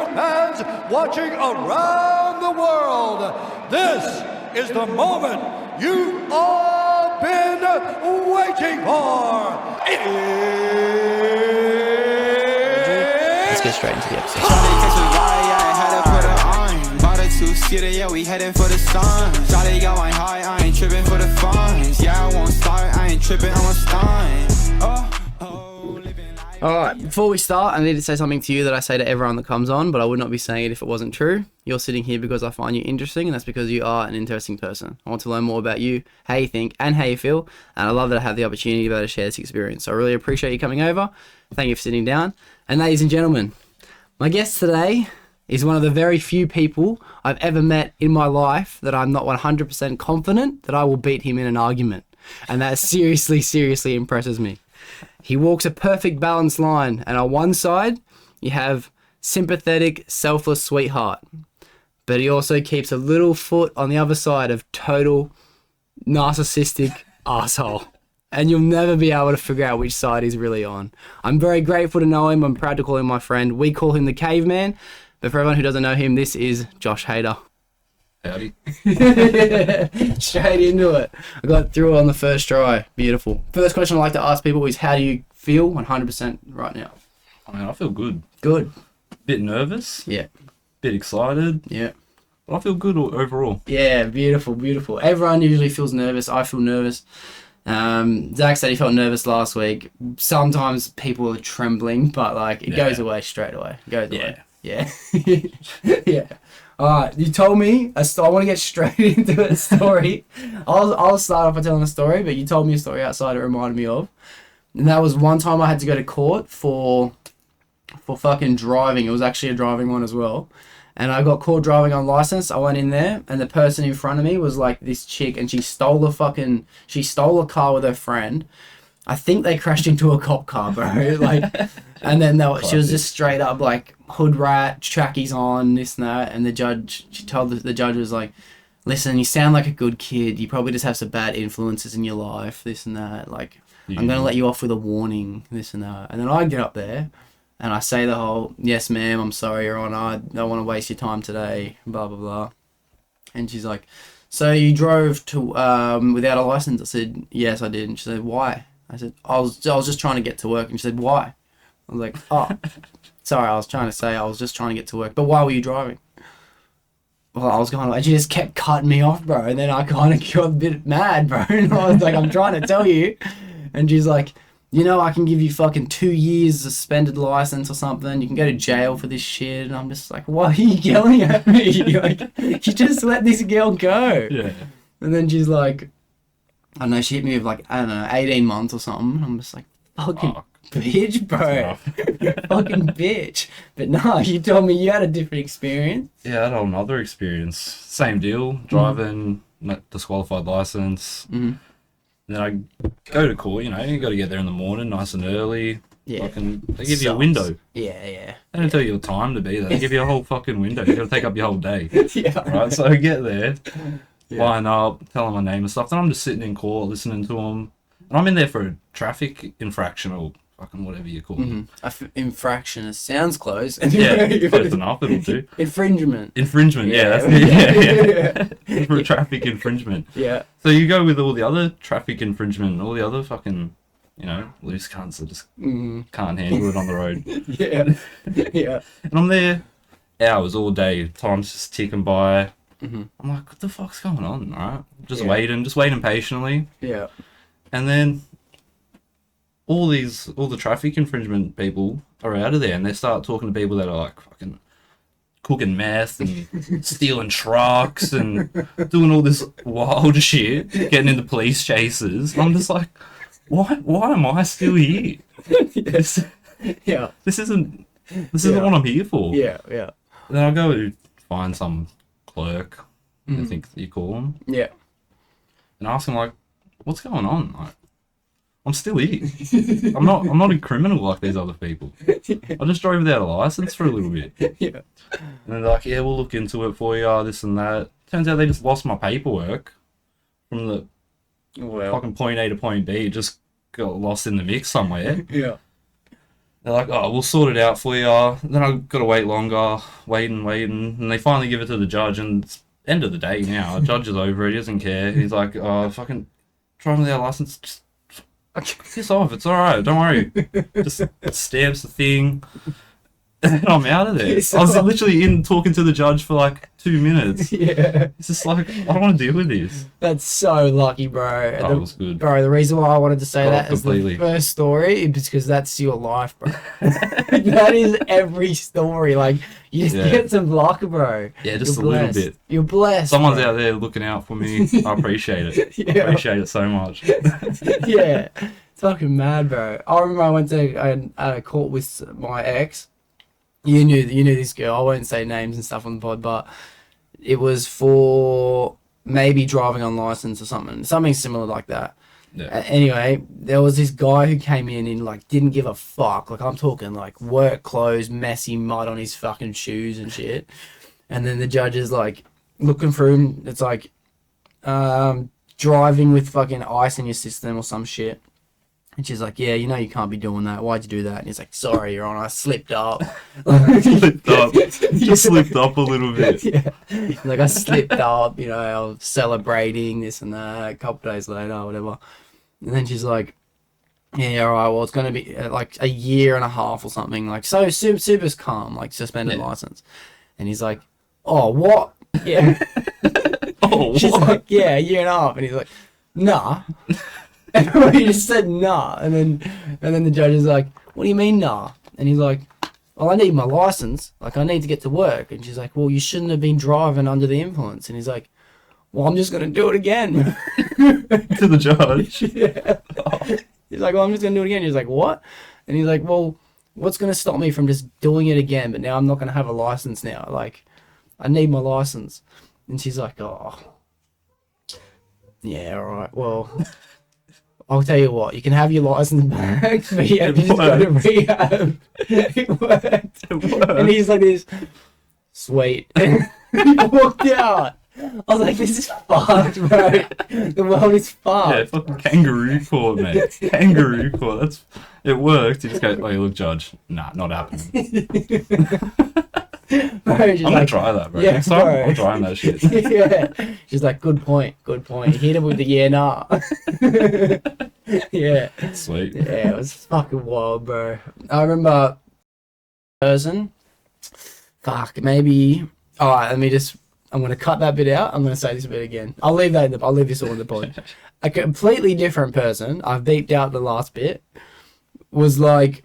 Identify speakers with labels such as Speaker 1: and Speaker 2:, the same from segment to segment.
Speaker 1: sport fans watching around the world, this is the moment you've all been waiting for.
Speaker 2: Let's get straight into the episode.
Speaker 3: Yeah, we heading for the sun. Shawty got my high, I ain't tripping for the funds. Yeah, I won't start, I ain't tripping, I'm a stunt.
Speaker 2: Alright, before we start, I need to say something to you that I say to everyone that comes on, but I would not be saying it if it wasn't true. You're sitting here because I find you interesting, and that's because you are an interesting person. I want to learn more about you, how you think, and how you feel, and I love that I have the opportunity to be able to share this experience. So I really appreciate you coming over. Thank you for sitting down. And ladies and gentlemen, my guest today is one of the very few people I've ever met in my life that I'm not 100% confident that I will beat him in an argument. And that seriously impresses me. He walks a perfect balanced line, and on one side, you have sympathetic, selfless sweetheart. But he also keeps a little foot on the other side of total narcissistic asshole. And you'll never be able to figure out which side he's really on. I'm very grateful to know him. I'm proud to call him my friend. We call him the Caveman. But for everyone who doesn't know him, this is Josh Hayter.
Speaker 4: Howdy.
Speaker 2: Straight into it. I got through it on the first try. Beautiful. First question I like to ask people is, how do you feel 100% right now?
Speaker 4: I mean, I feel good.
Speaker 2: Good.
Speaker 4: Bit nervous.
Speaker 2: Yeah.
Speaker 4: Bit excited.
Speaker 2: Yeah.
Speaker 4: But I feel good overall.
Speaker 2: Yeah, beautiful. Everyone usually feels nervous. I feel nervous. Zach said he felt nervous last week. Sometimes people are trembling, but like it goes away straight away. It goes away. Yeah. Yeah. Alright, you told me, I want to get straight into a story. I'll start off by telling a story, but you told me a story outside it reminded me of. And that was one time I had to go to court for fucking driving. It was actually a driving one as well. And I got caught driving unlicensed. I went in there, and the person in front of me was like this chick, and she stole a car with her friend. I think they crashed into a cop car, bro. Like, and then she was just straight up like hood rat, trackies on, this and that. And she told the judge was like, "Listen, you sound like a good kid. You probably just have some bad influences in your life, this and that. Like, I'm gonna let you off with a warning, this and that." And then I get up there, and I say the whole, "Yes, ma'am, I'm sorry, Your Honor. I don't want to waste your time today." Blah blah blah. And she's like, "So you drove to without a license?" I said, "Yes, I did." And she said, "Why?" I said, I was just trying to get to work. And she said, "Why?" I was like, "Oh, sorry, I was just trying to get to work. But why were you driving?" Well, I was going, and she just kept cutting me off, bro. And then I kind of got a bit mad, bro. And I was like, "I'm trying to tell you." And she's like, "I can give you fucking 2 years suspended license or something. You can go to jail for this shit." And I'm just like, "Why are you yelling at me? Like, you just let this girl go."
Speaker 4: Yeah.
Speaker 2: And then she's like, I don't know, she hit me with like, 18 months or something. I'm just like, fucking bitch, bro. Fucking bitch. But no, you told me you had a different experience.
Speaker 4: Yeah, I had another experience. Same deal. Driving, not disqualified license.
Speaker 2: Mm-hmm.
Speaker 4: Then I go to court, you got to get there in the morning, nice and early.
Speaker 2: Yeah.
Speaker 4: They give you a window.
Speaker 2: Yeah.
Speaker 4: They don't tell you what time to be there. They give you a whole fucking window. You got to take up your whole day.
Speaker 2: Yeah.
Speaker 4: Right, so I get there. Line up, tell them my name and stuff. Then I'm just sitting in court listening to them. And I'm in there for a traffic infraction or fucking whatever you call it.
Speaker 2: Infraction, it sounds close.
Speaker 4: Yeah, close enough, it'll do.
Speaker 2: Infringement,
Speaker 4: yeah, that's it. Yeah. For a traffic infringement.
Speaker 2: Yeah.
Speaker 4: So you go with all the other traffic infringement, all the other fucking, loose cunts that just can't handle it on the road.
Speaker 2: Yeah.
Speaker 4: And I'm there hours all day. Time's just ticking by. I'm like, what the fuck's going on, right? Just waiting patiently.
Speaker 2: Yeah.
Speaker 4: And then all the traffic infringement people are out of there, and they start talking to people that are like fucking cooking meth and stealing trucks and doing all this wild shit, getting into police chases. I'm just like, why am I still here? This isn't what I'm here for.
Speaker 2: Yeah.
Speaker 4: And then I go to find some clerk, I think you call him.
Speaker 2: Yeah.
Speaker 4: And ask him like, what's going on? Like, I'm still here. I'm not a criminal like these other people. I just drove without a license for a little bit.
Speaker 2: Yeah.
Speaker 4: And they're like, yeah, we'll look into it for you, this and that. Turns out they just lost my paperwork from the fucking point A to point B. It just got lost in the mix somewhere.
Speaker 2: Yeah.
Speaker 4: They're like, oh, we'll sort it out for you. Then I've got to wait longer, waiting. And they finally give it to the judge, and it's end of the day now. The judge is over it. He doesn't care. He's like, oh, fucking driving without a license. Just piss off. It's all right. Don't worry. Just stamps the thing. And I'm out of there. I was literally in talking to the judge for like 2 minutes.
Speaker 2: Yeah.
Speaker 4: It's just like, I don't want to deal with this.
Speaker 2: That's so lucky, bro.
Speaker 4: That was good.
Speaker 2: Bro, the reason why I wanted to say that as
Speaker 4: completely.
Speaker 2: the first story is because that's your life, bro. That is every story. Like, you just get some luck, bro.
Speaker 4: Yeah, just
Speaker 2: You're
Speaker 4: a little
Speaker 2: blessed.
Speaker 4: bit.
Speaker 2: You're blessed.
Speaker 4: Someone's
Speaker 2: bro.
Speaker 4: out there looking out for me. I appreciate it.
Speaker 2: Yeah.
Speaker 4: I appreciate it so much.
Speaker 2: Yeah. It's fucking mad, bro. I remember I went to a court with my ex. You knew this girl. I won't say names and stuff on the pod, but it was for maybe driving on license or something similar like that.
Speaker 4: Yeah.
Speaker 2: Anyway, there was this guy who came in and like didn't give a fuck. Like, I'm talking like work clothes, messy mud on his fucking shoes and shit. And then the judge is like looking through him. It's like driving with fucking ice in your system or some shit. And she's like, yeah, you know you can't be doing that. Why'd you do that? And he's like, sorry, Your Honor, I slipped up.
Speaker 4: Slipped up. Just slipped up a little bit.
Speaker 2: Yeah. Like, I slipped up, you know, I was celebrating this and that a couple days later or whatever. And then she's like, yeah, all right, well, it's going to be like a year and a half or something. Like, so super calm, like suspended license. And he's like, oh, what? Yeah.
Speaker 4: Oh,
Speaker 2: She's
Speaker 4: what?
Speaker 2: like, yeah, a year and a half. And he's like, nah. And he just said nah, and then the judge is like, what do you mean nah? And he's like, well, I need my license, like I need to get to work. And she's like, well, you shouldn't have been driving under the influence. And he's like, well, I'm just gonna do it again.
Speaker 4: To the judge.
Speaker 2: Yeah. He's like, well, I'm just gonna do it again. He's like, what? And he's like, well, what's gonna stop me from just doing it again? But now I'm not gonna have a license now. Like, I need my license. And she's like, oh, yeah, all right, well. I'll tell you what, you can have your license back, but you have to just go to rehab. It worked. And he's like this, sweet. And he walked out. I was like, this is fucked, bro. The world is fucked.
Speaker 4: Yeah, fucking kangaroo court, mate. Kangaroo court. It worked. You just go, oh, look, judge. Nah, not happening.
Speaker 2: Bro,
Speaker 4: I'm gonna try that, bro.
Speaker 2: Yeah,
Speaker 4: Next time,
Speaker 2: bro.
Speaker 4: I'm trying that shit.
Speaker 2: Yeah. She's like, good point. Hit him with the yeah, nah. Yeah.
Speaker 4: Sweet.
Speaker 2: Yeah, it was fucking wild, bro. I remember person. Fuck, maybe. Alright, I'm gonna cut that bit out. I'm gonna say this bit again. I'll leave this all in the pod. A completely different person, I've beeped out the last bit, was like,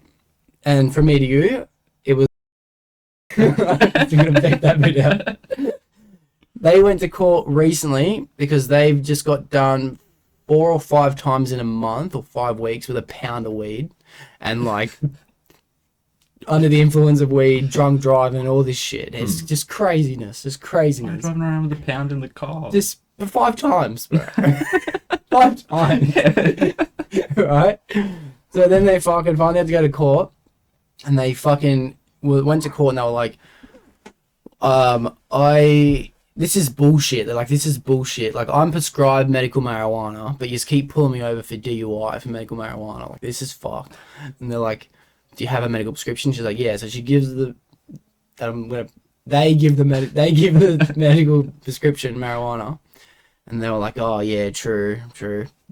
Speaker 2: and from me to you, it was I'm gonna beep that bit out. They went to court recently because they've just got done 4 or 5 times in a month or 5 weeks with a pound of weed, and like under the influence of weed, drunk driving, all this shit. It's just craziness. Just craziness.
Speaker 4: Driving around with a pound in the car.
Speaker 2: Just 5 times, bro. 5 times. Right? So then they fucking finally had to go to court, and they fucking went to court and they were like, this is bullshit. They're like, this is bullshit. Like, I'm prescribed medical marijuana, but you just keep pulling me over for DUI for medical marijuana. Like, this is fucked. And they're like, do you have a medical prescription? She's like, yeah. So she gives they give the medical prescription marijuana. And they were like, oh yeah, true.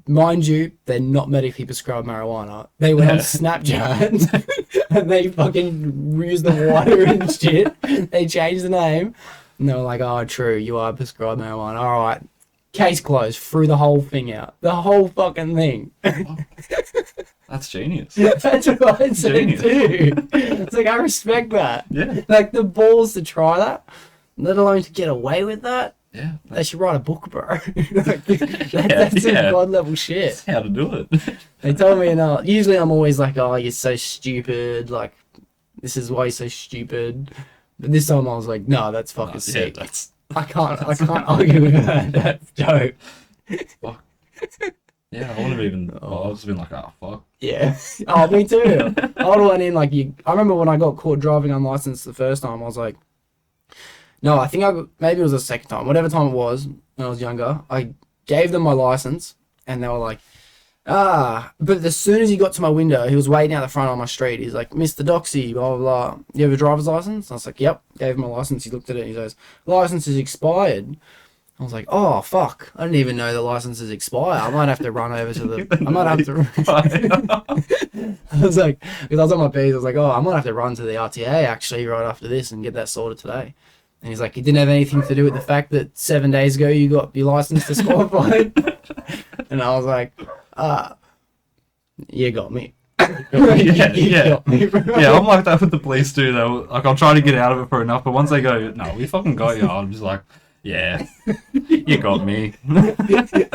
Speaker 2: Mind you, they're not medically prescribed marijuana. They went on Snapchat and they fucking used the water and shit. They changed the name. And they were like, oh, true, you are prescribed marijuana. All right. Case closed. Threw the whole thing out. The whole fucking thing.
Speaker 4: That's genius.
Speaker 2: That's what I said
Speaker 4: Genius.
Speaker 2: too. It's like, I respect that.
Speaker 4: Yeah.
Speaker 2: Like, the balls to try that, let alone to get away with that.
Speaker 4: Yeah.
Speaker 2: They should write a book, bro. Like, that's some god level shit.
Speaker 4: That's how to do it.
Speaker 2: They told me, usually I'm always like, oh, you're so stupid. Like, this is why you're so stupid. But this time I was like, no, that's fucking sick. I can't argue with that. That's dope.
Speaker 4: Fuck. Yeah, I wouldn't have even. I've just been like, oh fuck.
Speaker 2: Yeah. Oh, me too. I would have went in like you. I remember when I got caught driving unlicensed the first time. I was like, no, I think maybe it was the second time. Whatever time it was when I was younger, I gave them my license, and they were like, But as soon as he got to my window, he was waiting out the front on my street. He's like, Mr. Doxy, blah, blah, blah. You have a driver's license? I was like, yep. Gave him a license. He looked at it. He goes, license is expired. I was like, oh, fuck. I didn't even know the license is expired. I might have to run over to the... I might have to... I was like... Because I was on my P's. I was like, oh, I might have to run to the RTA, actually, right after this and get that sorted today. And he's like, it didn't have anything to do with the fact that 7 days ago you got your license disqualified. And I was like, you got me.
Speaker 4: Yeah. I'm like that with the police too, though. Like, I'll try to get out of it for enough, but once they go, no, we fucking got you, I'm just like... Yeah, you got me.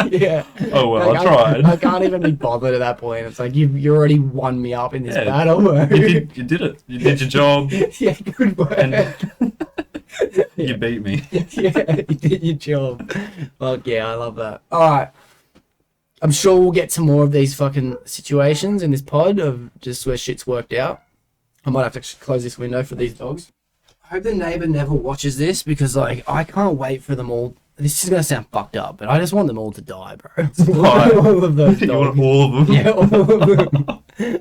Speaker 2: Yeah.
Speaker 4: Oh well,
Speaker 2: like,
Speaker 4: I tried.
Speaker 2: I can't even be bothered at that point. It's like you already won me up in this battle. Bro.
Speaker 4: You did it. You did your job.
Speaker 2: Yeah, good work.
Speaker 4: And you beat me.
Speaker 2: Yeah, you did your job. Fuck yeah, I love that. All right, I'm sure we'll get to more of these fucking situations in this pod of just where shit's worked out. I might have to close this window for these dogs. I hope the neighbour never watches this because, like, I can't wait for them all. This is going to sound fucked up, but I just want them all to die, bro. All of those dogs.
Speaker 4: You want all of them?
Speaker 2: Yeah, all of them.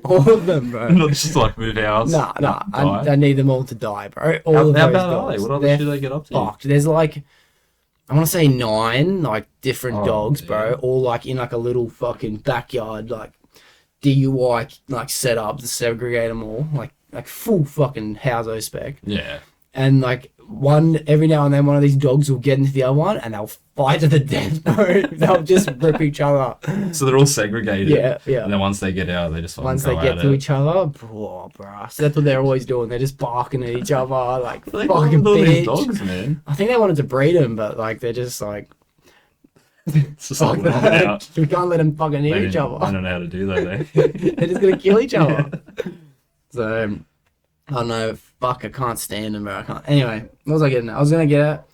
Speaker 2: All of them, bro.
Speaker 4: Not just like move house.
Speaker 2: Nah. I need them all to die, bro. All
Speaker 4: How
Speaker 2: of those
Speaker 4: bad
Speaker 2: dogs.
Speaker 4: are they? What other shit do they get up to?
Speaker 2: Fucked. There's like, I want to say 9, like, different dogs, bro.
Speaker 4: Yeah.
Speaker 2: All, like, in, like, a little fucking backyard, like, DUI, like, set up to segregate them all. Like full fucking house spec.
Speaker 4: Yeah.
Speaker 2: And like every now and then one of these dogs will get into the other one and they'll fight to the death, bro. They'll just rip each other up.
Speaker 4: So they're all segregated.
Speaker 2: Yeah.
Speaker 4: And then once they get out, they just
Speaker 2: once they get to each other, bro. So that's what they're always doing. They're just barking at each other, like
Speaker 4: They
Speaker 2: fucking
Speaker 4: all these
Speaker 2: bitch.
Speaker 4: dogs, man.
Speaker 2: I think they wanted to breed them, but like they're just like,
Speaker 4: It's just
Speaker 2: fuck
Speaker 4: like let them
Speaker 2: that.
Speaker 4: out.
Speaker 2: We can't let them fucking
Speaker 4: They
Speaker 2: eat each
Speaker 4: don't
Speaker 2: other.
Speaker 4: know how to do that, eh?
Speaker 2: They're just gonna kill each other. So. I don't know, fuck, I can't stand them, bro. I can't. Anyway, what was I getting at? I was going to get at,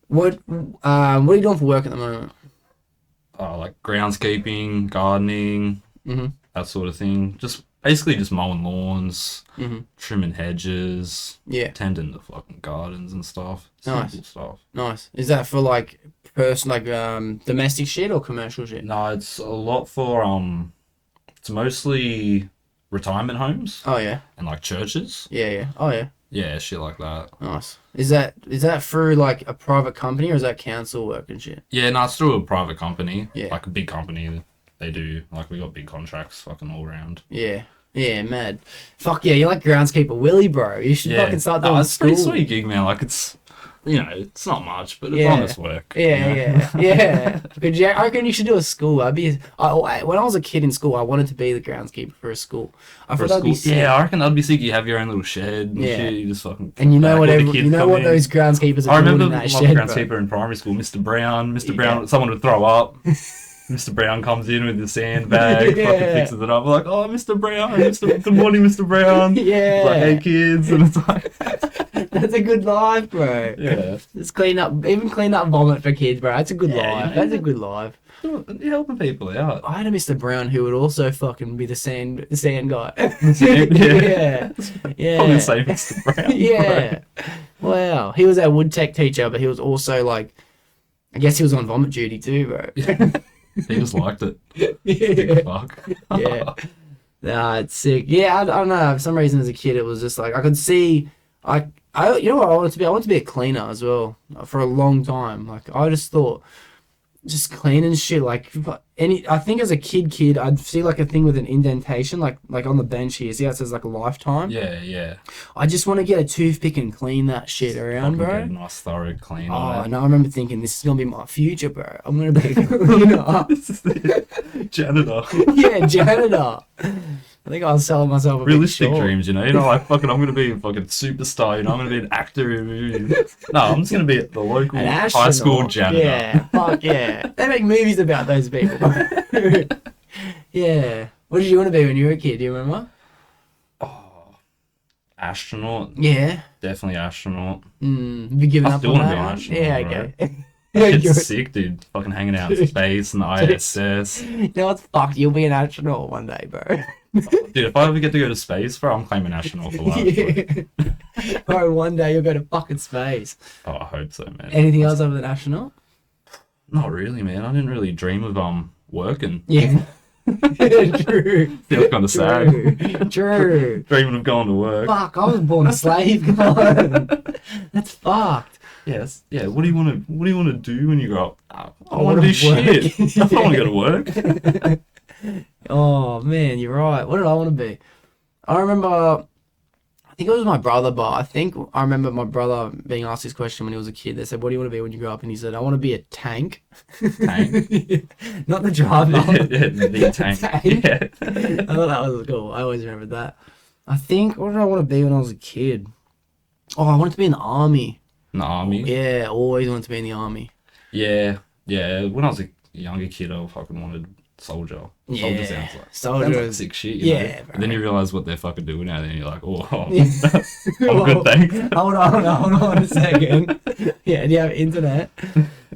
Speaker 2: what are you doing for work at the moment?
Speaker 4: Like groundskeeping, gardening, that sort of thing. Just basically just mowing lawns, trimming hedges, tending the fucking gardens and stuff.
Speaker 2: Nice.
Speaker 4: Simple stuff.
Speaker 2: Nice. Is that for like domestic shit or commercial shit?
Speaker 4: No, it's a lot for it's mostly retirement homes.
Speaker 2: Oh yeah.
Speaker 4: And like churches.
Speaker 2: Yeah. Oh yeah.
Speaker 4: Yeah, shit like that.
Speaker 2: Nice. Is that through like a private company or is that council work and shit?
Speaker 4: Yeah, no, it's through a private company.
Speaker 2: Yeah.
Speaker 4: Like a big company. They do, like, we got big contracts fucking all around.
Speaker 2: Yeah. Yeah, mad. Fuck yeah, you're like groundskeeper Willie, bro. You should fucking start doing
Speaker 4: it's a
Speaker 2: school.
Speaker 4: pretty sweet gig, man. Like, it's, you know, it's not much, but it's honest work.
Speaker 2: Yeah. I reckon you should do a school. When I was a kid in school, I wanted to be the groundskeeper for a school. I thought that'd be sick.
Speaker 4: Yeah, I reckon that'd be sick. You have your own little shed and shit. You just fucking...
Speaker 2: And you know what those groundskeepers are doing in that shed,
Speaker 4: I remember my groundskeeper in primary school, Mr. Brown. Mr. Brown, someone would throw up. Mr. Brown comes in with the sandbag, fucking fixes it up. We're like, oh, Mr. Brown, good morning, Mr. Brown.
Speaker 2: Yeah.
Speaker 4: It's like, hey, kids. And it's like...
Speaker 2: That's a good life, bro.
Speaker 4: Yeah.
Speaker 2: Just clean up vomit for kids, bro. That's a good life. That's a good life.
Speaker 4: You're helping people out.
Speaker 2: I had a Mr. Brown who would also fucking be the sand guy.
Speaker 4: Yeah. Probably say Mr. Brown.
Speaker 2: Yeah. Bro. Wow. He was our wood tech teacher, but he was also like, I guess he was on vomit duty too, bro.
Speaker 4: He just liked it. Big fuck.
Speaker 2: Yeah. Nah, it's sick. Yeah, I don't know. For some reason as a kid, it was just like, I could see, you know what I wanted to be? I wanted to be a cleaner as well for a long time. Like, I just thought, just cleaning shit. Like, I think as a kid, I'd see like a thing with an indentation, like on the bench here. See how it says like a lifetime?
Speaker 4: Yeah.
Speaker 2: I just want to get a toothpick and clean that shit around, bro.
Speaker 4: Get a nice thorough clean.
Speaker 2: Oh, no, I remember thinking, this is going to be my future, bro. I'm going to be a cleaner.
Speaker 4: This is the janitor.
Speaker 2: Yeah, janitor. I think I was selling myself a
Speaker 4: realistic
Speaker 2: bit short.
Speaker 4: dreams, you know, like fucking, I'm gonna be a fucking superstar, you know, I'm gonna be an actor in movies. No, I'm just gonna be at the local high school janitor.
Speaker 2: Yeah, fuck yeah. They make movies about those people. Yeah. What did you want to be when you were a kid? Do you remember?
Speaker 4: Oh, astronaut.
Speaker 2: Yeah.
Speaker 4: Definitely astronaut.
Speaker 2: Have you given up
Speaker 4: still
Speaker 2: on
Speaker 4: wanna
Speaker 2: that
Speaker 4: be an
Speaker 2: one?
Speaker 4: astronaut,
Speaker 2: Yeah, okay.
Speaker 4: It's sick, dude. Fucking hanging out in space and the ISS.
Speaker 2: You know what's fucked? You'll be an astronaut one day, bro.
Speaker 4: Dude, if I ever get to go to space, bro, I'm claiming astronaut for life.
Speaker 2: Yeah. Bro, one day you'll go to fucking space.
Speaker 4: Oh, I hope so, man.
Speaker 2: Anything else other than astronaut?
Speaker 4: Not really, man. I didn't really dream of working.
Speaker 2: Yeah. True.
Speaker 4: Feels kind of sad.
Speaker 2: True.
Speaker 4: Dreaming of going to work.
Speaker 2: Fuck, I was born a slave. Come on. That's fucked.
Speaker 4: Yes. Yeah. What do you want to do when you grow up? I
Speaker 2: I
Speaker 4: want to
Speaker 2: wanna
Speaker 4: do
Speaker 2: work.
Speaker 4: shit. I don't want to go to work.
Speaker 2: Oh man, you're right. What did I want to be? I remember, I think it was my brother, but I remember my brother being asked this question when he was a kid. They said, "What do you want to be when you grow up?" And he said, "I want to be a tank."
Speaker 4: Tank.
Speaker 2: Not the driver.
Speaker 4: The tank. Yeah.
Speaker 2: I thought that was cool. I always remembered that. I think, what did I want to be when I was a kid? Oh, I wanted to be in the army.
Speaker 4: In the army.
Speaker 2: Yeah, always wanted to be in the army.
Speaker 4: Yeah. Yeah. When I was a younger kid, I fucking wanted soldier. Soldier sounds like
Speaker 2: Soldier.
Speaker 4: sick shit. You know?
Speaker 2: Yeah,
Speaker 4: And then you realize what they're fucking doing now. Then you're like, oh,
Speaker 2: Yeah.
Speaker 4: I'm good, thanks.
Speaker 2: Hold on a second. Yeah, do you have internet?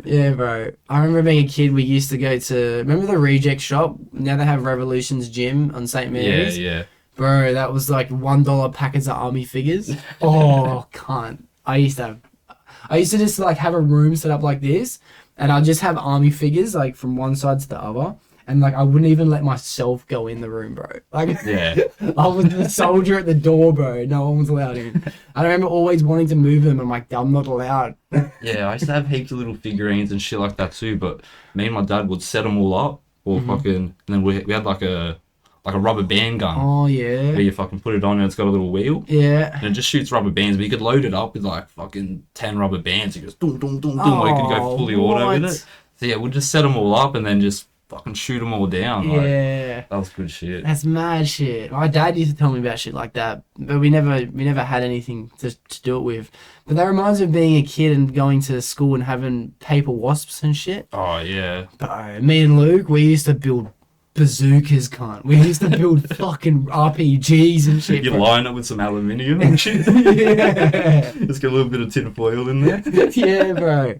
Speaker 2: Yeah, bro. I remember being a kid, we used to go to, remember the reject shop? Now they have Revolution's Gym on St. Mary's.
Speaker 4: Yeah.
Speaker 2: Bro, that was like $1 packets of army figures. Oh, cunt. I used to just like have a room set up like this, and I'd just have army figures like from one side to the other. And like I wouldn't even let myself go in the room, bro. Like
Speaker 4: Yeah.
Speaker 2: I was the soldier at the door, bro. No one was allowed in. I remember always wanting to move them. I'm like, I'm not allowed.
Speaker 4: Yeah, I used to have heaps of little figurines and shit like that too. But me and my dad would set them all up, or fucking, and then we had like a rubber band gun.
Speaker 2: Oh
Speaker 4: Where
Speaker 2: yeah.
Speaker 4: you fucking put it on and it's got a little wheel.
Speaker 2: Yeah.
Speaker 4: And it just shoots rubber bands, but you could load it up with like fucking 10 rubber bands. It goes dum dum dum dum. Or you could go fully auto with
Speaker 2: what?
Speaker 4: it. So yeah, we'll just set them all up and then just fucking shoot them all down. Like,
Speaker 2: Yeah.
Speaker 4: that was good shit.
Speaker 2: That's mad shit. My dad used to tell me about shit like that, but we never had anything to do it with. But that reminds me of being a kid and going to school and having paper wasps and shit.
Speaker 4: Oh yeah.
Speaker 2: Bro, me and Luke, we used to build bazookas, cunt. We used to build fucking RPGs and shit.
Speaker 4: You
Speaker 2: bro.
Speaker 4: line it with some aluminium and shit.
Speaker 2: Yeah.
Speaker 4: Just get a little bit of tin foil in there.
Speaker 2: Yeah, bro.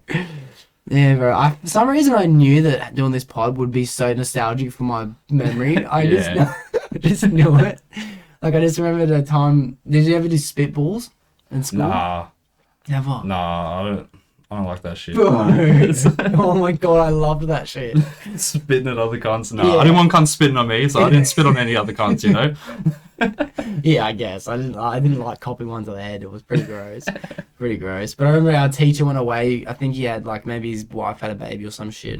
Speaker 2: Yeah, bro. For some reason, I knew that doing this pod would be so nostalgic for my memory. I just knew it. Like, I just remember the time. Did you ever do spitballs in school?
Speaker 4: Nah,
Speaker 2: Never.
Speaker 4: I don't like that shit.
Speaker 2: Bro. Oh my god, I loved that shit.
Speaker 4: Spitting at other cunts. No,
Speaker 2: Yeah.
Speaker 4: I didn't want cunts spitting on me, so I didn't spit on any other cunts, you know?
Speaker 2: Yeah, I guess. I didn't like copying one to the head. It was pretty gross. Pretty gross. But I remember our teacher went away. I think he had, like, maybe his wife had a baby or some shit.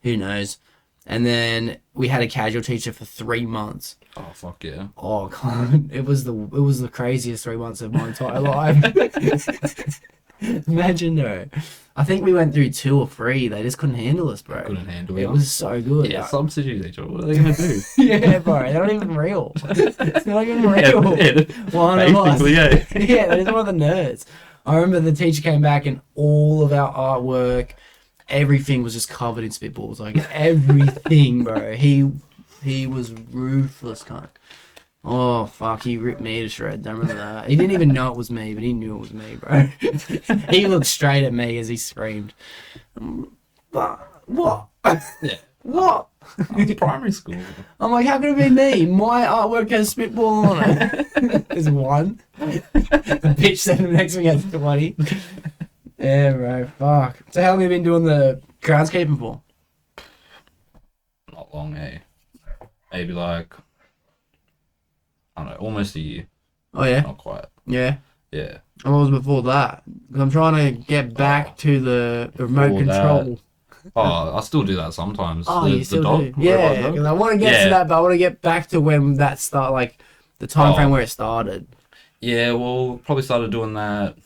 Speaker 2: Who knows? And then we had a casual teacher for 3 months.
Speaker 4: Oh, fuck yeah.
Speaker 2: Oh god, it was the craziest 3 months of my entire life. Imagine though. I think we went through 2 or 3. They just couldn't handle us, bro.
Speaker 4: Couldn't handle
Speaker 2: It
Speaker 4: it.
Speaker 2: was so good.
Speaker 4: Yeah,
Speaker 2: like-
Speaker 4: substitute teacher. What are they going to do?
Speaker 2: yeah, bro. They're not even real. They're not even real.
Speaker 4: Yeah,
Speaker 2: One of us.
Speaker 4: basically, yeah.
Speaker 2: Yeah, they're just one of the nerds. I remember the teacher came back and all of our artwork, everything was just covered in spitballs. Like everything, bro. He was ruthless, cunt. Oh fuck, he ripped me to shreds. I remember that. He didn't even know it was me, but he knew it was me, bro. He looked straight at me as he screamed. What?
Speaker 4: Yeah.
Speaker 2: What?
Speaker 4: It's primary school.
Speaker 2: I'm like, how could it be me? My artwork has spitball on it. There's one. The bitch sitting next to me has 20. Yeah, bro. Fuck. So how long have you been doing the groundskeeping for?
Speaker 4: Not long, eh? Maybe like, I don't know, almost a year.
Speaker 2: Oh, yeah?
Speaker 4: Not quite.
Speaker 2: Yeah.
Speaker 4: Yeah.
Speaker 2: What was before that? Because I'm trying to get back to the remote
Speaker 4: Before that,
Speaker 2: control.
Speaker 4: Oh, I still do that sometimes.
Speaker 2: Oh,
Speaker 4: the
Speaker 2: you still
Speaker 4: dog,
Speaker 2: do?
Speaker 4: the
Speaker 2: Yeah,
Speaker 4: robot dog.
Speaker 2: because I want to get to
Speaker 4: Yeah.
Speaker 2: that, but I want to get back to when that start, like, the time frame
Speaker 4: Oh.
Speaker 2: where it started.
Speaker 4: Yeah, well, probably started doing that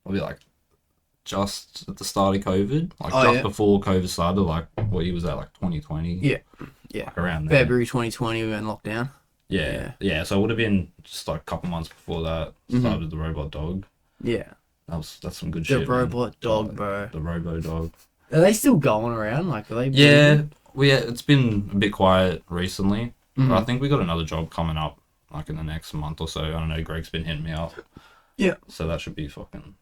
Speaker 4: probably like just at the start of COVID. Like
Speaker 2: Oh,
Speaker 4: just
Speaker 2: yeah.
Speaker 4: before COVID started, like what year was that, like 2020?
Speaker 2: Yeah. Yeah.
Speaker 4: Like around there.
Speaker 2: February 2020, we were in lockdown.
Speaker 4: Yeah. So it would have been just like a couple months before that. Started the robot dog.
Speaker 2: Yeah.
Speaker 4: That's some good
Speaker 2: The
Speaker 4: shit. man.
Speaker 2: robot dog, bro.
Speaker 4: The Robo dog.
Speaker 2: Are they still going around? Like, are they?
Speaker 4: Yeah, it's been a bit quiet recently.
Speaker 2: Mm-hmm.
Speaker 4: But I think we got another job coming up like in the next month or so. I don't know. Greg's been hitting me up.
Speaker 2: Yeah.
Speaker 4: So that should be fucking.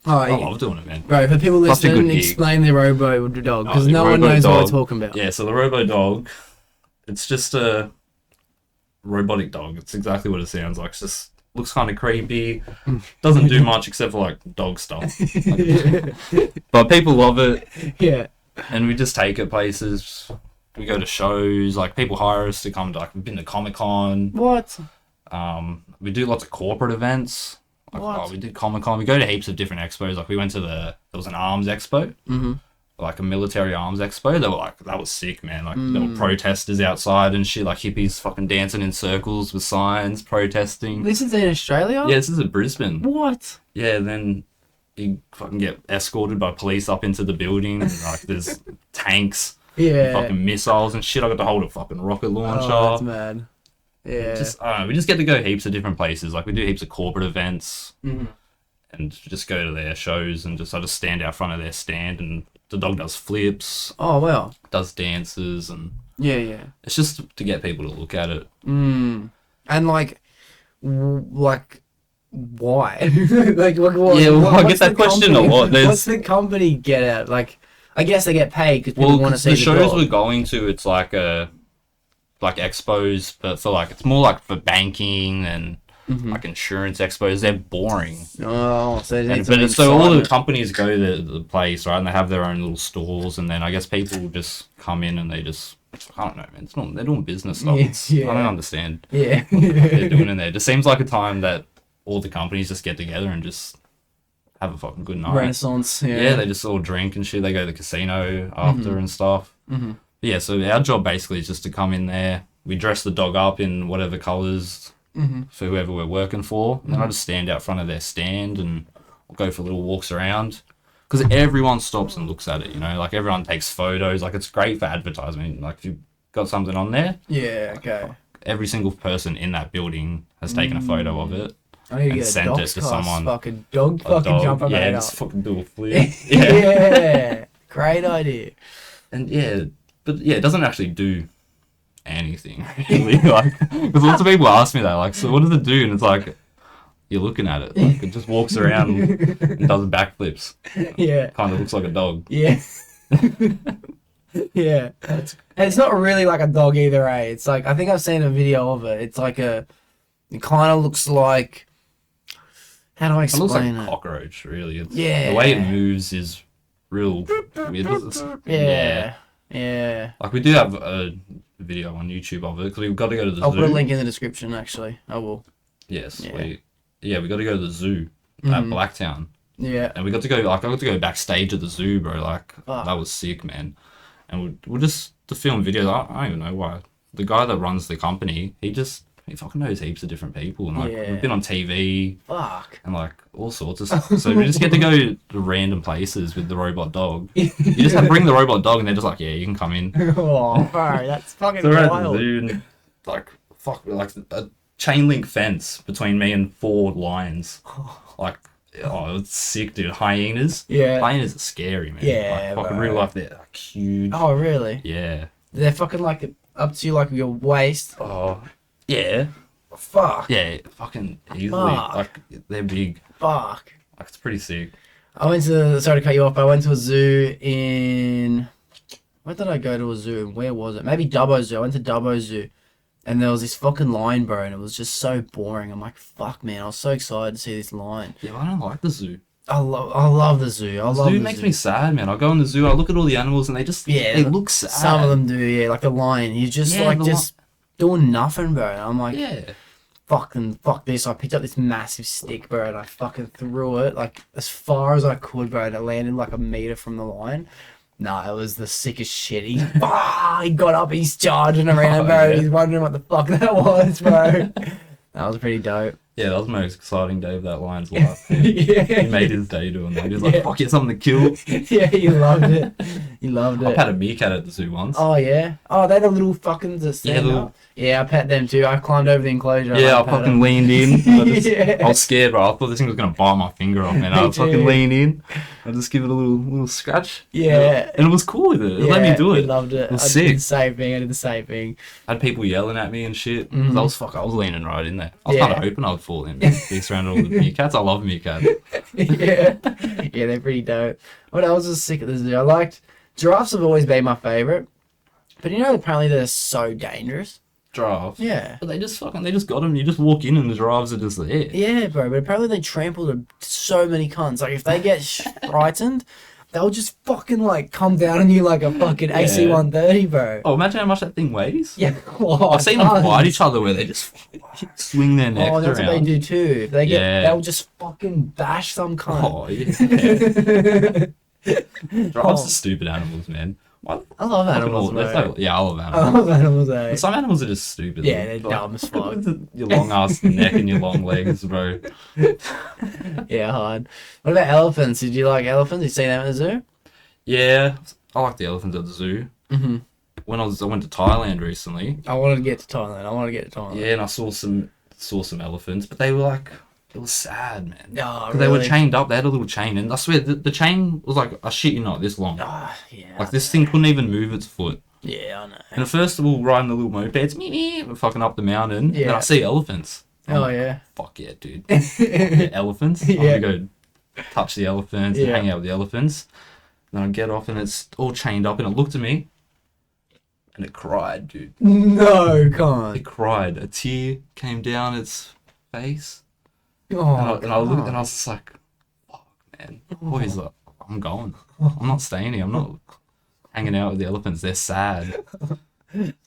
Speaker 2: Oh,
Speaker 4: I
Speaker 2: yeah.
Speaker 4: love doing it, man.
Speaker 2: Bro, for people
Speaker 4: Such a good
Speaker 2: listening,
Speaker 4: gig.
Speaker 2: explain the robo dog because
Speaker 4: the
Speaker 2: no one
Speaker 4: Robo
Speaker 2: knows what
Speaker 4: dog.
Speaker 2: we're talking about.
Speaker 4: Yeah, so the Robo dog, it's just a robotic dog. It's exactly what it sounds like. It just looks kind of creepy. Doesn't do much except for like dog stuff. But people love it,
Speaker 2: Yeah.
Speaker 4: and we just take it places. We go to shows. Like people hire us to come to. Like we've been to Comic-Con.
Speaker 2: What?
Speaker 4: We do lots of corporate events. Like,
Speaker 2: What?
Speaker 4: we did Comic-Con. We go to heaps of different expos. Like we went to there was an arms expo.
Speaker 2: Mm-hmm.
Speaker 4: Like a military arms expo. They were like, that was sick, man. Like there were protesters outside and shit, like hippies fucking dancing in circles with signs, protesting.
Speaker 2: This is in Australia?
Speaker 4: Yeah, this is at Brisbane.
Speaker 2: What?
Speaker 4: Yeah, then you fucking get escorted by police up into the building. And, like there's tanks,
Speaker 2: Yeah.
Speaker 4: fucking missiles and shit. I got to hold a fucking rocket launcher.
Speaker 2: Oh, that's mad. Yeah.
Speaker 4: Just I don't know, we just get to go heaps of different places. Like we do heaps of corporate events
Speaker 2: Mhm.
Speaker 4: and just go to their shows and I just stand out front of their stand and the dog does flips,
Speaker 2: Oh, well.
Speaker 4: does dances, and
Speaker 2: Yeah.
Speaker 4: it's just to get people to look at it.
Speaker 2: And like why? like what,
Speaker 4: Yeah, well, I
Speaker 2: what's
Speaker 4: get that
Speaker 2: the
Speaker 4: question a
Speaker 2: company-
Speaker 4: lot. There's-
Speaker 2: What's the company get at? Like, I guess they get paid because people
Speaker 4: Well,
Speaker 2: want to see
Speaker 4: the
Speaker 2: the
Speaker 4: shows
Speaker 2: dog.
Speaker 4: we're going to, it's like expos, but for like it's more like for banking and like insurance expos. They're boring.
Speaker 2: Oh, so they need
Speaker 4: And,
Speaker 2: some
Speaker 4: but so all the
Speaker 2: excitement.
Speaker 4: companies go to the place, right? And they have their own little stalls, and then I guess people just come in and they just, I don't know, man. It's not, they're doing business stuff.
Speaker 2: Yeah.
Speaker 4: I don't understand
Speaker 2: Yeah.
Speaker 4: what they're doing in there. It just seems like a time that all the companies just get together and just have a fucking good night.
Speaker 2: Renaissance. Yeah.
Speaker 4: Yeah, they just all drink and shit. They go to the casino after and stuff.
Speaker 2: Mhm.
Speaker 4: Yeah, so our job basically is just to come in there. We dress the dog up in whatever colours for whoever we're working for. And then I just stand out front of their stand and we'll go for little walks around. Because everyone stops and looks at it, you know? Like, everyone takes photos. Like, it's great for advertising. Like, if you've got something on there,
Speaker 2: Yeah. Okay.
Speaker 4: every single person in that building has taken a photo of it.
Speaker 2: I need to
Speaker 4: And
Speaker 2: get a
Speaker 4: sent it to
Speaker 2: Doxcast
Speaker 4: someone.
Speaker 2: fucking dog
Speaker 4: A
Speaker 2: fucking
Speaker 4: dog,
Speaker 2: jumper
Speaker 4: yeah,
Speaker 2: made
Speaker 4: just
Speaker 2: up.
Speaker 4: fucking do a flip.
Speaker 2: Yeah. Great idea.
Speaker 4: And yeah, but yeah, it doesn't actually do anything really. Like, because lots of people ask me that, like, so what does it do? And it's like, you're looking at it. Like, it just walks around and does backflips.
Speaker 2: Yeah.
Speaker 4: Kind of looks like a dog.
Speaker 2: Yeah. Yeah. And it's not really like a dog either, eh? It's like, I think I've seen a video of it. It's like it kind of looks like, how do I
Speaker 4: It looks like
Speaker 2: explain
Speaker 4: a
Speaker 2: it?
Speaker 4: cockroach, really. It's,
Speaker 2: Yeah.
Speaker 4: The way it moves is real weird.
Speaker 2: Yeah. Yeah.
Speaker 4: Like, we do have a video on YouTube of it because we've got to go to the
Speaker 2: I'll
Speaker 4: zoo.
Speaker 2: put a link in the description, actually. I will.
Speaker 4: Yes.
Speaker 2: Yeah.
Speaker 4: We got to go to the zoo at Blacktown.
Speaker 2: Yeah.
Speaker 4: And we got to go, like, I got to go backstage at the zoo, bro. Like,
Speaker 2: Fuck.
Speaker 4: that was sick, man. And we're just to film videos. I don't even know why. The guy that runs the company, he fucking knows heaps of different people. And, like,
Speaker 2: Yeah.
Speaker 4: we've been on TV
Speaker 2: Fuck.
Speaker 4: and, like, all sorts of stuff. So we just get to go to random places with the robot dog. You just have to bring the robot dog and they're just like, yeah, you can come in.
Speaker 2: Oh, bro, that's fucking
Speaker 4: So we're at the
Speaker 2: wild.
Speaker 4: zoo and, like, a chain link fence between me and 4 lions. Like, oh, it's sick, dude. Hyenas.
Speaker 2: Yeah.
Speaker 4: Hyenas are scary, man.
Speaker 2: Yeah,
Speaker 4: Like, fucking
Speaker 2: bro.
Speaker 4: real life, they're like huge.
Speaker 2: Oh, really?
Speaker 4: Yeah.
Speaker 2: They're fucking like up to like your waist.
Speaker 4: Oh, yeah.
Speaker 2: Fuck.
Speaker 4: Yeah, fucking easily.
Speaker 2: Fuck.
Speaker 4: Like, they're big.
Speaker 2: Fuck.
Speaker 4: Like, it's pretty sick.
Speaker 2: I went to, sorry to cut you off, but I went to a zoo in, where did I go to a zoo? Where was it? Maybe Dubbo Zoo. I went to Dubbo Zoo. And there was this fucking lion, bro, and it was just so boring. I'm like, fuck, man. I was so excited to see this lion.
Speaker 4: Yeah, but I don't like the zoo.
Speaker 2: I love the zoo. I love
Speaker 4: Zoo
Speaker 2: the
Speaker 4: makes
Speaker 2: zoo.
Speaker 4: me sad, man. I go in the zoo, I look at all the animals, and they just,
Speaker 2: Yeah,
Speaker 4: they look sad.
Speaker 2: Some of them do, yeah. Like the lion. He's just
Speaker 4: Yeah,
Speaker 2: like
Speaker 4: the
Speaker 2: just doing nothing, bro. And I'm like,
Speaker 4: Yeah.
Speaker 2: fuck this. I picked up this massive stick, bro, and I fucking threw it like as far as I could, bro, and it landed like a meter from the lion. Nah, it was the sickest shit. He got up, he's charging around, bro.
Speaker 4: yeah.
Speaker 2: He's wondering what the fuck that was, bro. That was pretty dope.
Speaker 4: Yeah, that was the most exciting day of that lion's life.
Speaker 2: Yeah.
Speaker 4: He made his day doing that. He was like,
Speaker 2: Yeah.
Speaker 4: fuck, yeah, something to kill.
Speaker 2: Yeah, he loved it. He loved
Speaker 4: I
Speaker 2: it.
Speaker 4: had a meerkat at the zoo once.
Speaker 2: Oh, yeah? Oh, they're the little fucking to stand
Speaker 4: little-
Speaker 2: up. Yeah, I pet them too. I climbed over the enclosure.
Speaker 4: Yeah, I
Speaker 2: like, pat
Speaker 4: fucking
Speaker 2: them.
Speaker 4: leaned in.
Speaker 2: Yeah.
Speaker 4: I was scared, bro. I thought this thing was gonna bite my finger off, man. I
Speaker 2: Me
Speaker 4: would fucking
Speaker 2: too.
Speaker 4: lean in. I just give it a little scratch.
Speaker 2: Yeah.
Speaker 4: And it was cool with it. It let me do
Speaker 2: He
Speaker 4: it.
Speaker 2: loved it.
Speaker 4: It was
Speaker 2: I did
Speaker 4: sick.
Speaker 2: the same thing. I did the same thing.
Speaker 4: I had people yelling at me and shit. 'Cause I was leaning right in there. I was
Speaker 2: Yeah.
Speaker 4: kind of hoping I would fall in. Be surrounded all the meerkats. I love meerkats.
Speaker 2: Yeah. Yeah, they're pretty dope. What else was sick at the zoo? I liked giraffes have always been my favorite. But you know, apparently they're so dangerous.
Speaker 4: Giraffe.
Speaker 2: Yeah.
Speaker 4: But they just got them. You just walk in and the giraffes are just there.
Speaker 2: Yeah, bro. But apparently they trample to so many cunts. Like if they get frightened, they'll just fucking like come down on you like a fucking AC-130, bro.
Speaker 4: Oh, imagine how much that thing weighs.
Speaker 2: Yeah, oh,
Speaker 4: I've seen them fight each other where they just swing their necks
Speaker 2: that's
Speaker 4: around.
Speaker 2: what they do too. If they get, they'll just fucking bash some cunt.
Speaker 4: Oh yeah. Drives the stupid animals, man.
Speaker 2: I love animals, bro.
Speaker 4: I love
Speaker 2: I
Speaker 4: animals.
Speaker 2: love animals, eh?
Speaker 4: Some animals are just stupid.
Speaker 2: Yeah, they're dumb as fuck.
Speaker 4: Your long ass neck and your long legs, bro.
Speaker 2: Yeah, hard. What about elephants? Did you like elephants? You seen them at the zoo?
Speaker 4: Yeah, I like the elephants at the zoo.
Speaker 2: Mm-hmm.
Speaker 4: When I went to Thailand recently.
Speaker 2: I wanted to get to Thailand.
Speaker 4: Yeah, and I saw some elephants, but they were like, it was sad, man.
Speaker 2: Oh,
Speaker 4: They were chained up. They had a little chain, and I swear the chain was like, I shit you not, this long.
Speaker 2: Oh, yeah.
Speaker 4: Like this thing couldn't even move its foot.
Speaker 2: Yeah, I know.
Speaker 4: And at first, we were riding the little mopeds, we're fucking up the mountain.
Speaker 2: Yeah.
Speaker 4: Then I see elephants.
Speaker 2: Oh, yeah.
Speaker 4: Fuck yeah, dude. Yeah, elephants. I'm
Speaker 2: Yeah.
Speaker 4: gonna go touch the elephants and hang out with the elephants. Then I get off and it's all chained up and it looked at me and it cried, dude.
Speaker 2: No, can't.
Speaker 4: It cried. A tear came down its face.
Speaker 2: Oh,
Speaker 4: And I looked and I was just like, fuck, man. Boys, like, I'm going. I'm not staying here. I'm not hanging out with the elephants. They're sad.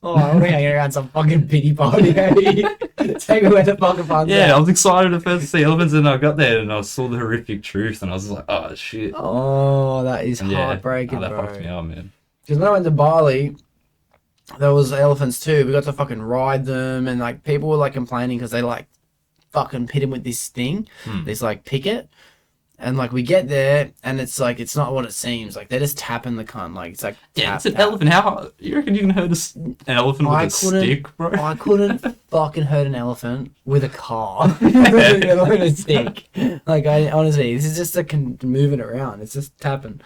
Speaker 2: Oh, I'm hanging around some fucking pity party. Take me where the fucking fun's
Speaker 4: Yeah,
Speaker 2: at.
Speaker 4: I was excited at first to see elephants and I got there and I saw the horrific truth and I was like, oh, shit.
Speaker 2: Oh, that is
Speaker 4: Yeah.
Speaker 2: heartbreaking,
Speaker 4: That
Speaker 2: bro.
Speaker 4: fucked me up, man.
Speaker 2: Because when I went to Bali, there was elephants too. We got to fucking ride them, and like people were like complaining because they like fucking hit him with this thing, this like picket, and like we get there and it's like it's not what it seems. Like they're just tapping the cunt. Like it's like
Speaker 4: Yeah,
Speaker 2: tap,
Speaker 4: it's an
Speaker 2: tap.
Speaker 4: elephant. How you reckon you can hurt an elephant with a stick, bro?
Speaker 2: I couldn't fucking hurt an elephant with a car, with a stick. Like I honestly, this is just moving around. It's just tapping.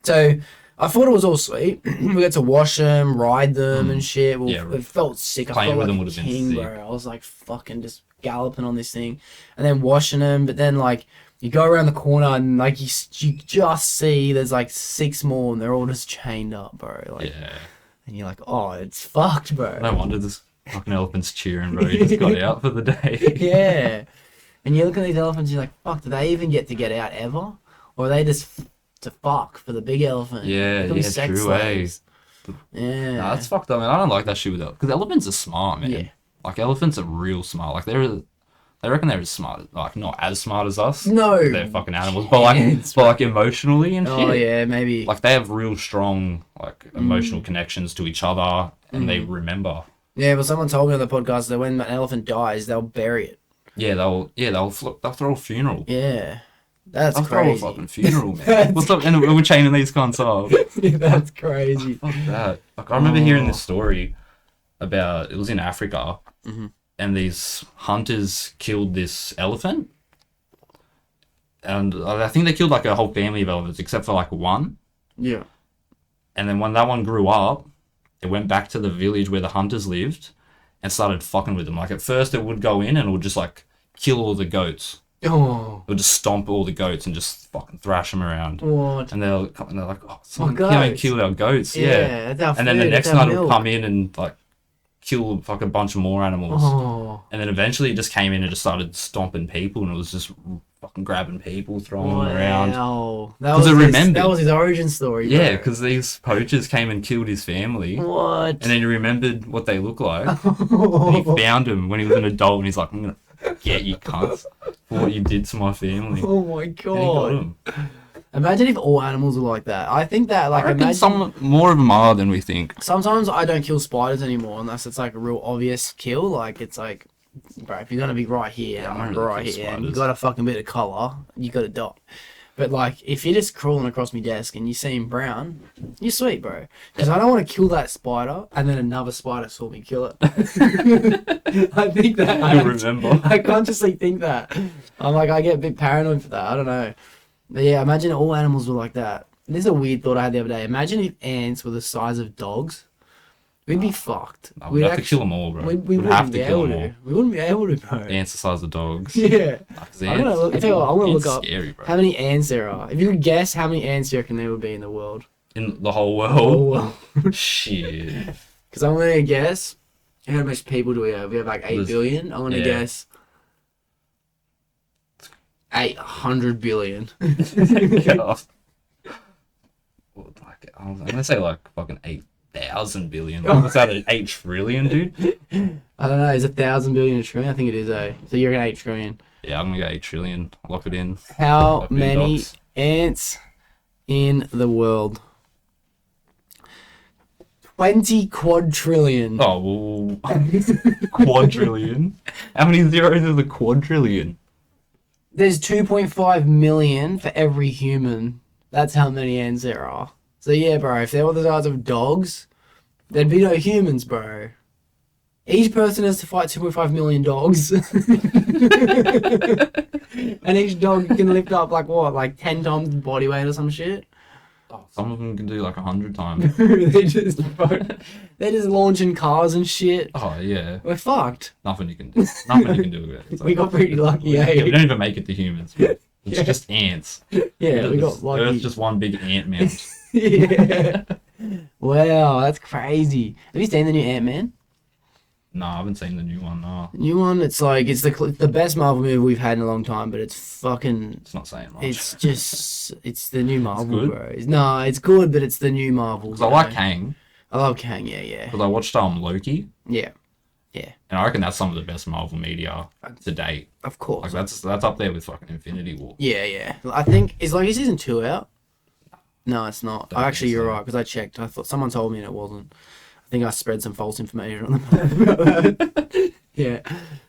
Speaker 2: So I thought it was all sweet. We got to wash them, ride them, and shit. Well,
Speaker 4: Yeah,
Speaker 2: it felt sick. I
Speaker 4: playing
Speaker 2: felt
Speaker 4: with
Speaker 2: like
Speaker 4: them
Speaker 2: a
Speaker 4: would have been
Speaker 2: king,
Speaker 4: sick.
Speaker 2: bro. I was like fucking just galloping on this thing, and then washing them. But then like you go around the corner and like you just see there's like 6 more, and they're all just chained up, bro. Like,
Speaker 4: Yeah.
Speaker 2: and you're like, oh, it's fucked, bro.
Speaker 4: No wonder this fucking elephant's cheering, bro. He just got out for the day.
Speaker 2: Yeah. And you look at these elephants, you're like, fuck, do they even get to get out ever? Or are they just to fuck for the big elephant?
Speaker 4: Yeah,
Speaker 2: They could be
Speaker 4: yeah,
Speaker 2: sex
Speaker 4: true, eh?
Speaker 2: slaves. Yeah.
Speaker 4: Nah, that's fucked up, man. I don't like that shit with elephants. Because elephants are smart, man.
Speaker 2: Yeah.
Speaker 4: Like, elephants are real smart. Like, they reckon they're as smart, like, not as smart as us.
Speaker 2: No.
Speaker 4: They're fucking animals. But like emotionally and shit.
Speaker 2: Oh, yeah, maybe.
Speaker 4: Like, they have real strong, like, emotional connections to each other. And they remember.
Speaker 2: Yeah, but someone told me on the podcast that when an elephant dies, they'll bury it.
Speaker 4: Yeah, they'll throw a funeral.
Speaker 2: Yeah. That's
Speaker 4: They'll throw a
Speaker 2: crazy.
Speaker 4: fucking funeral, man. What's up? And we're chaining these cunts up.
Speaker 2: That's crazy.
Speaker 4: Fuck that. Like, I remember hearing this story about, it was in Africa, and these hunters killed this elephant. And I think they killed like a whole family of elephants, except for like one.
Speaker 2: Yeah.
Speaker 4: And then when that one grew up, it went back to the village where the hunters lived and started fucking with them. Like, at first it would go in and it would just like kill all the goats.
Speaker 2: Oh.
Speaker 4: It would just stomp all the goats and just fucking thrash them around.
Speaker 2: What?
Speaker 4: And they're like, oh, someone
Speaker 2: goats.
Speaker 4: came and killed our goats. Yeah.
Speaker 2: that's our
Speaker 4: And then the
Speaker 2: food,
Speaker 4: next
Speaker 2: that's our
Speaker 4: night it would
Speaker 2: milk.
Speaker 4: come in and like kill like a bunch of more animals.
Speaker 2: Oh.
Speaker 4: And then eventually it just came in and just started stomping people and it was just fucking grabbing people, throwing them around.
Speaker 2: Wow. That
Speaker 4: 'Cause
Speaker 2: was
Speaker 4: it remembered.
Speaker 2: That was his origin story.
Speaker 4: Yeah,
Speaker 2: bro.
Speaker 4: because these poachers came and killed his family.
Speaker 2: What?
Speaker 4: And then he remembered what they look like. And he found him when he was an adult and he's like, I'm going to get you cunts for what you did to my family.
Speaker 2: Oh my
Speaker 4: And he got
Speaker 2: god.
Speaker 4: him.
Speaker 2: Imagine if all animals were like that. I think that, like,
Speaker 4: I reckon
Speaker 2: imagine.
Speaker 4: some more of them are than we think.
Speaker 2: Sometimes I don't kill spiders anymore unless it's like a real obvious kill. Like, it's like, bro, if you're gonna be right here,
Speaker 4: Yeah, I
Speaker 2: I'm
Speaker 4: don't really
Speaker 2: right
Speaker 4: kill
Speaker 2: here, and you
Speaker 4: spiders.
Speaker 2: got a fucking bit of colour, you gotta die. But like, if you're just crawling across my desk and you see him brown, you're sweet, bro. Because I don't want to kill that spider and then another spider saw me kill it. I think that.
Speaker 4: You'll remember.
Speaker 2: I consciously think that. I'm like, I get a bit paranoid for that. I don't know. But yeah, imagine all animals were like that. This is a weird thought I had the other day. Imagine if ants were the size of dogs. We'd be fucked.
Speaker 4: No, we'd have to kill them all, bro.
Speaker 2: We
Speaker 4: We'd
Speaker 2: wouldn't
Speaker 4: have
Speaker 2: be
Speaker 4: to kill
Speaker 2: able
Speaker 4: them all.
Speaker 2: to. We wouldn't be able to, bro.
Speaker 4: Ants the size of dogs.
Speaker 2: Yeah.
Speaker 4: Like,
Speaker 2: I'm gonna look. I tell you what, I'm gonna
Speaker 4: ants
Speaker 2: look up
Speaker 4: scary, bro.
Speaker 2: how many ants there are. If you could guess how many ants you reckon there would be in the world.
Speaker 4: In the whole
Speaker 2: Oh,
Speaker 4: world?
Speaker 2: well.
Speaker 4: Shit.
Speaker 2: Because I'm gonna guess. How much people do we have? We have like 8
Speaker 4: There's-
Speaker 2: billion. I'm gonna
Speaker 4: yeah.
Speaker 2: guess 800 billion.
Speaker 4: God. I'm gonna say like fucking 8,000 billion. What's that? 8 trillion, dude.
Speaker 2: I don't know. Is 1,000 billion a trillion? I think it is. So you're gonna 8 trillion.
Speaker 4: Yeah, I'm gonna go 8 trillion. Lock it in.
Speaker 2: How
Speaker 4: Lock it in,
Speaker 2: many
Speaker 4: docs.
Speaker 2: ants in the world? 20 quadrillion.
Speaker 4: Oh, well, quadrillion. How many zeros is a quadrillion?
Speaker 2: There's 2.5 million for every human. That's how many ants there are. So yeah, bro, if they were the size of dogs, there'd be no humans, bro. Each person has to fight 2.5 million dogs. And each dog can lift up like 10 times the body weight or some shit.
Speaker 4: Oh, some of them can do like 100 times.
Speaker 2: they're just launching cars and shit.
Speaker 4: Oh yeah.
Speaker 2: We're fucked.
Speaker 4: Nothing you can do. Nothing you can do about it.
Speaker 2: We got pretty lucky,
Speaker 4: Yeah, we
Speaker 2: eh?
Speaker 4: don't even make it to humans. It's just ants.
Speaker 2: Yeah, we got lucky.
Speaker 4: Earth's just one big ant mound.
Speaker 2: Yeah. Wow, that's crazy. Have you seen the new Ant-Man?
Speaker 4: No, I haven't seen the new one. No,
Speaker 2: The new one, it's the best Marvel movie we've had in a long time, but it's fucking...
Speaker 4: it's not saying much.
Speaker 2: It's the new Marvel,
Speaker 4: good?
Speaker 2: bro. No, it's good, but it's the new Marvel.
Speaker 4: Because I like Kang.
Speaker 2: I love Kang, yeah.
Speaker 4: Because I watched Loki,
Speaker 2: Yeah,
Speaker 4: and I reckon that's some of the best Marvel media to date.
Speaker 2: of course.
Speaker 4: Like that's up there with fucking Infinity War.
Speaker 2: Yeah. I think, is season 2 out? No, it's not.
Speaker 4: Don't
Speaker 2: Actually,
Speaker 4: think
Speaker 2: you're
Speaker 4: so.
Speaker 2: right, because I checked. I thought someone told me and it wasn't. I think I spread some false information on the Yeah.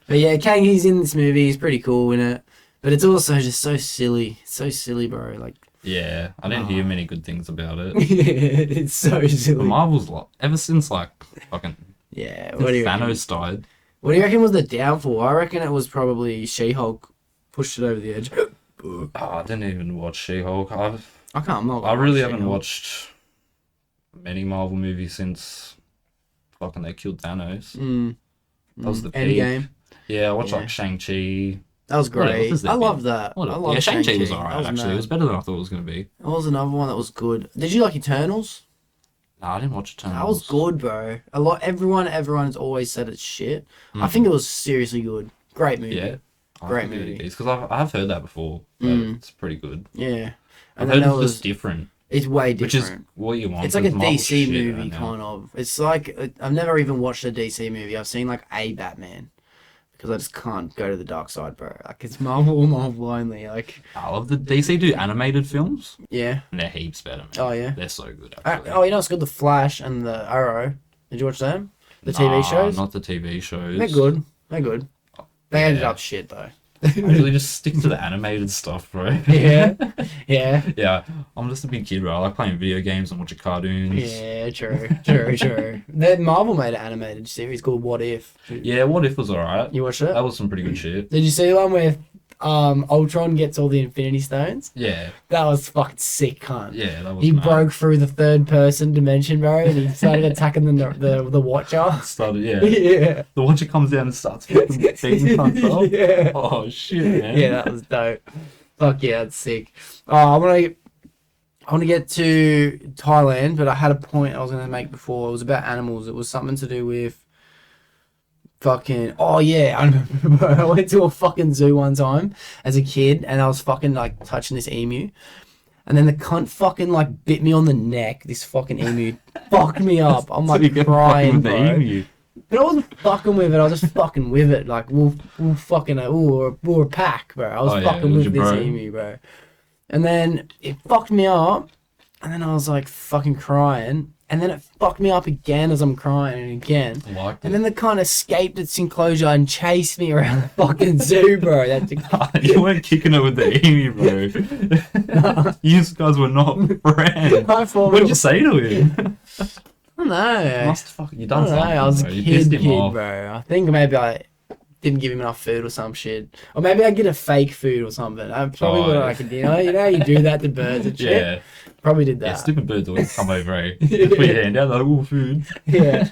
Speaker 2: But yeah, Kang, he's in this movie. He's pretty cool in it. But it's also just so silly. So silly, bro. Like,
Speaker 4: Yeah, I didn't hear many good things about it.
Speaker 2: it's so
Speaker 4: But
Speaker 2: silly.
Speaker 4: Marvel's ever since like fucking
Speaker 2: Yeah. What do you reckon?
Speaker 4: Thanos died.
Speaker 2: What do you reckon was the downfall? I reckon it was probably She-Hulk pushed it over the edge.
Speaker 4: Oh, I didn't even watch She-Hulk.
Speaker 2: I can't.
Speaker 4: I really haven't watched many Marvel movies since fucking they killed Thanos. That was the peak.
Speaker 2: Endgame.
Speaker 4: Yeah, I watched
Speaker 2: Yeah.
Speaker 4: like Shang-Chi.
Speaker 2: That was
Speaker 4: What else
Speaker 2: great.
Speaker 4: has there
Speaker 2: I
Speaker 4: been?
Speaker 2: love that. I love
Speaker 4: Yeah, Shang-Chi was
Speaker 2: That
Speaker 4: alright actually. It was better than I thought it was going to be.
Speaker 2: What was another one that was good? Did you like Eternals?
Speaker 4: No, I didn't watch Eternals.
Speaker 2: That was good, bro. Everyone has always said it's shit. I think it was seriously good. Great movie.
Speaker 4: Yeah.
Speaker 2: Great movie.
Speaker 4: Because I've heard that before. But it's pretty good.
Speaker 2: Yeah.
Speaker 4: I've
Speaker 2: And
Speaker 4: heard
Speaker 2: then
Speaker 4: it's just different.
Speaker 2: it's way
Speaker 4: Which is
Speaker 2: different.
Speaker 4: what you want.
Speaker 2: It's like a
Speaker 4: with Marvel
Speaker 2: DC
Speaker 4: shit
Speaker 2: movie,
Speaker 4: right now.
Speaker 2: kind of. It's like, I've never even watched a DC movie. I've seen like a Batman. Because I just can't go to the dark side, bro. Like, it's Marvel only. Like,
Speaker 4: I love the DC do animated films.
Speaker 2: yeah.
Speaker 4: And they're heaps better, man.
Speaker 2: Oh, yeah.
Speaker 4: They're so good, actually.
Speaker 2: Oh, you know, it's good. The Flash and the Arrow. Did you watch them? The TV
Speaker 4: Nah,
Speaker 2: shows?
Speaker 4: Not the TV shows.
Speaker 2: They're good. They ended
Speaker 4: Yeah.
Speaker 2: up shit, though.
Speaker 4: Actually, just stick to the animated stuff, bro.
Speaker 2: Yeah. Yeah.
Speaker 4: Yeah, I'm just a big kid, bro. I like playing video games and watching cartoons.
Speaker 2: Yeah, true. Then Marvel made an animated series called What If.
Speaker 4: Yeah, What If was alright.
Speaker 2: You watched it?
Speaker 4: That was some pretty good shit.
Speaker 2: Did you see the one where Ultron gets all the Infinity Stones?
Speaker 4: Yeah,
Speaker 2: That was fucking sick, cunt.
Speaker 4: yeah, that was
Speaker 2: He
Speaker 4: mad.
Speaker 2: broke through the third person dimension, bro, and he started attacking the Watcher.
Speaker 4: Started, yeah.
Speaker 2: Yeah.
Speaker 4: The Watcher comes down and starts fucking beating cunts up.
Speaker 2: Yeah.
Speaker 4: Oh, shit, man.
Speaker 2: Yeah, that was dope. Fuck yeah, that's sick. Oh, I want to get to Thailand, but I had a point I was going to make before. It was about animals. It was something to do with fucking... Oh, yeah. I remember, bro. I went to a fucking zoo one time as a kid, and I was fucking, like, touching this emu. And then the cunt fucking, like, bit me on the neck. This fucking emu fucked me up. I'm, like,
Speaker 4: So you get fucking
Speaker 2: crying,
Speaker 4: with the
Speaker 2: bro.
Speaker 4: emu.
Speaker 2: But I wasn't fucking with it. I was just fucking with it. Like, we're fucking... we're a pack, bro. I was
Speaker 4: Oh, yeah,
Speaker 2: fucking
Speaker 4: it was
Speaker 2: with
Speaker 4: your
Speaker 2: this
Speaker 4: bro.
Speaker 2: emu, bro. And then it fucked me up. And then I was, like, fucking crying. And then it fucked me up again as I'm crying and again.
Speaker 4: Liked
Speaker 2: And
Speaker 4: it.
Speaker 2: then the cunt escaped its enclosure and chased me around the fucking zoo, bro.
Speaker 4: You weren't kicking it with the emu, bro. You guys were not friends.
Speaker 2: I thought
Speaker 4: What did you say to him?
Speaker 2: I don't know.
Speaker 4: Must fucking you
Speaker 2: I
Speaker 4: done
Speaker 2: don't know.
Speaker 4: something.
Speaker 2: I was a
Speaker 4: bro. You pissed
Speaker 2: kid,
Speaker 4: him off.
Speaker 2: bro. I think maybe I didn't give him enough food or some shit. Or maybe I get a fake food or something. I probably
Speaker 4: Oh,
Speaker 2: would
Speaker 4: yeah.
Speaker 2: like it. You know how you do that to birds and shit?
Speaker 4: Yeah,
Speaker 2: Probably did
Speaker 4: yeah.
Speaker 2: that.
Speaker 4: Stupid birds always come over. Eh? Put your hand out, like, ooh, food.
Speaker 2: Yeah.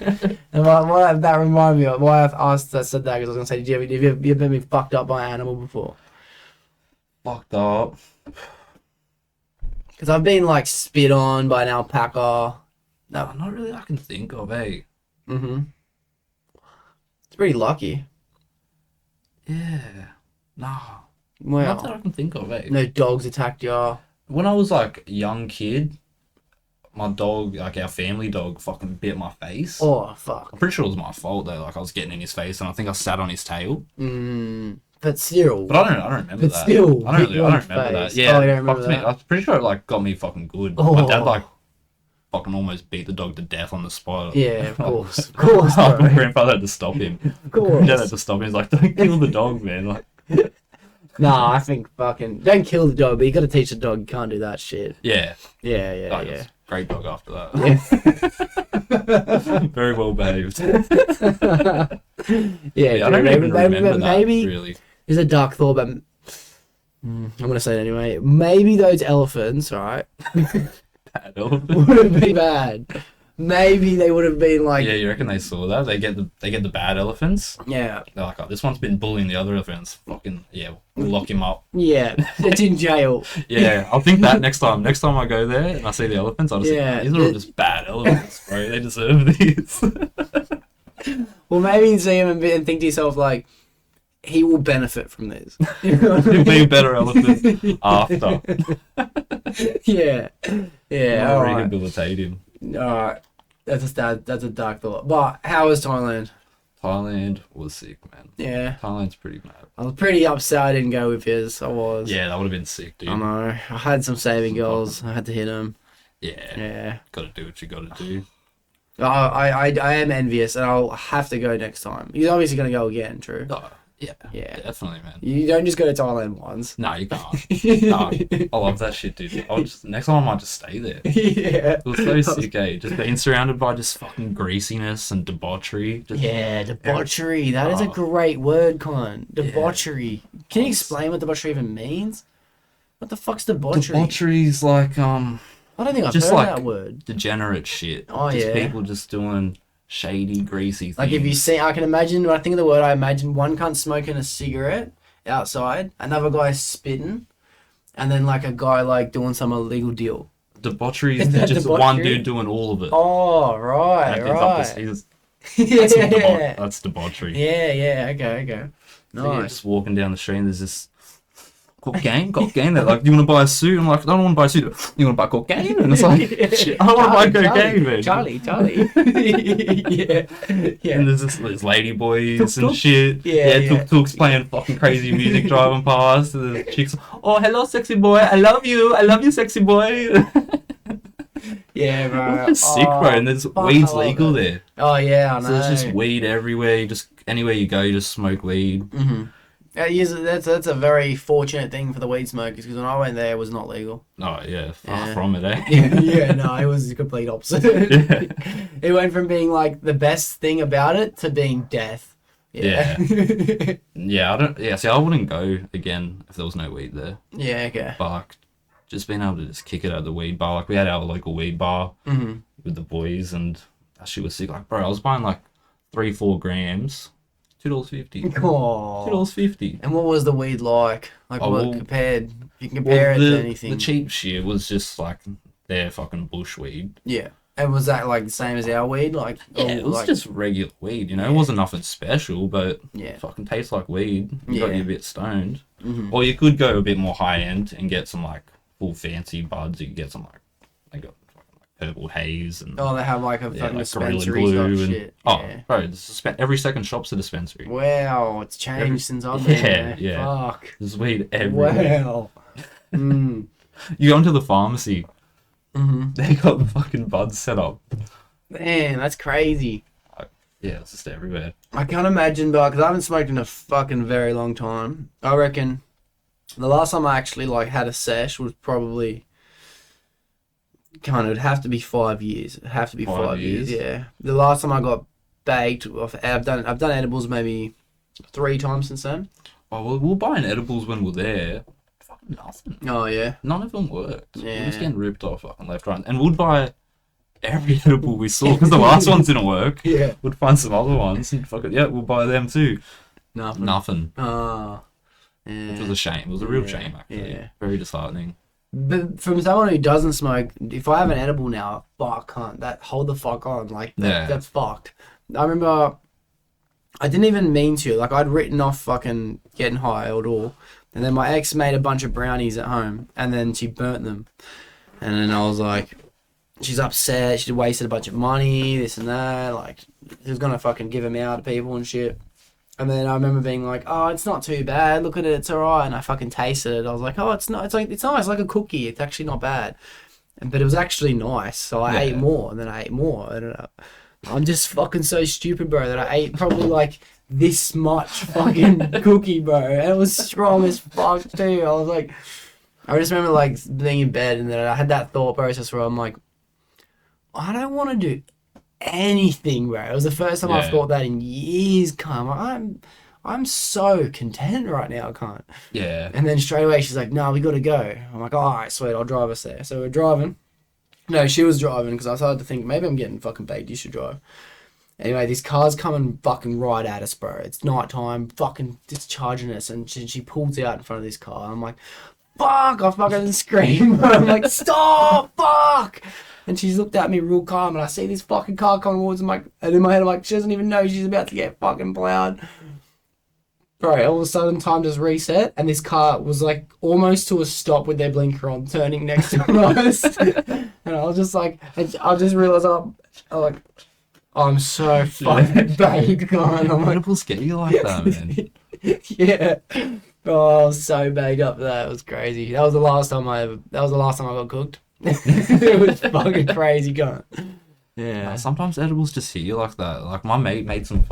Speaker 2: And what that reminded me of, why I said that, because I was going to say, have you ever been fucked up by an animal before?
Speaker 4: Fucked up.
Speaker 2: Because I've been, like, spit on by an alpaca.
Speaker 4: No, not really. I can think of. Eh?
Speaker 2: Mm-hmm. It's pretty lucky.
Speaker 4: Yeah. Nah. Not that
Speaker 2: Well,
Speaker 4: I can think of. Eh?
Speaker 2: no dogs attacked you.
Speaker 4: When I was like a young kid, my dog, like our family dog, fucking bit my face.
Speaker 2: Oh, fuck.
Speaker 4: I'm pretty sure it was my fault though. Like I was getting in his face, and I think I sat on his tail.
Speaker 2: But still.
Speaker 4: But I don't remember
Speaker 2: But
Speaker 4: that.
Speaker 2: still,
Speaker 4: I don't
Speaker 2: hit you on
Speaker 4: remember
Speaker 2: the
Speaker 4: that.
Speaker 2: face.
Speaker 4: Yeah,
Speaker 2: Oh, you don't remember
Speaker 4: fucked me.
Speaker 2: that?
Speaker 4: I'm pretty sure it like got me fucking good.
Speaker 2: Oh.
Speaker 4: My dad like fucking almost beat the dog to death on the spot.
Speaker 2: Yeah, of course. Of course,
Speaker 4: My
Speaker 2: bro.
Speaker 4: grandfather had to stop him.
Speaker 2: Of course.
Speaker 4: Dad had to stop him. He's like, "Don't kill the dog, man." Like,
Speaker 2: Nah, I think fucking... Don't kill the dog, but you gotta teach the dog you can't do that shit.
Speaker 4: yeah,
Speaker 2: Yeah, yeah,
Speaker 4: like,
Speaker 2: yeah.
Speaker 4: it's a great dog after that.
Speaker 2: Yeah.
Speaker 4: Very well behaved.
Speaker 2: Yeah,
Speaker 4: I don't even remember that.
Speaker 2: Maybe
Speaker 4: Really.
Speaker 2: there's a dark thought, but I'm gonna say it anyway. Maybe those elephants, right,
Speaker 4: Bad elephant.
Speaker 2: wouldn't be bad. Maybe they would have been like,
Speaker 4: Yeah, you reckon they saw that? They get the bad elephants.
Speaker 2: yeah,
Speaker 4: They're like, "Oh, this one's been bullying the other elephants. Fucking yeah, we'll lock him up."
Speaker 2: yeah, it's in jail.
Speaker 4: Yeah, I'll think that next time. Next time I go there and I see the elephants, I'll just
Speaker 2: Yeah,
Speaker 4: think, these are all just bad elephants, bro. They deserve these.
Speaker 2: Well, maybe you see him and think to yourself like, he will benefit from this. You know what I
Speaker 4: He'll be a
Speaker 2: mean?
Speaker 4: better elephant after.
Speaker 2: Yeah, yeah.
Speaker 4: I'll
Speaker 2: All right,
Speaker 4: rehabilitate him.
Speaker 2: all right. That's a dark thought. But how was Thailand?
Speaker 4: Thailand was sick, man.
Speaker 2: Yeah,
Speaker 4: Thailand's pretty mad.
Speaker 2: I was pretty upset I didn't go with his. I was.
Speaker 4: Yeah, that would have been sick, dude.
Speaker 2: I know. I had some saving goals. I had to hit them.
Speaker 4: Yeah,
Speaker 2: Yeah.
Speaker 4: gotta do what you gotta do.
Speaker 2: I am envious, and I'll have to go next time. He's obviously going to go again, true?
Speaker 4: Oh, yeah,
Speaker 2: Yeah.
Speaker 4: definitely, man.
Speaker 2: You don't just go to Thailand once.
Speaker 4: No, you can't. No, I love that shit, dude. Next time I might just stay there.
Speaker 2: Yeah.
Speaker 4: It was so sick, eh? Just being surrounded by just fucking greasiness and debauchery. Just,
Speaker 2: Yeah, debauchery. That is a great word, Con. Debauchery. Can you explain what debauchery even means? What the fuck's debauchery?
Speaker 4: Debauchery's like,
Speaker 2: I don't think I've
Speaker 4: just
Speaker 2: heard
Speaker 4: like
Speaker 2: that word.
Speaker 4: degenerate shit.
Speaker 2: Oh,
Speaker 4: just
Speaker 2: yeah.
Speaker 4: people just doing shady, greasy things.
Speaker 2: Like if you see, I can imagine, when I think of the word, I imagine one cunt smoking a cigarette outside, another guy spitting, and then like a guy like doing some illegal deal.
Speaker 4: Debauchery
Speaker 2: Is
Speaker 4: is
Speaker 2: that
Speaker 4: just
Speaker 2: debauchery?
Speaker 4: one dude doing all of it.
Speaker 2: Oh, right,
Speaker 4: That
Speaker 2: right.
Speaker 4: that's,
Speaker 2: Yeah.
Speaker 4: that's debauchery.
Speaker 2: Yeah, okay.
Speaker 4: So you're
Speaker 2: Nice.
Speaker 4: just walking down the street and there's this cocaine. They're like, "You want to buy a suit?" I'm like, "I don't want to buy a suit. You want to buy cocaine?" And it's like, shit, I don't want to buy cocaine, man.
Speaker 2: Charlie. yeah.
Speaker 4: And there's this lady boys and shit.
Speaker 2: Yeah.
Speaker 4: Tuk-tuk's playing fucking crazy music driving past. And the chicks, "Oh, hello, sexy boy. I love you, sexy boy."
Speaker 2: Yeah, bro.
Speaker 4: It's sick, bro. And there's
Speaker 2: fuck,
Speaker 4: weed's
Speaker 2: I love
Speaker 4: legal
Speaker 2: it.
Speaker 4: there.
Speaker 2: Oh, yeah, I know.
Speaker 4: So there's just weed everywhere. You just anywhere you go, you just smoke weed.
Speaker 2: Mm-hmm. That's a very fortunate thing for the weed smokers, because when I went there, it was not legal.
Speaker 4: Oh yeah, far
Speaker 2: Yeah.
Speaker 4: from it, eh?
Speaker 2: Yeah, no, it was the complete opposite.
Speaker 4: Yeah.
Speaker 2: It went from being like the best thing about it to being death. Yeah.
Speaker 4: Yeah, I don't. Yeah, see, I wouldn't go again if there was no weed there.
Speaker 2: Yeah, okay.
Speaker 4: But like, just being able to just kick it at the weed bar. Like we had our local weed bar
Speaker 2: Mm-hmm.
Speaker 4: with the boys, and that shit was sick. Like, bro, I was buying like 3-4 grams, $2.50.
Speaker 2: Oh.
Speaker 4: $2.50.
Speaker 2: And what was the weed like? Like,
Speaker 4: Oh,
Speaker 2: what
Speaker 4: well-
Speaker 2: compared? If you compare it to anything.
Speaker 4: The cheap shit was just like their fucking bush weed.
Speaker 2: Yeah. And was that like the same as our weed? Like,
Speaker 4: Yeah,
Speaker 2: or,
Speaker 4: it was
Speaker 2: like,
Speaker 4: just regular weed, you know.
Speaker 2: Yeah.
Speaker 4: It wasn't nothing special, but
Speaker 2: Yeah.
Speaker 4: it fucking tastes like weed. You got
Speaker 2: Yeah.
Speaker 4: you a bit stoned.
Speaker 2: Mhm.
Speaker 4: Or you could go a bit more high end and get some like full fancy buds. You could get some like they got fucking, like purple haze and
Speaker 2: Oh, they have like a
Speaker 4: yeah,
Speaker 2: fucking
Speaker 4: like Gorilla
Speaker 2: dispensary
Speaker 4: Glue
Speaker 2: type
Speaker 4: and
Speaker 2: shit.
Speaker 4: oh,
Speaker 2: Yeah.
Speaker 4: bro, every second shop's a dispensary.
Speaker 2: Wow, it's changed
Speaker 4: Every-
Speaker 2: since I've been there.
Speaker 4: yeah.
Speaker 2: Fuck.
Speaker 4: There's weed everywhere.
Speaker 2: Wow. Mm.
Speaker 4: You go into the pharmacy,
Speaker 2: Mm-hmm.
Speaker 4: they got the fucking buds set up.
Speaker 2: Man, that's crazy.
Speaker 4: Yeah, it's just everywhere.
Speaker 2: I can't imagine, but because I haven't smoked in a fucking very long time. I reckon the last time I actually like had a sesh was probably it'd have to be 5 years. It'd have to be 5 years. Yeah. The last time I got baked, I've done edibles maybe 3 times since then.
Speaker 4: Oh, well, we're buying edibles when we're there. Fucking nothing.
Speaker 2: Oh yeah.
Speaker 4: None of them worked.
Speaker 2: Yeah.
Speaker 4: We're just getting ripped off fucking left, right. And we'd buy every edible we saw because the last ones didn't work.
Speaker 2: Yeah.
Speaker 4: We'd find some other ones and fucking, yeah, we'll buy them too.
Speaker 2: Nothing.
Speaker 4: Nothing.
Speaker 2: Oh.
Speaker 4: Which was a shame. It was a real
Speaker 2: Yeah,
Speaker 4: shame, actually.
Speaker 2: yeah.
Speaker 4: Very disheartening.
Speaker 2: But from someone who doesn't smoke, if I have an edible now, fuck, can't that hold the fuck on? Like
Speaker 4: Yeah.
Speaker 2: that's fucked. I remember I didn't even mean to. Like I'd written off fucking getting high or all, and then my ex made a bunch of brownies at home, and then she burnt them, and then I was like, she's upset. She'd wasted a bunch of money, this and that. Like, she was gonna fucking give them out to people and shit. And then I remember being like, oh, it's not too bad. Look at it, it's alright. And I fucking tasted it. I was like, oh, it's not. It's nice, like a cookie. It's actually not bad. But it was actually nice. So I ate more, and then I ate more. I don't know. I'm just fucking so stupid, bro, that I ate probably like this much fucking cookie, bro. And it was strong as fuck too. I was like, I just remember like being in bed, and then I had that thought process where I'm like, I don't want to do anything, bro. It was the first time I've thought that in years, I'm so content right now, I can't.
Speaker 4: Yeah.
Speaker 2: And then straight away she's like, no, we gotta go. I'm like, all right, sweet, I'll drive us there. So we're driving. No, she was driving because I started to think maybe I'm getting fucking baked. You should drive. Anyway, this car's coming fucking right at us, bro. It's night time, fucking just charging us, and she pulls out in front of this car. I'm like, fuck! I fucking scream. I'm like, stop! Fuck! And she's looked at me real calm, and I see this fucking car coming towards me, and in my head I'm like, she doesn't even know she's about to get fucking plowed. Bro, all of a sudden time just reset, and this car was like almost to a stop with their blinker on, turning next to us. And I was just like, I just realised I'm so fucking baked, man. I'm like,
Speaker 4: People scare you like that, man.
Speaker 2: yeah. Oh, I was so baked up for that. It was crazy. That was the last time I got cooked. It was fucking crazy, cunt. Yeah.
Speaker 4: Sometimes edibles just hit you like that. Like, my mate made some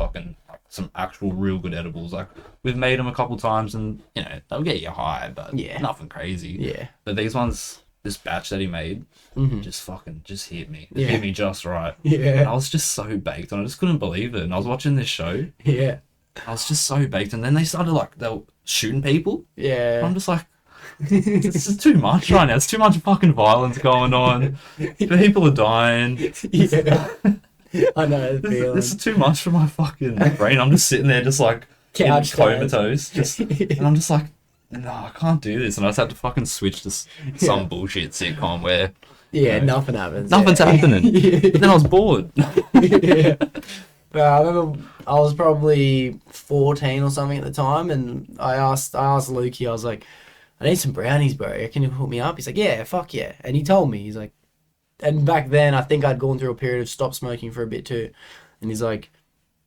Speaker 4: actual real good edibles. Like, we've made them a couple times, and you know they'll get you high, but nothing crazy.
Speaker 2: Yeah.
Speaker 4: But these ones, this batch that he made, just hit me. It
Speaker 2: Yeah.
Speaker 4: hit me just right.
Speaker 2: Yeah.
Speaker 4: And I was just so baked, and I just couldn't believe it. And I was watching this show.
Speaker 2: Yeah.
Speaker 4: I was just so baked, and then they started they were shooting people.
Speaker 2: Yeah.
Speaker 4: I'm just like, this is too much right now. It's too much fucking violence going on. People are dying.
Speaker 2: Yeah. I know the feeling.
Speaker 4: This is too much for my fucking brain. I'm just sitting there, just like
Speaker 2: Couch
Speaker 4: comatose, and I'm just like, no, I can't do this. And I just had to fucking switch to some bullshit sitcom where
Speaker 2: nothing happens.
Speaker 4: nothing's happening. But then I was bored.
Speaker 2: Yeah. But I remember I was probably 14 or something at the time, and I asked Lukey, I was like, I need some brownies, bro. Can you hook me up? He's like, yeah, fuck yeah. And he told me, he's like, and back then I think I'd gone through a period of stop smoking for a bit too. And he's like,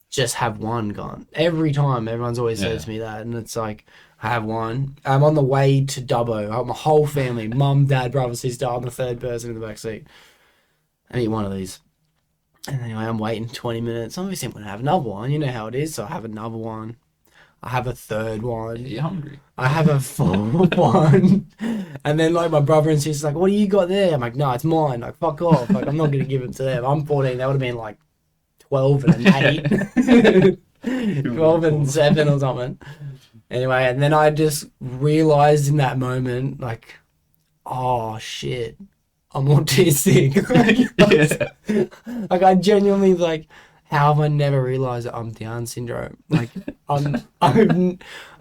Speaker 2: just have one, gone. Every time, everyone's always said to me that. And it's like, I have one. I'm on the way to Dubbo. My whole family, mum, dad, brother, sister, I'm the third person in the back seat. I need one of these. And anyway, I'm waiting 20 minutes. Obviously, I'm going to have another one. You know how it is. So I have another one. I have a third one.
Speaker 4: You're hungry.
Speaker 2: I have a fourth one. And then, like, my brother and sister's like, what do you got there? I'm like, no, it's mine. Like, fuck off. Like, I'm not going to give it to them. I'm 14. That would have been, like, 12 and an 8. 12 and 7 or something. Anyway, and then I just realised in that moment, like, oh, shit. I'm autistic. Like, I genuinely, like, how have I never realised that I'm Down syndrome? Like,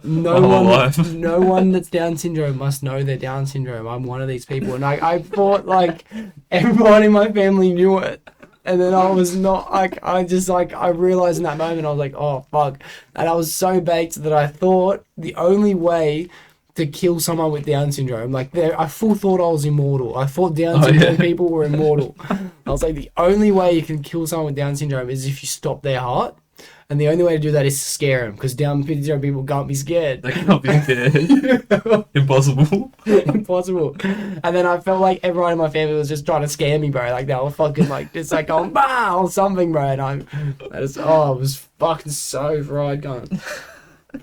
Speaker 2: no one that's Down syndrome must know they're Down syndrome. I'm one of these people, and I thought like everyone in my family knew it, and then I was not like I realised in that moment I was like, oh fuck, and I was so baked that I thought the only way to kill someone with Down syndrome, like I full thought I was immortal. I thought Down syndrome people were immortal. I was like, the only way you can kill someone with Down syndrome is if you stop their heart, and the only way to do that is to scare them, because Down syndrome people can't be scared.
Speaker 4: They can't be scared. Impossible.
Speaker 2: Impossible. And then I felt like everyone in my family was just trying to scare me, bro. Like they were fucking like just like going bah or something, bro. And I was fucking so fried, gun.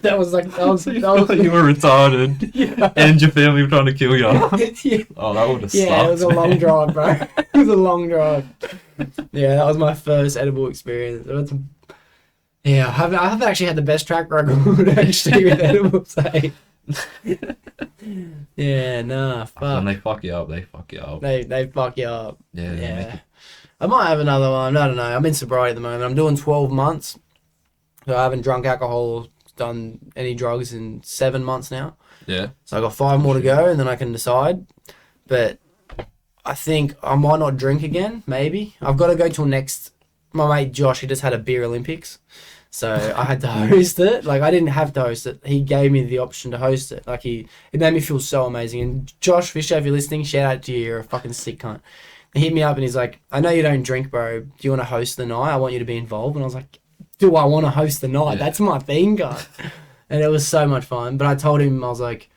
Speaker 2: That was like you
Speaker 4: were retarded, and your family were trying to kill you. Oh, that would have sucked.
Speaker 2: Yeah, it was a long drive, bro. It was a long drive. Yeah, that was my first edible experience. I have actually had the best track record actually with edibles. Yeah, nah, fuck.
Speaker 4: When they fuck you up, they fuck you up.
Speaker 2: They fuck you up.
Speaker 4: Yeah.
Speaker 2: I might have another one. I don't know. I'm in sobriety at the moment. I'm doing 12 months. So I haven't drunk alcohol or done any drugs in 7 months now.
Speaker 4: Yeah.
Speaker 2: So I got 5 more to go, and then I can decide. But I think I might not drink again. Maybe I've got to go till next. My mate Josh, he just had a beer Olympics, so I had to host it. Like I didn't have to host it. He gave me the option to host it. Like it made me feel so amazing. And Josh Fisher, if you're listening, shout out to you. You're a fucking sick cunt. He hit me up and he's like, I know you don't drink, bro. Do you want to host the night? I want you to be involved. And I was like, do I want to host the night?
Speaker 4: Yeah.
Speaker 2: That's my thing, guys. And it was so much fun. But I told him, I was like,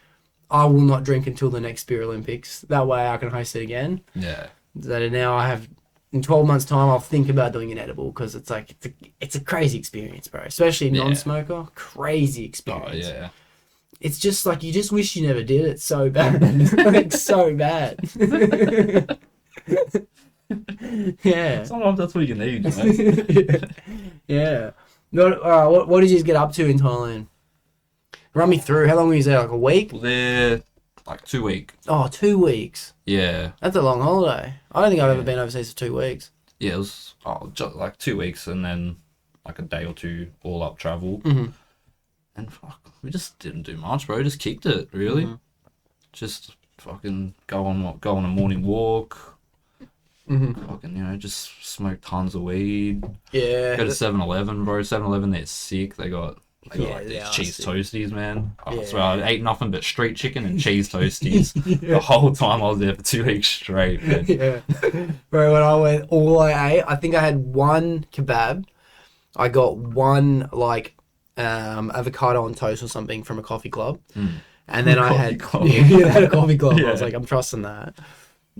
Speaker 2: I will not drink until the next Spirit Olympics. That way I can host it again.
Speaker 4: Yeah.
Speaker 2: So now I have, in 12 months' time, I'll think about doing an edible because it's like, it's a crazy experience, bro. Especially non-smoker. Crazy experience.
Speaker 4: Oh, yeah.
Speaker 2: It's just like, you just wish you never did it so bad. Like, so bad. Yeah.
Speaker 4: Sometimes that's what you need, you know?
Speaker 2: Yeah. What did you get up to in Thailand? Run me through. How long were you there? Like a week?
Speaker 4: Well, they're like 2 weeks.
Speaker 2: Oh, 2 weeks.
Speaker 4: Yeah.
Speaker 2: That's a long holiday. I don't think I've ever been overseas for 2 weeks.
Speaker 4: Yeah, it was just like 2 weeks and then like a day or two all up travel.
Speaker 2: Mm-hmm.
Speaker 4: And fuck, we just didn't do much, bro. Just kicked it, really.
Speaker 2: Mm-hmm.
Speaker 4: Just fucking go on a morning walk.
Speaker 2: Mm-hmm.
Speaker 4: Fucking, you know, just smoke tons of weed.
Speaker 2: Yeah.
Speaker 4: Go to 7-Eleven, bro. 7-Eleven, they're sick. They got like
Speaker 2: they
Speaker 4: these
Speaker 2: are
Speaker 4: cheese
Speaker 2: sick.
Speaker 4: toasties, man. I
Speaker 2: Yeah.
Speaker 4: swear, I ate nothing but street chicken and cheese toasties the whole time I was there for 2 weeks straight, man.
Speaker 2: Yeah. Bro, when I went, all I ate, I think I had one kebab. I got one, like, avocado on toast or something from a coffee club. And then I had
Speaker 4: club.
Speaker 2: yeah, I had a coffee club. I was
Speaker 4: Yeah.
Speaker 2: like, I'm trusting that.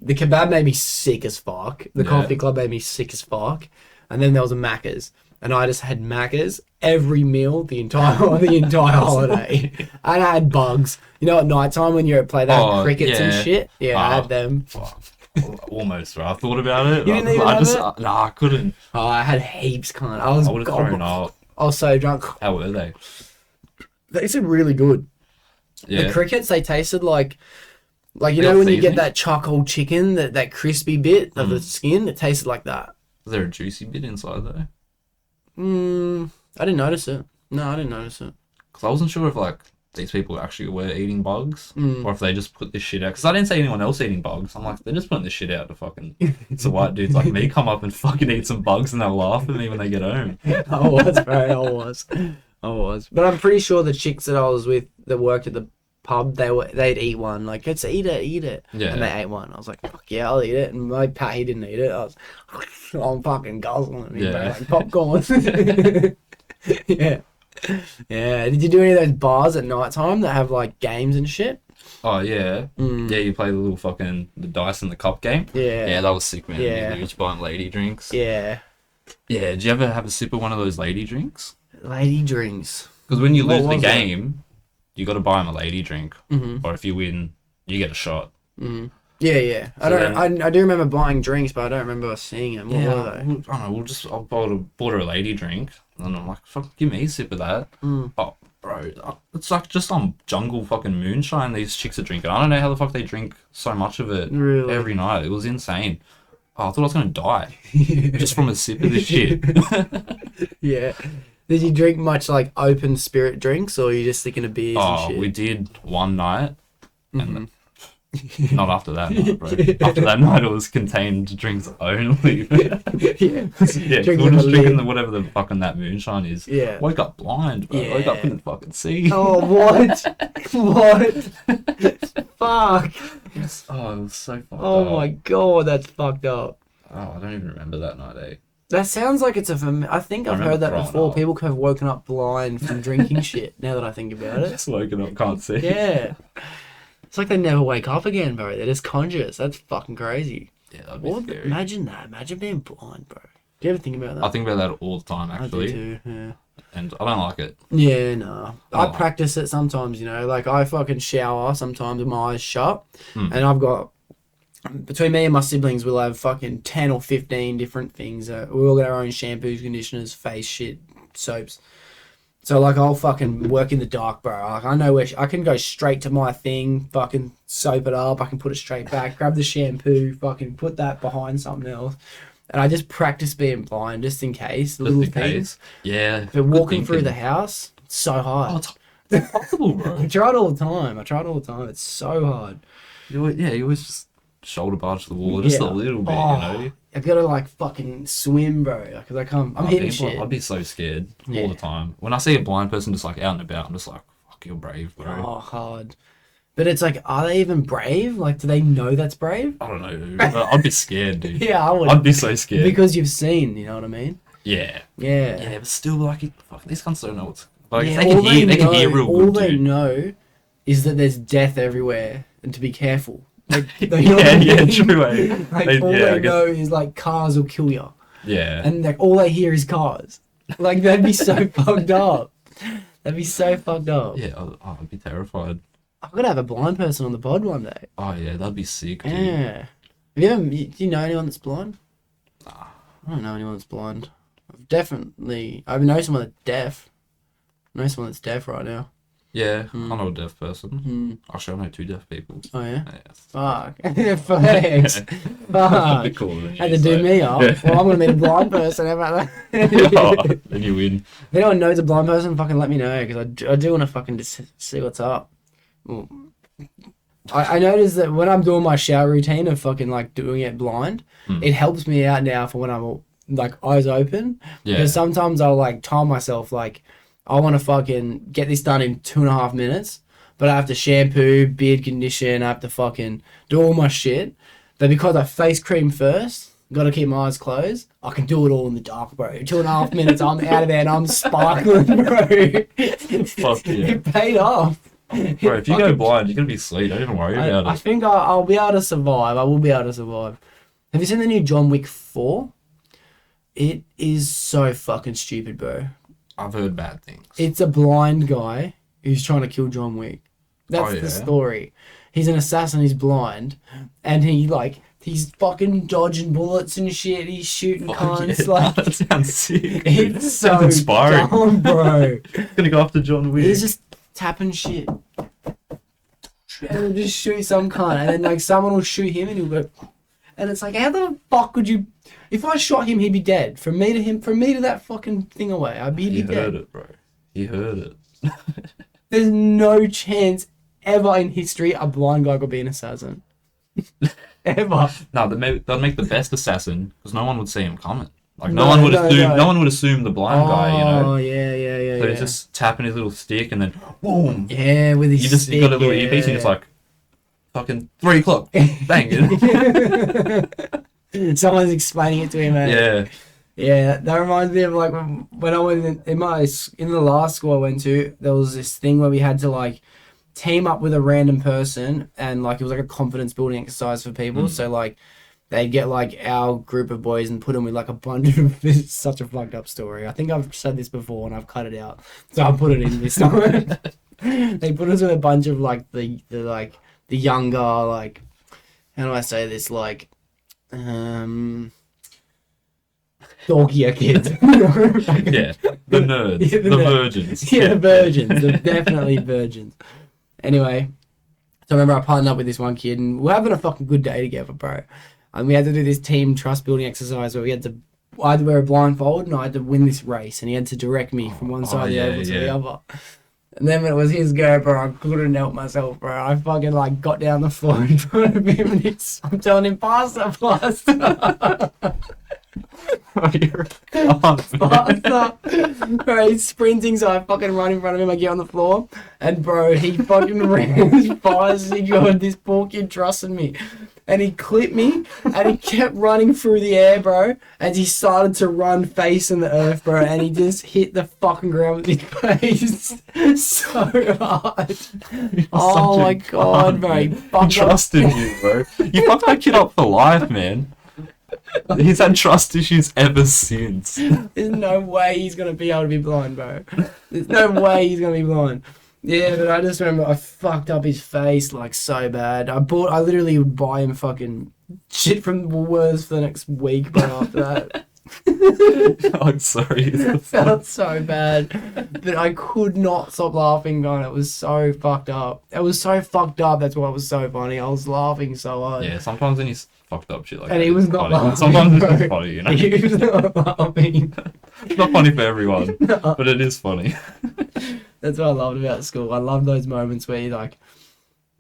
Speaker 2: The kebab made me sick as fuck. The
Speaker 4: Yeah.
Speaker 2: coffee club made me sick as fuck. And then there was a Macca's. And I just had Macca's every meal the entire holiday. And I had bugs. You know, at night time when you're at play, they have crickets and
Speaker 4: yeah.
Speaker 2: shit. Yeah, I had them.
Speaker 4: Fuck. Almost, bro. I thought about it.
Speaker 2: You didn't even have it?
Speaker 4: Nah, I couldn't.
Speaker 2: Oh, I had heaps, cunt.
Speaker 4: I would have thrown up.
Speaker 2: I was so drunk.
Speaker 4: How were they?
Speaker 2: They tasted really good.
Speaker 4: Yeah.
Speaker 2: The crickets, they tasted like you
Speaker 4: Bit
Speaker 2: know
Speaker 4: of
Speaker 2: when you get
Speaker 4: seasoning?
Speaker 2: that charcoal chicken, that crispy bit of the skin, it tasted like that.
Speaker 4: Was there a juicy bit inside though?
Speaker 2: I didn't notice it. No, I didn't notice it.
Speaker 4: Because I wasn't sure if like these people actually were eating bugs or if they just put this shit out. Because I didn't see anyone else eating bugs. I'm like, they're just putting this shit out to fucking so white dudes like me come up and fucking eat some bugs and they'll laugh at me when they get home.
Speaker 2: I was, bro. I was. But I'm pretty sure the chicks that I was with that worked at the pub, they'd eat one. Like, let's eat it.
Speaker 4: Yeah.
Speaker 2: And they ate one. I was like, fuck yeah, I'll eat it. And my Patty didn't eat it. I'm fucking guzzling it, bro,
Speaker 4: Yeah.
Speaker 2: like popcorn. Yeah. Yeah. Did you do any of those bars at night time that have like games and shit?
Speaker 4: Oh yeah. Yeah, you play the little fucking the dice in the cup game.
Speaker 2: Yeah.
Speaker 4: Yeah, that was sick, man.
Speaker 2: Yeah.
Speaker 4: You just buying lady drinks.
Speaker 2: Yeah.
Speaker 4: Yeah, did you ever have a sip of one of those lady drinks?
Speaker 2: Lady drinks.
Speaker 4: Because when you
Speaker 2: What
Speaker 4: lose the
Speaker 2: was it?
Speaker 4: game, you got to buy them a lady drink. Or if you win, you get a shot.
Speaker 2: Yeah.
Speaker 4: So
Speaker 2: I do remember buying drinks, but I don't remember seeing them. What were they?
Speaker 4: I don't know. I bought her a lady drink, and I'm like, fuck, give me a sip of that. Oh, bro, it's like just some jungle fucking moonshine these chicks are drinking. I don't know how the fuck they drink so much of it
Speaker 2: Really?
Speaker 4: every night. It was insane. Oh, I thought I was gonna die just from a sip of this shit.
Speaker 2: Yeah. Did you drink much like open spirit drinks, or are you just thinking of beers and
Speaker 4: Oh,
Speaker 2: shit?
Speaker 4: we did one night, and not after that night, bro. After that night, it was contained drinks only.
Speaker 2: Yeah.
Speaker 4: Yeah, we're just drinking whatever the fucking that moonshine is.
Speaker 2: Yeah.
Speaker 4: Woke up blind, bro.
Speaker 2: Yeah.
Speaker 4: Woke up couldn't fucking see.
Speaker 2: Oh, what? What? Fuck.
Speaker 4: Oh, it was so fucked
Speaker 2: Oh
Speaker 4: up.
Speaker 2: my god, that's fucked up.
Speaker 4: Oh, I don't even remember that night, eh?
Speaker 2: That sounds like it's I think I've
Speaker 4: remember
Speaker 2: heard that
Speaker 4: throwing
Speaker 2: before.
Speaker 4: up.
Speaker 2: People have woken up blind from drinking shit, now that I think about it.
Speaker 4: Just woken up, can't see.
Speaker 2: Yeah. It's like they never wake up again, bro. They're just conscious. That's fucking crazy.
Speaker 4: Yeah, that'd be scary.
Speaker 2: Imagine that. Imagine being blind, bro. Do you ever think about that?
Speaker 4: I think about that all the time,
Speaker 2: I do
Speaker 4: actually.
Speaker 2: too, yeah.
Speaker 4: And I don't like it.
Speaker 2: Yeah, no. I
Speaker 4: Oh.
Speaker 2: practice it sometimes, you know. Like, I fucking shower sometimes with my eyes shut.
Speaker 4: Hmm.
Speaker 2: And I've got... Between me and my siblings, we'll have fucking 10 or 15 different things. We all got our own shampoos, conditioners, face shit, soaps. So, like, I'll fucking work in the dark, bro. Like, I know where... I can go straight to my thing, fucking soap it up. I can put it straight back, grab the shampoo, fucking put that behind something else. And I just practice being blind just in case.
Speaker 4: Just
Speaker 2: Little
Speaker 4: in
Speaker 2: things.
Speaker 4: case. Yeah.
Speaker 2: But
Speaker 4: good
Speaker 2: walking through the
Speaker 4: thinking.
Speaker 2: house, it's so hard.
Speaker 4: Oh, it's impossible, bro.
Speaker 2: I try it all the time. It's so hard.
Speaker 4: You always just shoulder barge to the wall just a
Speaker 2: Yeah.
Speaker 4: little bit,
Speaker 2: Oh,
Speaker 4: you know?
Speaker 2: I've got to like fucking swim, bro. Because I can't. I'm hitting shit.
Speaker 4: I'd be so scared all
Speaker 2: Yeah.
Speaker 4: the time. When I see a blind person just like out and about, I'm just like, fuck, you're brave, bro.
Speaker 2: Oh, hard. But it's like, are they even brave? Like, do they know that's brave?
Speaker 4: I don't know. I'd be scared, dude.
Speaker 2: Yeah, I would.
Speaker 4: I'd be so scared.
Speaker 2: Because you've seen, you know what I mean?
Speaker 4: Yeah.
Speaker 2: Yeah.
Speaker 4: Yeah, but still, like, fuck, these cunts don't know what's... Like,
Speaker 2: Yeah,
Speaker 4: they can hear real
Speaker 2: all
Speaker 4: good,
Speaker 2: they
Speaker 4: dude.
Speaker 2: know is that there's death everywhere and to be careful. Like, you know
Speaker 4: Yeah,
Speaker 2: what I
Speaker 4: yeah,
Speaker 2: mean?
Speaker 4: true, eh?
Speaker 2: Like,
Speaker 4: They-
Speaker 2: all
Speaker 4: yeah, I
Speaker 2: they
Speaker 4: guess-
Speaker 2: know is, like, cars will kill you.
Speaker 4: Yeah.
Speaker 2: And, like, all they hear is cars. Like, that'd be so fucked up. That'd be so fucked up.
Speaker 4: Yeah, I'd be terrified.
Speaker 2: I'm gonna have a blind person on the pod one day.
Speaker 4: Oh, yeah, that'd be sick, dude.
Speaker 2: Yeah. Do you know anyone that's blind? I don't know anyone that's blind. I know someone that's deaf. I know someone that's deaf right now.
Speaker 4: Yeah, I know a deaf person.
Speaker 2: Hmm.
Speaker 4: Actually, I know 2 deaf people.
Speaker 2: Oh, yeah?
Speaker 4: Yes.
Speaker 2: Fuck. Flex. Fuck.
Speaker 4: Be cool, wouldn't
Speaker 2: Had
Speaker 4: you?
Speaker 2: to do
Speaker 4: So-
Speaker 2: me up.
Speaker 4: Yeah.
Speaker 2: Well, I'm gonna meet a blind person. How about that?
Speaker 4: Oh, then you win.
Speaker 2: If anyone knows a blind person, fucking let me know, because I do want to fucking just see what's up. Well, I noticed that when I'm doing my shower routine of fucking like doing it blind, it helps me out now for when I'm like eyes open.
Speaker 4: Yeah.
Speaker 2: Because sometimes I'll like time myself, like I want to fucking get this done in 2.5 minutes, but I have to shampoo, beard condition, I have to fucking do all my shit. But because I face cream first, gotta keep my eyes closed, I can do it all in the dark, bro. 2.5 minutes, I'm out of there and I'm sparkling, bro.
Speaker 4: Fuck yeah.
Speaker 2: It paid off.
Speaker 4: Bro, if you go blind, you're gonna be asleep. Don't even worry about
Speaker 2: I
Speaker 4: it.
Speaker 2: think I'll be able to survive. I will be able to survive. Have you seen the new John Wick 4? It is so fucking stupid, bro.
Speaker 4: I've heard bad things.
Speaker 2: It's a blind guy who's trying to kill John Wick. That's
Speaker 4: Oh, yeah?
Speaker 2: the story. He's an assassin, he's blind, and he's fucking dodging bullets and shit, he's shooting cunts, like,
Speaker 4: that sounds sick.
Speaker 2: it's so
Speaker 4: Sounds inspiring.
Speaker 2: dumb, bro.
Speaker 4: Gonna go after John Wick.
Speaker 2: He's just tapping shit. And he'll just shoot some cunt, and then like someone will shoot him and he'll go, and it's like, how the fuck would you, if I shot him, he'd be dead. From me to that fucking thing away, he'd be
Speaker 4: He
Speaker 2: dead.
Speaker 4: heard it, bro. He heard it.
Speaker 2: There's no chance ever in history a blind guy could be an assassin. Ever.
Speaker 4: No, they'd make the best assassin because no one would see him coming. Like
Speaker 2: No,
Speaker 4: no one would
Speaker 2: no,
Speaker 4: assume.
Speaker 2: no.
Speaker 4: No one would assume the blind guy. You know.
Speaker 2: Oh, yeah.
Speaker 4: So he's just tapping his little stick and then boom.
Speaker 2: Yeah, with his
Speaker 4: You got a little
Speaker 2: stick,
Speaker 4: earpiece and you're just like, fucking 3 o'clock. Bang it.
Speaker 2: Someone's explaining it to him, mate.
Speaker 4: Yeah.
Speaker 2: Yeah, that reminds me of like when I went in the last school I went to, there was this thing where we had to like team up with a random person, and like it was like a confidence building exercise for people. So like they'd get like our group of boys and put them with like a bunch of, this is such a fucked up story. I think I've said this before and I've cut it out, so I'll put it in this time. They put us with a bunch of like the younger, like, how do I say this, like dorkier kids.
Speaker 4: Yeah. The nerds.
Speaker 2: Yeah,
Speaker 4: the virgins.
Speaker 2: Yeah, the virgins. They're definitely virgins. Anyway, so I remember I partnered up with this one kid and we're having a fucking good day together, bro. And we had to do this team trust building exercise where I had to wear a blindfold and I had to win this race, and he had to direct me from one side of the oval to the other. And then when it was his go, bro, I couldn't help myself, bro. I fucking like got down the floor in front of him and I'm telling him, faster. Bro, he's sprinting, so I fucking run in front of him. I get on the floor, and bro, he fucking ran as far as he could. This poor kid trusted me, and he clipped me, and he kept running through the air, bro. As he started to run facing the earth, bro, and he just hit the fucking ground with his face so hard. Oh my god, bro, he
Speaker 4: He
Speaker 2: fucked up.
Speaker 4: trusted you, bro. You fucked that kid up for life, man. He's had trust issues ever since.
Speaker 2: There's no way he's gonna be able to be blind, bro. There's no way he's gonna be blind. Yeah, but I just remember I fucked up his face like so bad. I literally would buy him fucking shit from Woolworths for the next week, but after that.
Speaker 4: I'm sorry.
Speaker 2: It felt so bad, but I could not stop laughing, man. It was so fucked up. It was so fucked up. That's why it was so funny. I was laughing so hard.
Speaker 4: Yeah, sometimes when he's fucked up shit like
Speaker 2: And
Speaker 4: that,
Speaker 2: he was
Speaker 4: it's
Speaker 2: not
Speaker 4: funny.
Speaker 2: laughing,
Speaker 4: Sometimes it's
Speaker 2: bro.
Speaker 4: just funny, you know.
Speaker 2: He was not laughing.
Speaker 4: It's not funny for everyone, but it is funny.
Speaker 2: That's what I loved about school. I love those moments where you like.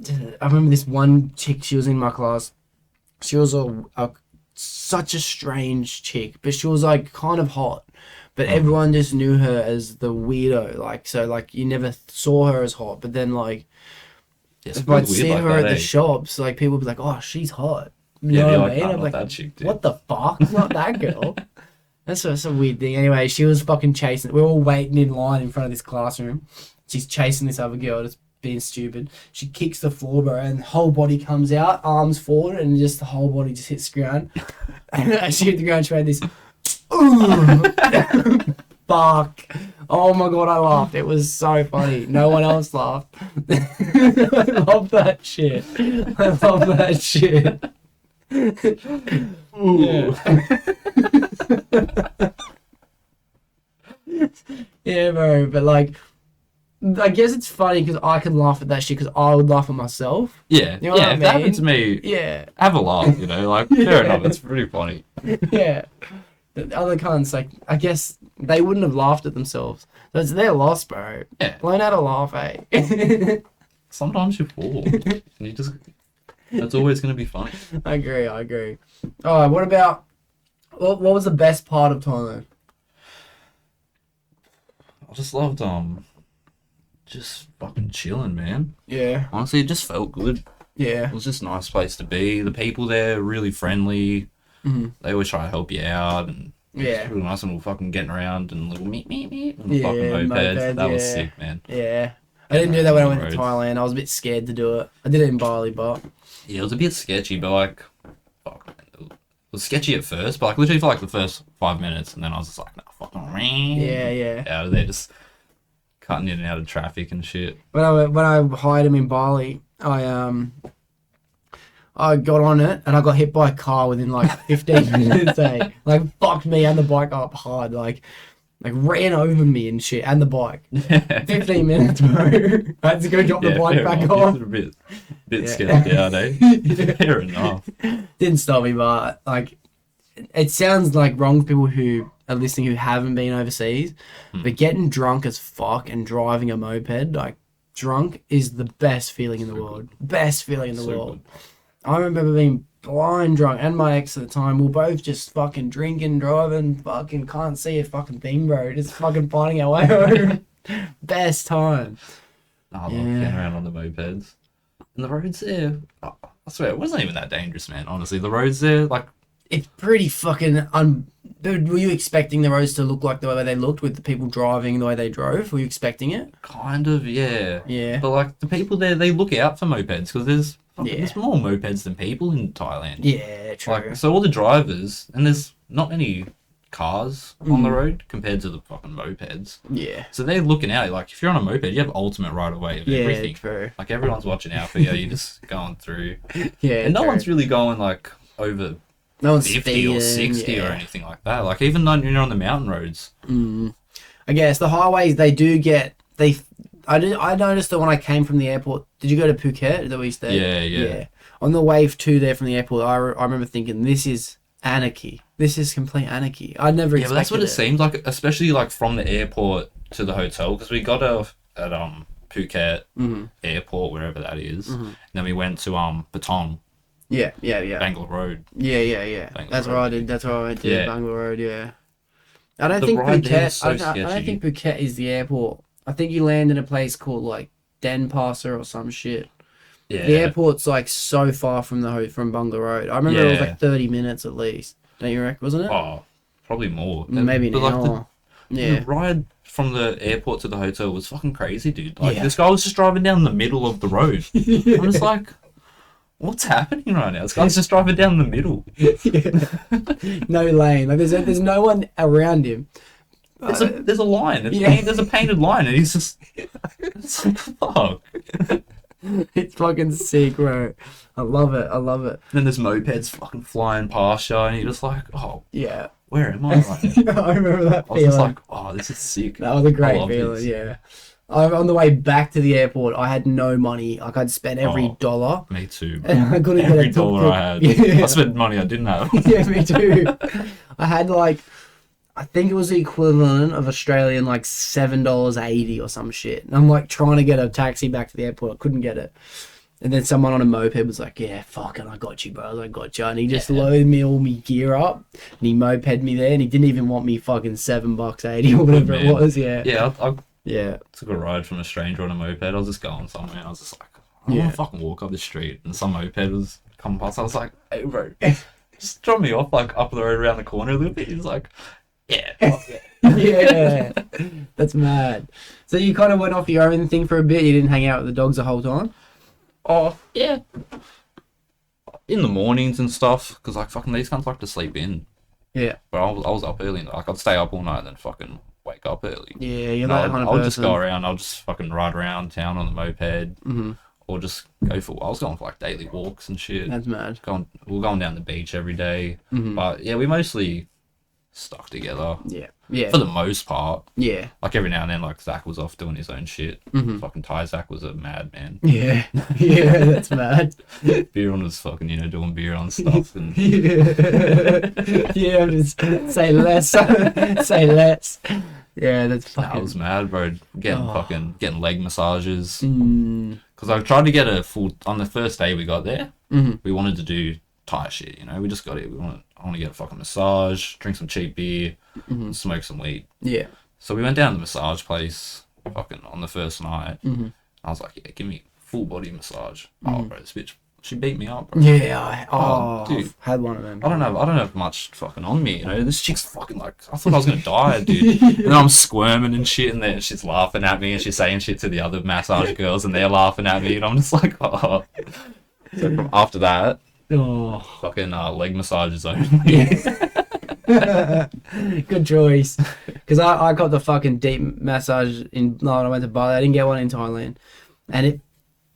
Speaker 2: I remember this one chick. She was in my class. She was such a strange chick, but she was like kind of hot. But everyone just knew her as the weirdo. Like, so like you never saw her as hot. But then like
Speaker 4: it's
Speaker 2: if I'd
Speaker 4: weird
Speaker 2: see
Speaker 4: like
Speaker 2: her
Speaker 4: that,
Speaker 2: at the
Speaker 4: eh?
Speaker 2: shops, like people would be like, "Oh, she's hot." You
Speaker 4: Yeah,
Speaker 2: know
Speaker 4: be
Speaker 2: what I
Speaker 4: like,
Speaker 2: mean?
Speaker 4: "Nah,
Speaker 2: I'm
Speaker 4: not
Speaker 2: like,
Speaker 4: that chick, dude."
Speaker 2: what the fuck? Not that girl. That's a weird thing. Anyway, she was fucking chasing. We're all waiting in line in front of this classroom. She's chasing this other girl, just being stupid. She kicks the floor, bro, and the whole body comes out, arms forward, and just the whole body just hits the ground. And as she hit the ground, she had this. Fuck. Oh my god, I laughed. It was so funny. No one else laughed. I love that shit. I love that shit.
Speaker 4: Ooh.
Speaker 2: Yeah, bro. But like, I guess it's funny because I can laugh at that shit because I would laugh at myself.
Speaker 4: Yeah,
Speaker 2: You know what I
Speaker 4: if that happened to
Speaker 2: mean?
Speaker 4: me,
Speaker 2: Yeah,
Speaker 4: have a laugh, you know, like, fair enough, it's pretty funny.
Speaker 2: yeah. The other cunts, like, I guess they wouldn't have laughed at themselves. So it's their loss, bro.
Speaker 4: Yeah.
Speaker 2: Learn how to laugh, eh?
Speaker 4: Sometimes you fall, and you just, that's always going to be funny.
Speaker 2: I agree. Alright, what about, what was the best part of Thailand?
Speaker 4: I just loved, just fucking chilling, man.
Speaker 2: Yeah,
Speaker 4: Honestly, it just felt good.
Speaker 2: yeah.
Speaker 4: It was just a nice place to be. The people there are really friendly.
Speaker 2: Mhm.
Speaker 4: They always try to help you out, and
Speaker 2: Yeah.
Speaker 4: it's really nice and we're fucking getting around and little meet and the
Speaker 2: Yeah,
Speaker 4: fucking mopeds.
Speaker 2: mopeds,
Speaker 4: That was
Speaker 2: yeah.
Speaker 4: sick, man.
Speaker 2: Yeah. I didn't do that when I went to
Speaker 4: Roads.
Speaker 2: Thailand. I was a bit scared to do it. I did it in Bali, but
Speaker 4: Yeah, it was a bit sketchy, but like, fuck, man. It was sketchy at first, but like literally for like the first 5 minutes, and then I was just like, nah, fucking
Speaker 2: yeah.
Speaker 4: out of there, just cutting in and out of traffic and shit.
Speaker 2: When I hired him in Bali, I got on it and I got hit by a car within like 15 minutes. Eh? Like fucked me and the bike up hard. Like ran over me and shit and the bike. 15 minutes, bro. I had to go drop the bike back
Speaker 4: enough.
Speaker 2: off.
Speaker 4: You're a bit
Speaker 2: Yeah.
Speaker 4: sketched out, eh? Fair enough.
Speaker 2: Didn't stop me, but like it sounds like wrong for people who are listening who haven't been overseas, but getting drunk as fuck and driving a moped, like drunk, is the best feeling in the world. Best feeling in the world. I remember being blind drunk, and my ex at the time, we were both just fucking drinking, driving, fucking can't see a fucking thing, bro. Just fucking finding our way home. Best time.
Speaker 4: I love getting around on the mopeds. And the roads there, I swear, it wasn't even that dangerous, man. Honestly, the roads there, like,
Speaker 2: It's pretty fucking Dude, were you expecting the roads to look like the way they looked with the people driving the way they drove? Were you expecting it?
Speaker 4: kind of, yeah.
Speaker 2: Yeah.
Speaker 4: But like the people there, they look out for mopeds because there's more mopeds than people in Thailand.
Speaker 2: Yeah, true.
Speaker 4: Like, so all the drivers, and there's not many cars on the road compared to the fucking mopeds.
Speaker 2: Yeah.
Speaker 4: So they're looking out. Like, if you're on a moped, you have ultimate right of way of
Speaker 2: Yeah,
Speaker 4: everything.
Speaker 2: true.
Speaker 4: Like, everyone's watching out for you. You're just going through.
Speaker 2: Yeah,
Speaker 4: And no
Speaker 2: true.
Speaker 4: one's really going, like, over
Speaker 2: No one's
Speaker 4: 50 or
Speaker 2: speeding,
Speaker 4: 60 or
Speaker 2: yeah.
Speaker 4: anything like that. Like, even when you're on the mountain roads.
Speaker 2: I guess the highways, they do get... I noticed that when I came from the airport... Did you go to Phuket? Is that where you stayed?
Speaker 4: Yeah.
Speaker 2: On the way to there from the airport, I remember thinking, this is anarchy. This is complete anarchy. I never
Speaker 4: Yeah,
Speaker 2: expected
Speaker 4: but that's what it seems like, especially, like, from the airport to the hotel. Because we got off at Phuket airport, wherever that is. And then we went to Patong,
Speaker 2: Yeah.
Speaker 4: Bangalore Road.
Speaker 2: Yeah.
Speaker 4: Bangalore
Speaker 2: That's where
Speaker 4: Road.
Speaker 2: I did. That's where I went to
Speaker 4: Yeah.
Speaker 2: Bangalore Road. Yeah. I don't
Speaker 4: The
Speaker 2: think
Speaker 4: ride there was
Speaker 2: Phuket.
Speaker 4: so
Speaker 2: I don't
Speaker 4: sketchy.
Speaker 2: think Phuket is the airport. I think you land in a place called like Denpasar or some shit.
Speaker 4: Yeah.
Speaker 2: The airport's like so far from from Bangalore Road. I remember it was
Speaker 4: Yeah.
Speaker 2: like 30 minutes at least. Don't you reckon? Wasn't it?
Speaker 4: Oh, probably more.
Speaker 2: Maybe an
Speaker 4: But, like,
Speaker 2: hour.
Speaker 4: the
Speaker 2: Yeah.
Speaker 4: ride from the airport to the hotel was fucking crazy, dude. Like,
Speaker 2: Yeah.
Speaker 4: this guy was just driving down the middle of the road. I'm just like, what's happening right now? This guy's just driving down the middle.
Speaker 2: No lane. Like there's no one around him.
Speaker 4: There's a line.
Speaker 2: Yeah.
Speaker 4: There's a painted line, and he's just. It's like, fuck.
Speaker 2: It's fucking sick, bro. I love it.
Speaker 4: Then there's mopeds fucking flying past you, and you're just like, oh,
Speaker 2: Yeah.
Speaker 4: where am I right now?
Speaker 2: I remember that
Speaker 4: I was
Speaker 2: feeling.
Speaker 4: just like, oh, this is sick.
Speaker 2: That was a
Speaker 4: I
Speaker 2: great
Speaker 4: love
Speaker 2: feeling,
Speaker 4: this.
Speaker 2: yeah. On the way back to the airport, I had no money. Like, I'd spent every dollar.
Speaker 4: Me too.
Speaker 2: And I couldn't
Speaker 4: Every
Speaker 2: get a
Speaker 4: dollar I had.
Speaker 2: Yeah.
Speaker 4: I spent money I didn't have.
Speaker 2: Yeah, me too. I had like, I think it was the equivalent of Australian like $7.80 or some shit. And I'm like trying to get a taxi back to the airport. I couldn't get it. And then someone on a moped was like, yeah, fuck it, I got you, bro. I got you. And he just loaded me all me gear up. And he moped me there. And he didn't even want me fucking $7.80 or whatever it was. Yeah.
Speaker 4: Yeah, I
Speaker 2: Yeah.
Speaker 4: took a ride from a stranger on a moped. I was just going somewhere. I was just like, I want to fucking walk up the street, and some moped was coming past. I was like, hey, bro, just drop me off, like, up the road around the corner a little bit. He's like, yeah, fuck yeah.
Speaker 2: Yeah, that's mad. So you kind of went off your own thing for a bit. You didn't hang out with the dogs the whole time.
Speaker 4: Oh, yeah. In the mornings and stuff, because, like, fucking these cunts like to sleep in.
Speaker 2: Yeah.
Speaker 4: But I was up early. Like, I'd stay up all night and then fucking wake up early.
Speaker 2: Yeah, you're
Speaker 4: No,
Speaker 2: that kind of
Speaker 4: I'll
Speaker 2: person.
Speaker 4: just go around. I'll just fucking ride around town on the moped.
Speaker 2: Mm-hmm.
Speaker 4: Or just go for... I was going for, like, daily walks and shit.
Speaker 2: That's mad.
Speaker 4: We're going down the beach every day.
Speaker 2: Mm-hmm.
Speaker 4: But, yeah, we mostly stuck together.
Speaker 2: Yeah. Yeah.
Speaker 4: For the most part.
Speaker 2: Yeah.
Speaker 4: Like, every now and then, like, Zach was off doing his own shit.
Speaker 2: Mm-hmm.
Speaker 4: Fucking Zach was a madman.
Speaker 2: Yeah. Yeah, that's mad.
Speaker 4: Beeron was fucking, doing Beeron stuff. And
Speaker 2: Yeah, just say less. Say less. Yeah, that's fucking...
Speaker 4: that was mad, bro. Getting leg massages.
Speaker 2: Mm.
Speaker 4: Because I tried to get a full... On the first day we got there,
Speaker 2: Mm-hmm.
Speaker 4: we wanted to do Thai shit, We just got it. I want to get a fucking massage, drink some cheap beer, and smoke some weed.
Speaker 2: Yeah.
Speaker 4: So we went down to the massage place fucking on the first night.
Speaker 2: Mm-hmm.
Speaker 4: I was like, yeah, give me full body massage. Oh, bro, this bitch, she beat me up, bro.
Speaker 2: Yeah.
Speaker 4: Dude.
Speaker 2: I've had one of them.
Speaker 4: I don't have much fucking on me, This chick's fucking like, I thought I was gonna die, dude. And then I'm squirming and shit, and then she's laughing at me, and she's saying shit to the other massage girls, and they're laughing at me, and I'm just like, oh. So from after that,
Speaker 2: Oh.
Speaker 4: fucking leg massages only.
Speaker 2: Good choice. Because I got the fucking deep massage when I went to Bali. I didn't get one in Thailand. And it...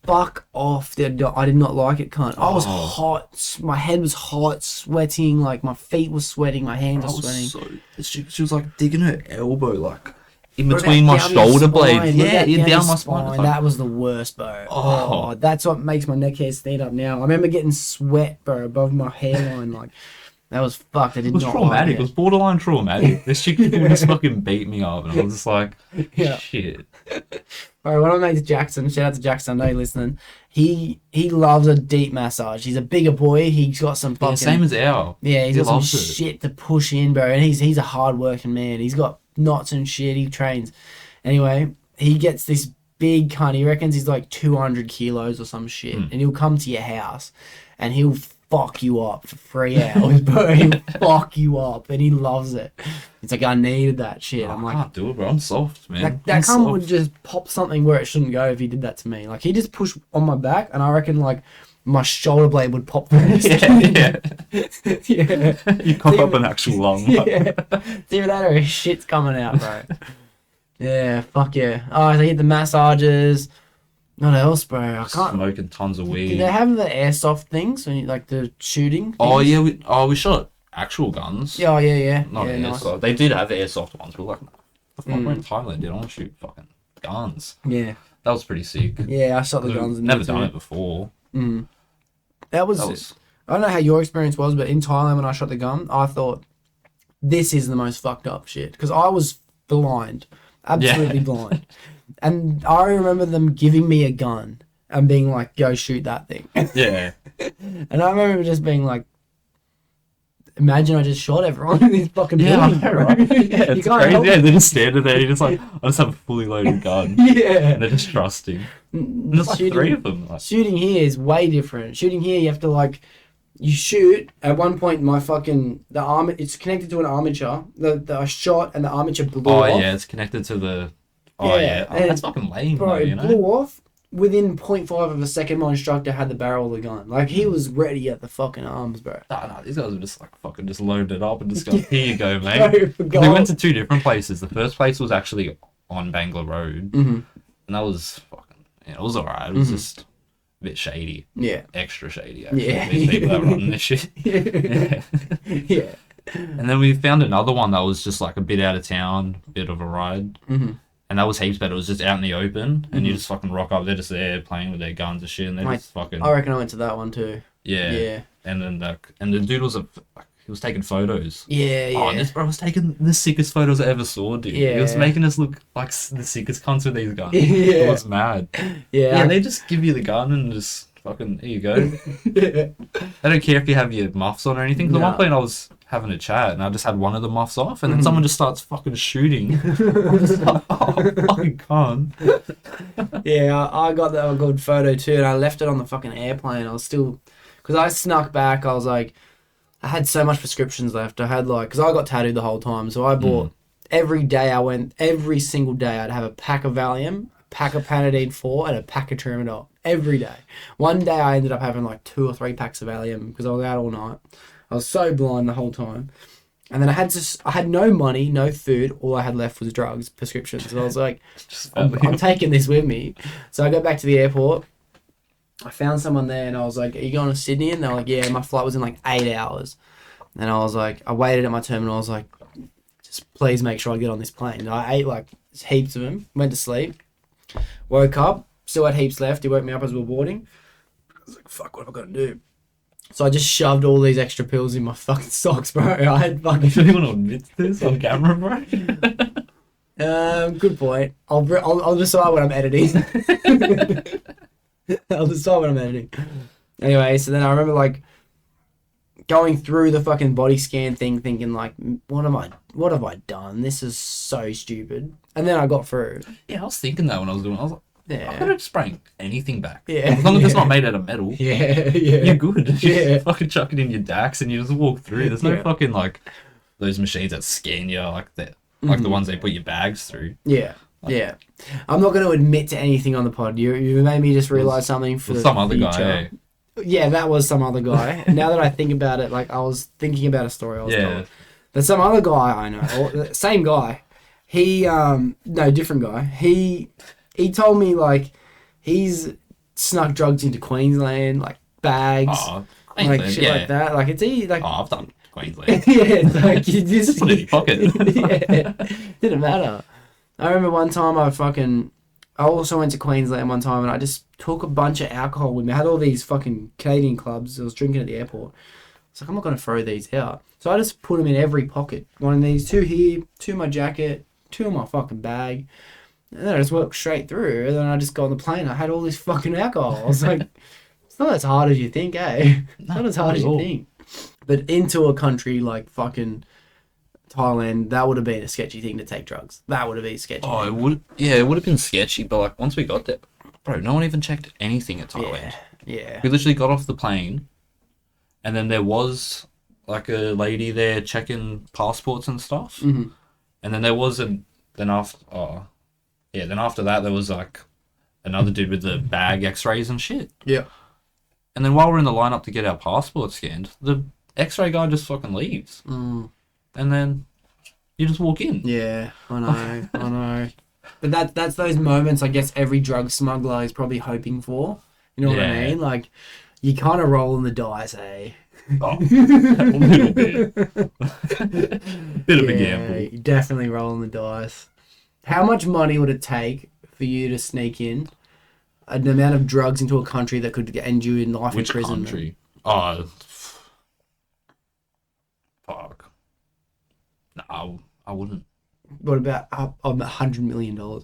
Speaker 2: Fuck off. I did not like it, cunt. I was hot. My head was hot, sweating. Like, my feet were sweating. My hands were sweating.
Speaker 4: She was like digging her elbow, like, in
Speaker 2: Bro,
Speaker 4: between my
Speaker 2: down your
Speaker 4: shoulder
Speaker 2: spine.
Speaker 4: blades.
Speaker 2: Look
Speaker 4: Yeah,
Speaker 2: at
Speaker 4: down
Speaker 2: your
Speaker 4: my spine. It's like,
Speaker 2: That was the worst, bro. Oh, that's what makes my neck hair stand up now. I remember getting sweat, bro, above my hairline. Like, that was fucked. I did
Speaker 4: it was
Speaker 2: not
Speaker 4: traumatic.
Speaker 2: like
Speaker 4: It was borderline traumatic. This chick just fucking beat me up, and I was just like,
Speaker 2: Yeah.
Speaker 4: shit.
Speaker 2: Bro, one of my mates, Jackson, shout out to Jackson, I know you're listening. He loves a deep massage. He's a bigger boy. He's got some fucking...
Speaker 4: Yeah, same as Al.
Speaker 2: Yeah, he's
Speaker 4: He
Speaker 2: got some
Speaker 4: loves it.
Speaker 2: shit to push in, bro. And he's a hard-working man. He's got knots and shit. He trains. Anyway, he gets this big cunt. He reckons he's like 200 kilos or some shit. And he'll come to your house and he'll fuck you up for 3 hours, bro. He'll fuck you up and he loves it. It's like, I needed that shit. I'm
Speaker 4: I
Speaker 2: like,
Speaker 4: can't do it, bro. I'm soft, man.
Speaker 2: that
Speaker 4: I'm
Speaker 2: cunt would
Speaker 4: soft.
Speaker 2: just pop something where it shouldn't go if he did that to me. Like, he just pushed on my back and I reckon, like, my shoulder blade would pop first.
Speaker 4: Yeah.
Speaker 2: Yeah.
Speaker 4: You cough up an actual lung.
Speaker 2: Yeah. It's either that or his shit's coming out, bro. Yeah, fuck yeah. Oh, they get the massages. What else, bro? I can't.
Speaker 4: Smoking tons of
Speaker 2: Do
Speaker 4: weed.
Speaker 2: they have the airsoft things when you like the shooting?
Speaker 4: Oh
Speaker 2: things?
Speaker 4: yeah, we shot actual guns.
Speaker 2: Yeah, yeah.
Speaker 4: Not
Speaker 2: Yeah, nice.
Speaker 4: airsoft. They did have airsoft ones, but like, the fuck, we're in Thailand, dude. I want to shoot fucking guns.
Speaker 2: Yeah,
Speaker 4: That was pretty sick.
Speaker 2: yeah. I shot the guns. in
Speaker 4: Never
Speaker 2: there
Speaker 4: done
Speaker 2: too.
Speaker 4: it before.
Speaker 2: That was. I don't know how your experience was, but in Thailand when I shot the gun, I thought this is the most fucked up shit because I was blind, absolutely blind, and I remember them giving me a gun and being like, "Go shoot that thing,"
Speaker 4: Yeah.
Speaker 2: and I remember just being like. Imagine I just shot everyone in this fucking
Speaker 4: Yeah, I
Speaker 2: building,
Speaker 4: know,
Speaker 2: bro.
Speaker 4: right? Yeah,
Speaker 2: You
Speaker 4: it's
Speaker 2: can't
Speaker 4: crazy.
Speaker 2: help
Speaker 4: Yeah,
Speaker 2: it.
Speaker 4: they're just standing there. You're just like, I just have a fully loaded gun.
Speaker 2: Yeah.
Speaker 4: And they're just trusting. And there's like three of them. Like,
Speaker 2: Shooting here is way different. Shooting here, you have to like, you shoot. At one point, my fucking it's connected to an armature. I shot and the armature blew
Speaker 4: oh
Speaker 2: off.
Speaker 4: yeah, it's connected to the. Oh
Speaker 2: Yeah,
Speaker 4: yeah,
Speaker 2: and
Speaker 4: that's fucking lame,
Speaker 2: Bro,
Speaker 4: though.
Speaker 2: it
Speaker 4: You know.
Speaker 2: blew off. Within 0.5 of a second, my instructor had the barrel of the gun. Like, he was ready at the fucking arms, bro.
Speaker 4: No, these guys were just like fucking just loaded it up and just go, here you go, mate.
Speaker 2: Bro, for
Speaker 4: We
Speaker 2: God.
Speaker 4: went to two different places. The first place was actually on Bangla Road, and that was fucking. Yeah, it was alright. It was just a bit shady,
Speaker 2: Yeah.
Speaker 4: extra shady. Actually.
Speaker 2: Yeah.
Speaker 4: These people that run this shit.
Speaker 2: Yeah. Yeah.
Speaker 4: And then we found another one that was just like a bit out of town, bit of a ride. And that was heaps better. It was just out in the open, and you just fucking rock up. They're just there playing with their guns and shit, and they're
Speaker 2: Mate,
Speaker 4: just fucking.
Speaker 2: I reckon I went to that one too.
Speaker 4: Yeah.
Speaker 2: Yeah.
Speaker 4: And then the dude was he was taking photos.
Speaker 2: Yeah, yeah.
Speaker 4: Oh, and this bro was taking the sickest photos I ever saw, dude. He was
Speaker 2: Yeah.
Speaker 4: making us look like the sickest cunts with these guns.
Speaker 2: Yeah.
Speaker 4: It was mad.
Speaker 2: Yeah.
Speaker 4: Yeah, they just give you the gun and just fucking, here you go. I don't care if you have your muffs on or anything. 'Cause at one point I was having a chat and I just had one of the muffs off and then someone just starts fucking shooting. I'm just like, oh, fucking can't.
Speaker 2: Yeah, I got that good photo too, and I left it on the fucking airplane. I was still, because I snuck back. I was like, I had so much prescriptions left. I had like, because I got tattooed the whole time, so I bought every day. Every single day I'd have a pack of Valium, a pack of Panadine 4, and a pack of Tramadol every day. One day I ended up having like 2 or 3 packs of Valium because I was out all night. I was so blind the whole time. And then I had no money, no food. All I had left was drugs, prescriptions. So I was like, I'm taking this with me. So I go back to the airport. I found someone there and I was like, are you going to Sydney? And they're like, yeah, my flight was in like 8 hours. And I was like, I waited at my terminal. I was like, just please make sure I get on this plane. And I ate like heaps of them, went to sleep, woke up, still had heaps left. He woke me up as we were boarding. I was like, fuck, what am I going to do? So I just shoved all these extra pills in my fucking socks, bro. I had fucking...
Speaker 4: Do you want to admit this on camera, bro?
Speaker 2: Good point. I'll decide when I'm editing. I'll decide when I'm editing. Anyway, so then I remember like going through the fucking body scan thing, thinking like, what have I done? This is so stupid. And then I got through.
Speaker 4: Yeah, I was thinking that when I was doing it. I was like, I could have just bring anything back.
Speaker 2: Yeah.
Speaker 4: As long as it's not made out of metal.
Speaker 2: Yeah.
Speaker 4: You're good. You
Speaker 2: Yeah.
Speaker 4: just fucking chuck it in your DAX and you just walk through. There's no
Speaker 2: Yeah.
Speaker 4: fucking like those machines that scan you like that, like the ones they put your bags through.
Speaker 2: Yeah. Yeah. I'm not going to admit to anything on the pod. You made me just realise something for
Speaker 4: some other
Speaker 2: future.
Speaker 4: guy.
Speaker 2: Yeah, that was some other guy. Now that I think about it, like I was thinking about a story I was told. There's some other guy I know, or same guy. He no, different guy. He told me like he's snuck drugs into Queensland, like bags, like shit like that. Like it's easy. Like
Speaker 4: I've done Queensland.
Speaker 2: yeah, it's like you just
Speaker 4: Put it in your pocket.
Speaker 2: yeah, didn't matter. I remember one time I also went to Queensland one time and I just took a bunch of alcohol with me. I had all these fucking Canadian clubs. I was drinking at the airport. It's like, I'm not going to throw these out. So I just put them in every pocket. One of these, 2 here, 2 in my jacket, 2 in my fucking bag. And then I just walked straight through. And then I just got on the plane. I had all this fucking alcohol. I was like, it's not as hard as you think, eh? It's not as hard as you think. But into a country like fucking Thailand, that would have been a sketchy thing to take drugs. That would have been sketchy.
Speaker 4: Oh, it would. Yeah, it would have been sketchy. But like once we got there, bro, no one even checked anything at Thailand.
Speaker 2: Yeah.
Speaker 4: We literally got off the plane, and then there was like a lady there checking passports and stuff.
Speaker 2: Mm-hmm.
Speaker 4: And then there was then after that there was like another dude with the bag X-rays and shit.
Speaker 2: Yeah.
Speaker 4: And then while we're in the lineup to get our passports scanned, the X-ray guy just fucking leaves.
Speaker 2: Mm.
Speaker 4: And then you just walk in.
Speaker 2: Yeah, I know, I know. But that's those moments I guess every drug smuggler is probably hoping for. You know what I mean? Like, you kind of roll in the dice, eh?
Speaker 4: Oh, a little bit. Bit of a gamble.
Speaker 2: You definitely roll in the dice. How much money would it take for you to sneak in an amount of drugs into a country that could end you in life
Speaker 4: Which
Speaker 2: imprisonment?
Speaker 4: country? Oh, fuck. No, I wouldn't.
Speaker 2: What about $100 million, bro?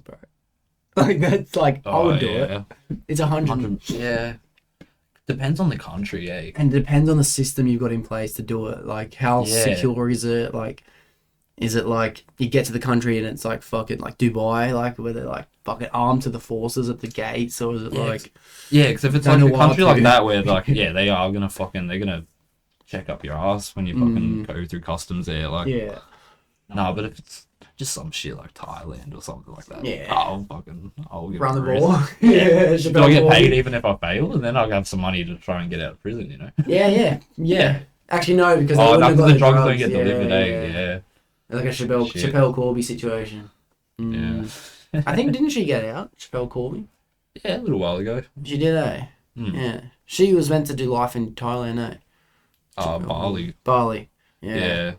Speaker 2: Like, that's like, I would do it. It's 100. Yeah.
Speaker 4: Depends on the country, eh?
Speaker 2: And it depends on the system you've got in place to do it. Like, how secure is it? Like, is it like you get to the country and it's like fucking like Dubai, like where they're like fucking armed to the forces at the gates, or is it like?
Speaker 4: Yeah, because if it's like a country like that where like they are gonna they're gonna check up your ass when you fucking go through customs there, like no, but if it's just some shit like Thailand or something like that, I'll get
Speaker 2: run the
Speaker 4: through
Speaker 2: ball.
Speaker 4: it. Do I get paid even if I fail, and then I'll have some money to try and get out of prison, you know?
Speaker 2: Yeah. Actually, no, because
Speaker 4: after the drugs don't get delivered, yeah.
Speaker 2: Like a Chappelle Corby situation.
Speaker 4: Yeah.
Speaker 2: I think, didn't she get out, Chappelle Corby?
Speaker 4: Yeah, a little while ago.
Speaker 2: She did, eh? Yeah. She was meant to do life in Thailand, eh? Bali. Yeah.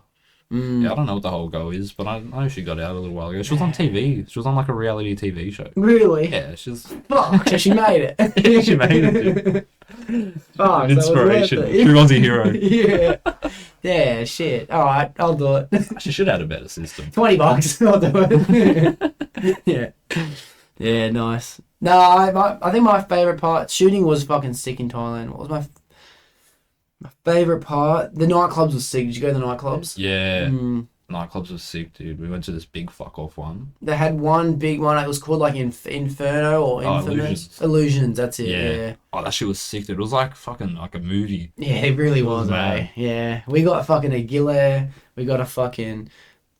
Speaker 4: Yeah, I don't know what the whole go is, but I know she got out a little while ago. She was on TV. She was on like a reality TV show.
Speaker 2: Really?
Speaker 4: Yeah, she's...
Speaker 2: Fuck, so she made it.
Speaker 4: She made it, dude.
Speaker 2: Fuck,
Speaker 4: Inspiration. She was a hero.
Speaker 2: Yeah. Yeah, shit. Alright, I'll do it.
Speaker 4: She should have had a better system.
Speaker 2: $20, I'll do it. Yeah. Yeah, nice. No, I think my favourite part, shooting was fucking sick in Thailand. What was my favourite part? The nightclubs was sick. Did you go to the nightclubs?
Speaker 4: Yeah. Nightclubs was sick, dude. We went to this big fuck off one.
Speaker 2: They had one big one. It was called like Inferno or Infamous. Illusions, that's it. Yeah.
Speaker 4: Oh, that shit was sick, dude. It was like fucking like a movie.
Speaker 2: Yeah, it really was,
Speaker 4: mad.
Speaker 2: mate. Yeah. We got fucking a Gillet. We got a fucking...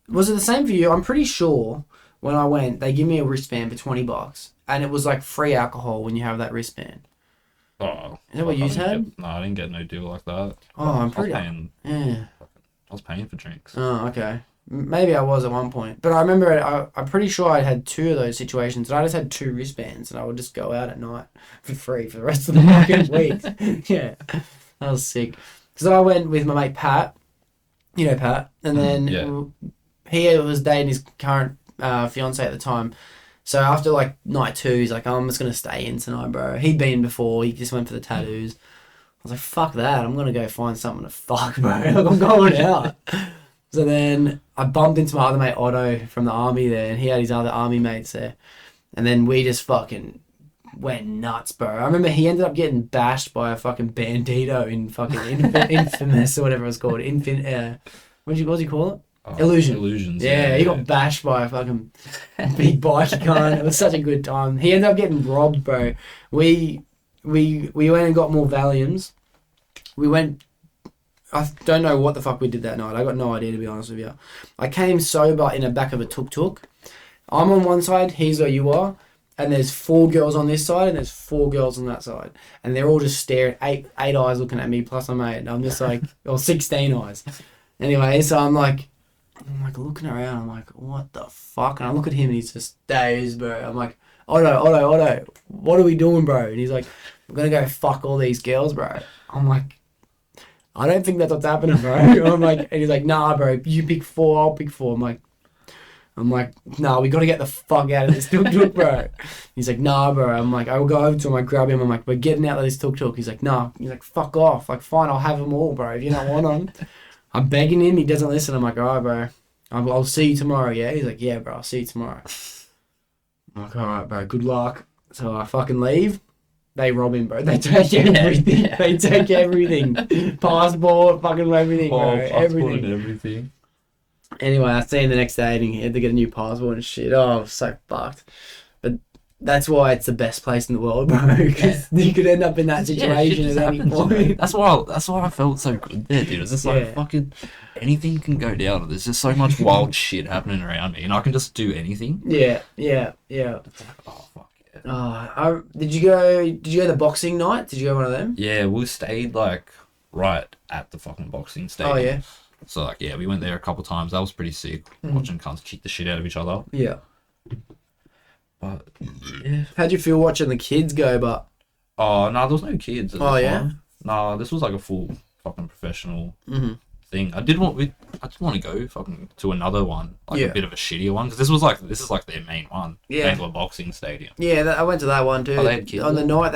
Speaker 2: Was it the same for you? I'm pretty sure when I went, they give me a wristband for $20. And it was like free alcohol when you have that wristband.
Speaker 4: Oh.
Speaker 2: Is that what you had?
Speaker 4: No, I didn't get no deal like that.
Speaker 2: Oh, I'm pretty... Yeah.
Speaker 4: I was paying for drinks.
Speaker 2: Oh, okay. Maybe I was at one point. But I remember I'm pretty sure I had 2 of those situations. And I just had 2 wristbands. And I would just go out at night for free for the rest of the fucking week. Yeah. That was sick. Because I went with my mate Pat. You know Pat. And then he was dating his current fiance at the time. So after like night 2, he's like, oh, I'm just going to stay in tonight, bro. He'd been before. He just went for the tattoos. I was like, fuck that. I'm going to go find something to fuck, bro. Like, I'm going out. So then I bumped into my other mate, Otto, from the army there. And he had his other army mates there. And then we just fucking went nuts, bro. I remember he ended up getting bashed by a fucking bandito in fucking Infamous or whatever it was called. What did you call it?
Speaker 4: Illusions.
Speaker 2: Yeah, he got bashed by a fucking big bike gun. It was such a good time. He ended up getting robbed, bro. We went and got more Valiums. We went... I don't know what the fuck we did that night. I got no idea, to be honest with you. I came sober in the back of a tuk-tuk. I'm on one side, he's where you are, and there's 4 girls on this side, and there's 4 girls on that side. And they're all just staring, eight eyes looking at me, plus I'm 8. And I'm just like, or 16 eyes. Anyway, so I'm like looking around, I'm like, what the fuck? And I look at him and he's just dazed, bro. I'm like, Otto, what are we doing, bro? And he's like, we're gonna go fuck all these girls, bro. I'm like, I don't think that's what's happening, bro. I'm like, and he's like, nah, bro, you pick 4, I'll pick 4. I'm like, nah, we gotta get the fuck out of this tuk-tuk, bro. He's like, nah, bro. I'm like, I will go over to him, I grab him, I'm like, we're getting out of this tuk-tuk. He's like, nah. He's like, fuck off. Like, fine, I'll have them all, bro, if you don't want them. I'm begging him, he doesn't listen. I'm like, alright, bro. I'll see you tomorrow, yeah? He's like, yeah, bro, I'll see you tomorrow. I'm like, alright, bro, good luck. So I fucking leave. They rob him, bro. They take everything. Yeah. They take everything. Passport, fucking everything, bro.
Speaker 4: Everything.
Speaker 2: Anyway, I see him the next day and he had to get a new passport and shit. Oh, I was so fucked. But that's why it's the best place in the world, bro. Because you could end up in that situation at any point.
Speaker 4: That's why I felt so good there, dude. It's just like fucking anything can go down. There's just so much wild shit happening around me, and I can just do anything.
Speaker 2: Yeah.
Speaker 4: It's like, oh fuck yeah.
Speaker 2: Did you go the boxing night? Did you go one of them?
Speaker 4: Yeah, we stayed like right at the fucking boxing stadium.
Speaker 2: Oh yeah.
Speaker 4: So like we went there a couple times. That was pretty sick. Watching cunts kick the shit out of each other.
Speaker 2: Yeah.
Speaker 4: But yeah.
Speaker 2: How'd you feel watching the kids go? But
Speaker 4: oh no, there was no kids.
Speaker 2: Oh yeah.
Speaker 4: No, this was like a full fucking professional thing. I just want to go fucking to another one, like a bit of a shittier one, because this is like their main one. Bangor Boxing Stadium.
Speaker 2: Yeah, I went to that one too.
Speaker 4: Oh, they had kids
Speaker 2: on the night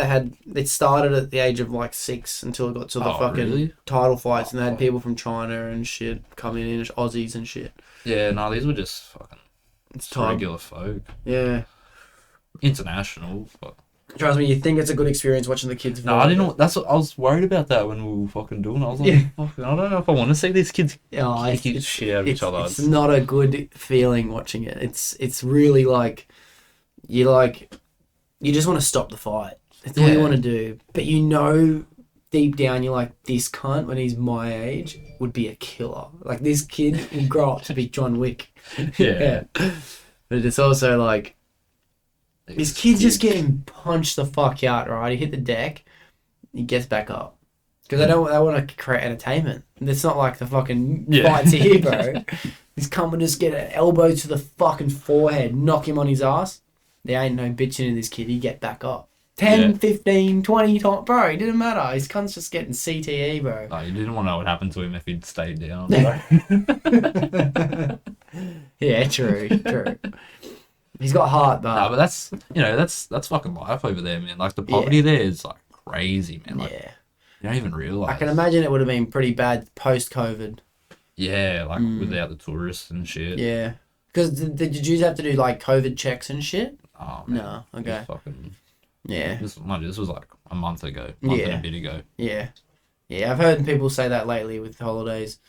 Speaker 2: it started at the age of like 6 until it got to the fucking title fights, and they had people from China and shit coming in, Aussies and shit.
Speaker 4: Yeah, no, these were just fucking regular folk.
Speaker 2: Yeah.
Speaker 4: International, but
Speaker 2: trust me, you think it's a good experience watching the kids.
Speaker 4: No, I didn't know. That's what I was worried about that when we were fucking doing it. I was like, fucking, I don't know if I want to see these kids kicking shit out of each other.
Speaker 2: It's not a good feeling watching it. It's really like you just want to stop the fight. That's all you want to do. But you know deep down you're like, this cunt when he's my age would be a killer. Like this kid will grow up to be John Wick.
Speaker 4: Yeah.
Speaker 2: But it's also like this kid's just getting punched the fuck out, right? He hit the deck, he gets back up. Because they want to create entertainment. It's not like the fucking fights here, bro. This cunt would just get an elbow to the fucking forehead, knock him on his ass. There ain't no bitching in this kid, he get back up. 10, 15, 20 times, bro, it didn't matter. His cunt's just getting CTE, bro.
Speaker 4: Oh, you didn't want to know what happened to him if he'd stayed down.
Speaker 2: Yeah, true. He's got heart, but...
Speaker 4: No, but that's fucking life over there, man. Like, the poverty there is, like, crazy, man. Like, you don't even realise.
Speaker 2: I can imagine it would have been pretty bad post-COVID.
Speaker 4: Yeah, like, without the tourists and shit.
Speaker 2: Yeah. Because did you have to do, like, COVID checks and shit?
Speaker 4: Oh, man.
Speaker 2: No,
Speaker 4: It was
Speaker 2: okay.
Speaker 4: fucking...
Speaker 2: Yeah.
Speaker 4: This was like a month ago. Month and a bit ago.
Speaker 2: Yeah. Yeah, I've heard people say that lately with holidays.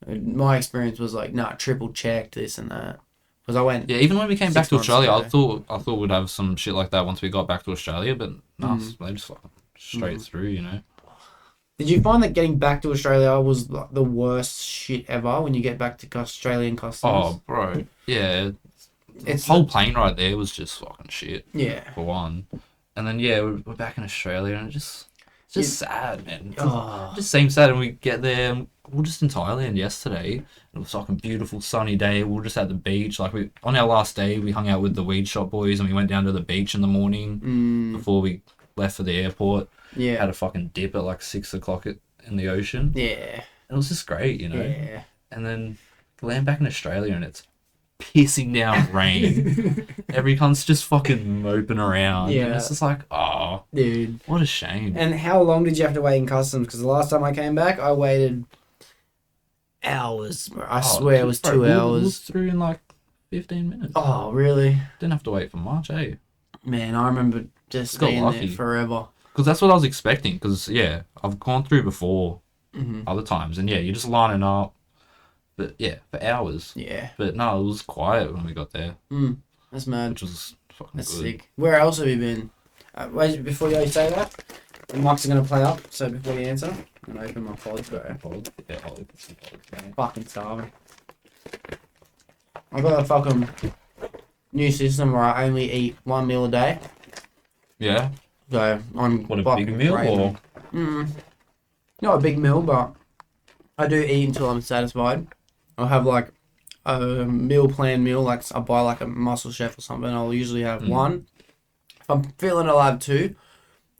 Speaker 2: My experience was like, nah, triple checked this and that. Because I went...
Speaker 4: Yeah, even when we came back
Speaker 2: 6
Speaker 4: to
Speaker 2: months
Speaker 4: Australia,
Speaker 2: ago.
Speaker 4: I thought we'd have some shit like that once we got back to Australia, but no, they just fucking straight through, you know?
Speaker 2: Did you find that getting back to Australia was like the worst shit ever when you get back to Australian customs?
Speaker 4: Oh, bro. Yeah.
Speaker 2: It's
Speaker 4: The whole plane right there was just fucking shit,
Speaker 2: Yeah.
Speaker 4: for one. And then, yeah, we're back in Australia, and it's just sad, man.
Speaker 2: Oh.
Speaker 4: It just seems sad, and we get there, and we were just in Thailand yesterday. It was like a beautiful sunny day. We were just at the beach. Like, on our last day, we hung out with the weed shop boys, and we went down to the beach in the morning before we left for the airport.
Speaker 2: Yeah.
Speaker 4: Had a fucking dip at like 6 o'clock in the ocean.
Speaker 2: Yeah.
Speaker 4: It was just great, you know?
Speaker 2: Yeah.
Speaker 4: And then land back in Australia and it's pissing down rain. Every cunt's just fucking moping around.
Speaker 2: Yeah.
Speaker 4: And it's just like, oh,
Speaker 2: Dude.
Speaker 4: what a shame.
Speaker 2: And how long did you have to wait in customs? Because the last time I came back, I waited hours. I swear it was 2
Speaker 4: We
Speaker 2: hours.
Speaker 4: was through in like 15 minutes.
Speaker 2: Oh, really?
Speaker 4: Didn't have to wait for much, eh?
Speaker 2: Man, I remember just
Speaker 4: Got
Speaker 2: being
Speaker 4: lucky.
Speaker 2: there forever.
Speaker 4: Because that's what I was expecting. Because, yeah, I've gone through before
Speaker 2: Mm-hmm.
Speaker 4: other times. And, yeah, you're just lining up. But, yeah, for hours.
Speaker 2: Yeah.
Speaker 4: But, no, it was quiet when we got there,
Speaker 2: That's mad.
Speaker 4: which was fucking
Speaker 2: That's
Speaker 4: good.
Speaker 2: sick. Where else have you been? Wait, before you say that, the mics are going to play up. So before you answer, I'm going to open my pods, bro.
Speaker 4: Yeah, I'll open some pods, man.
Speaker 2: Fucking starving. I've got a fucking new system where I only eat 1 meal a day.
Speaker 4: Yeah.
Speaker 2: So I'm
Speaker 4: What, a
Speaker 2: fucking
Speaker 4: big meal
Speaker 2: craving.
Speaker 4: or?
Speaker 2: Not a big meal, but I do eat until I'm satisfied. I'll have like a meal plan meal, like I buy like a Muscle Chef or something. I'll usually have one. If I'm feeling, I'll have two.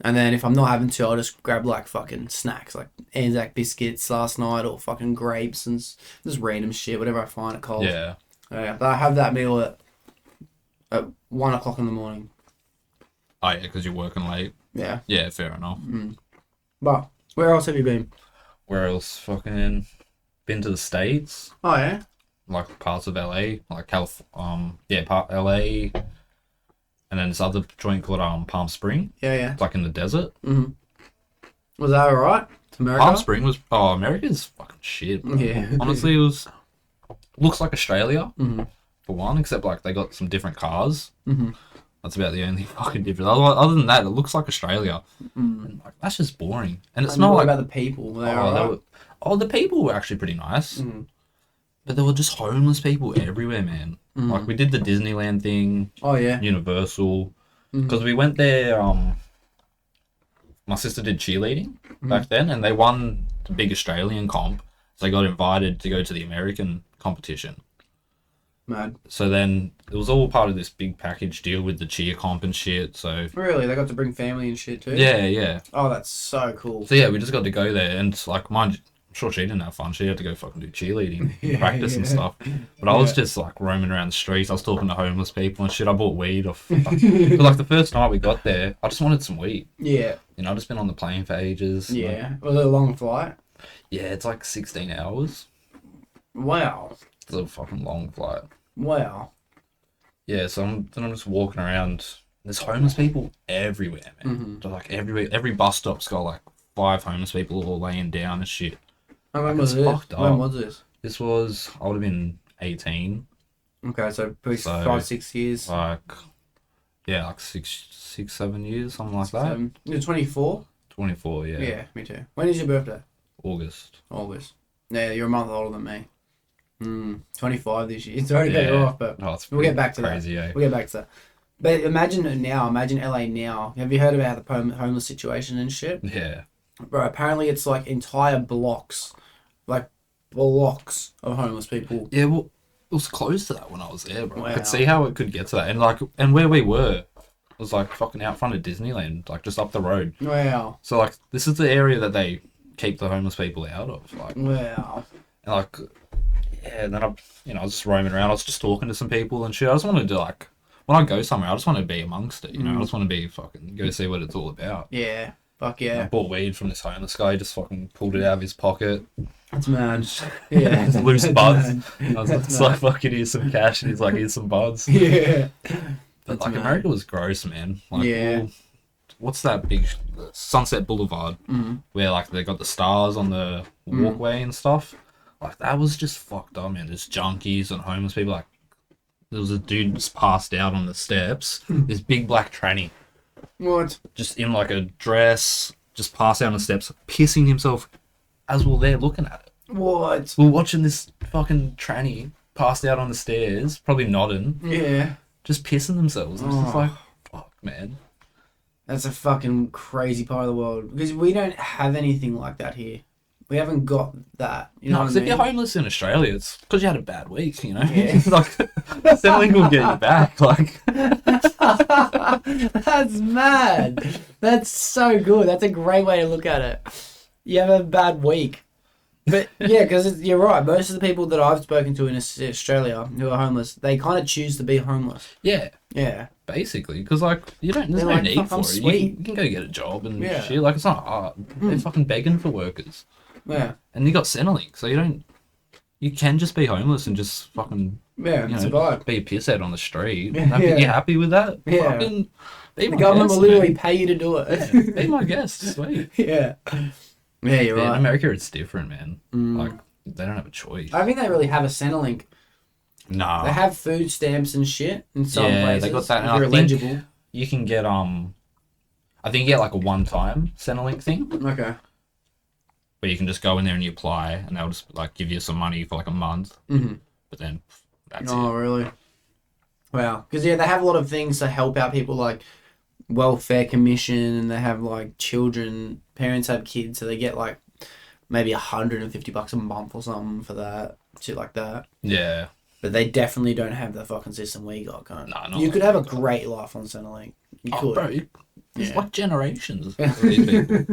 Speaker 2: And then if I'm not having two, I'll just grab like fucking snacks, like Anzac biscuits last night or fucking grapes and just random shit, whatever I find it cold.
Speaker 4: Yeah.
Speaker 2: Yeah, but I have that meal at 1 o'clock in the morning.
Speaker 4: Oh, yeah, because you're working late.
Speaker 2: Yeah.
Speaker 4: Yeah, fair enough.
Speaker 2: But where else have you been?
Speaker 4: Where else? Fucking been to the States,
Speaker 2: Oh, yeah?
Speaker 4: like parts of LA, like part LA, and then this other joint called Palm Spring.
Speaker 2: Yeah, yeah.
Speaker 4: It's like in the desert.
Speaker 2: Was that alright? To America?
Speaker 4: Palm Spring was America's fucking shit, bro.
Speaker 2: Yeah.
Speaker 4: Honestly, looks like Australia for one, except like they got some different cars. That's about the only fucking difference. Other than that, it looks like Australia. And, like, that's just boring. And it smelled
Speaker 2: What
Speaker 4: like
Speaker 2: about the people? Were they alright?
Speaker 4: the people were actually pretty nice. But there were just homeless people everywhere, man. Like we did the Disneyland thing,
Speaker 2: Oh, yeah.
Speaker 4: Universal, because we went there. My sister did cheerleading back then, and they won the big Australian comp, so they got invited to go to the American competition.
Speaker 2: Mad.
Speaker 4: So then it was all part of this big package deal with the cheer comp and shit. So
Speaker 2: Really? They got to bring family and shit too?
Speaker 4: yeah.
Speaker 2: Oh, that's so cool.
Speaker 4: So yeah, we just got to go there, and like, I'm sure she didn't have fun. She had to go fucking do cheerleading, practice and stuff. But I was just like roaming around the streets. I was talking to homeless people and shit. I bought weed off. But like the first night we got there, I just wanted some weed.
Speaker 2: Yeah.
Speaker 4: You know, I've just been on the plane for ages.
Speaker 2: Yeah. Was it a long flight?
Speaker 4: Yeah, it's like 16 hours.
Speaker 2: Wow.
Speaker 4: It's a fucking long flight.
Speaker 2: Wow.
Speaker 4: Yeah, so I'm just walking around. There's homeless people everywhere, man. They're like everywhere. Every bus stop's got like 5 homeless people all laying down and shit.
Speaker 2: And when
Speaker 4: Like,
Speaker 2: was
Speaker 4: it's
Speaker 2: this?
Speaker 4: fucked up.
Speaker 2: When was this?
Speaker 4: This was, I would have been 18.
Speaker 2: Okay, so probably
Speaker 4: So,
Speaker 2: 5-6 years.
Speaker 4: Like, yeah, like 7 years, something like that.
Speaker 2: You're 24?
Speaker 4: 24, yeah.
Speaker 2: Yeah, me too. When is your birthday?
Speaker 4: August.
Speaker 2: August. Yeah, you're a month older than me. 25 this year. It's already better off, but
Speaker 4: Oh, it's
Speaker 2: we'll get back to
Speaker 4: crazy,
Speaker 2: that.
Speaker 4: eh?
Speaker 2: We'll get back to that. But imagine it now. Imagine LA now. Have you heard about the homeless situation and shit?
Speaker 4: Yeah.
Speaker 2: Bro, apparently it's like entire blocks. Like blocks of homeless people.
Speaker 4: Yeah, well, it was close to that when I was there, bro. I
Speaker 2: Wow.
Speaker 4: could see how it could get to that. And where we were was like fucking out front of Disneyland, like just up the road.
Speaker 2: Wow.
Speaker 4: So like this is the area that they keep the homeless people out of. Like,
Speaker 2: Wow.
Speaker 4: and like, yeah, and then I was just roaming around. I was just talking to some people and shit. I just wanted to like, when I go somewhere, I just want to be amongst it. You know, I just want to be fucking go see what it's all about.
Speaker 2: Yeah. Fuck
Speaker 4: I
Speaker 2: yeah.
Speaker 4: bought weed from this homeless guy. He just fucking pulled it out of his pocket.
Speaker 2: That's mad. Yeah.
Speaker 4: It's loose
Speaker 2: That's
Speaker 4: buds.
Speaker 2: mad.
Speaker 4: I was like, it's like, fucking, here's some cash. And he's like, here's some buds.
Speaker 2: Yeah.
Speaker 4: But
Speaker 2: That's
Speaker 4: like
Speaker 2: mad.
Speaker 4: America was gross, man. Like,
Speaker 2: Yeah.
Speaker 4: what's that big Sunset Boulevard where like they got the stars on the walkway and stuff? Like that was just fucked up, man. There's junkies and homeless people. Like there was a dude just passed out on the steps. This big black tranny,
Speaker 2: What?
Speaker 4: just in like a dress, just passed out on the steps, pissing himself as we were there looking at it.
Speaker 2: What?
Speaker 4: We're watching this fucking tranny passed out on the stairs, probably nodding,
Speaker 2: Yeah.
Speaker 4: just pissing themselves. It's just
Speaker 2: Oh.
Speaker 4: like, fuck, man.
Speaker 2: That's a fucking crazy part of the world because we don't have anything like that here. We haven't got that. You know
Speaker 4: No,
Speaker 2: what I
Speaker 4: because if
Speaker 2: mean?
Speaker 4: you're homeless in Australia, it's because you had a bad week, you know?
Speaker 2: Yeah.
Speaker 4: Like, Centrelink will get you back. Like,
Speaker 2: That's mad. That's so good. That's a great way to look at it. You have a bad week. But yeah, because you're right. Most of the people that I've spoken to in Australia who are homeless, they kind of choose to be homeless.
Speaker 4: yeah,
Speaker 2: Yeah.
Speaker 4: basically. Because, like, there's
Speaker 2: They're
Speaker 4: no
Speaker 2: like,
Speaker 4: need
Speaker 2: "Fuck,
Speaker 4: for
Speaker 2: I'm
Speaker 4: it.
Speaker 2: sweet."
Speaker 4: You can go get a job and
Speaker 2: Yeah.
Speaker 4: shit. Like, it's not hard. They're fucking begging for workers.
Speaker 2: Yeah.
Speaker 4: And you got Centrelink, so you can just be homeless and just fucking,
Speaker 2: Yeah.
Speaker 4: you know,
Speaker 2: Survive.
Speaker 4: be a pisshead on the street.
Speaker 2: Yeah.
Speaker 4: You happy with that?
Speaker 2: Yeah.
Speaker 4: Fucking be
Speaker 2: The
Speaker 4: my
Speaker 2: government
Speaker 4: guest,
Speaker 2: will literally
Speaker 4: man.
Speaker 2: pay you to do it.
Speaker 4: Be my guest, sweet.
Speaker 2: Yeah. Yeah, you're
Speaker 4: Yeah, in
Speaker 2: right.
Speaker 4: America, it's different, man. Like, they don't have a choice.
Speaker 2: I think they really have a Centrelink.
Speaker 4: Nah.
Speaker 2: They have food stamps and shit in some
Speaker 4: Yeah,
Speaker 2: places.
Speaker 4: they got that,
Speaker 2: If
Speaker 4: and
Speaker 2: you're
Speaker 4: I think-
Speaker 2: eligible.
Speaker 4: You can get, I think you get like a one-time Centrelink thing
Speaker 2: Okay.
Speaker 4: where you can just go in there and you apply and they'll just like give you some money for like a month.
Speaker 2: Mm-hmm.
Speaker 4: But then that's
Speaker 2: Oh,
Speaker 4: it.
Speaker 2: really? Wow. Because, yeah, they have a lot of things to help out people, like welfare commission, and they have, like, children. Parents have kids, so they get, like, maybe $150 a month or something for that. Shit like that.
Speaker 4: Yeah.
Speaker 2: But they definitely don't have the fucking system we got, cunt.
Speaker 4: Nah, not
Speaker 2: You could
Speaker 4: like
Speaker 2: have a
Speaker 4: we got.
Speaker 2: great life on Centrelink. You
Speaker 4: Oh,
Speaker 2: could.
Speaker 4: bro, there's
Speaker 2: Yeah.
Speaker 4: like generations of these people.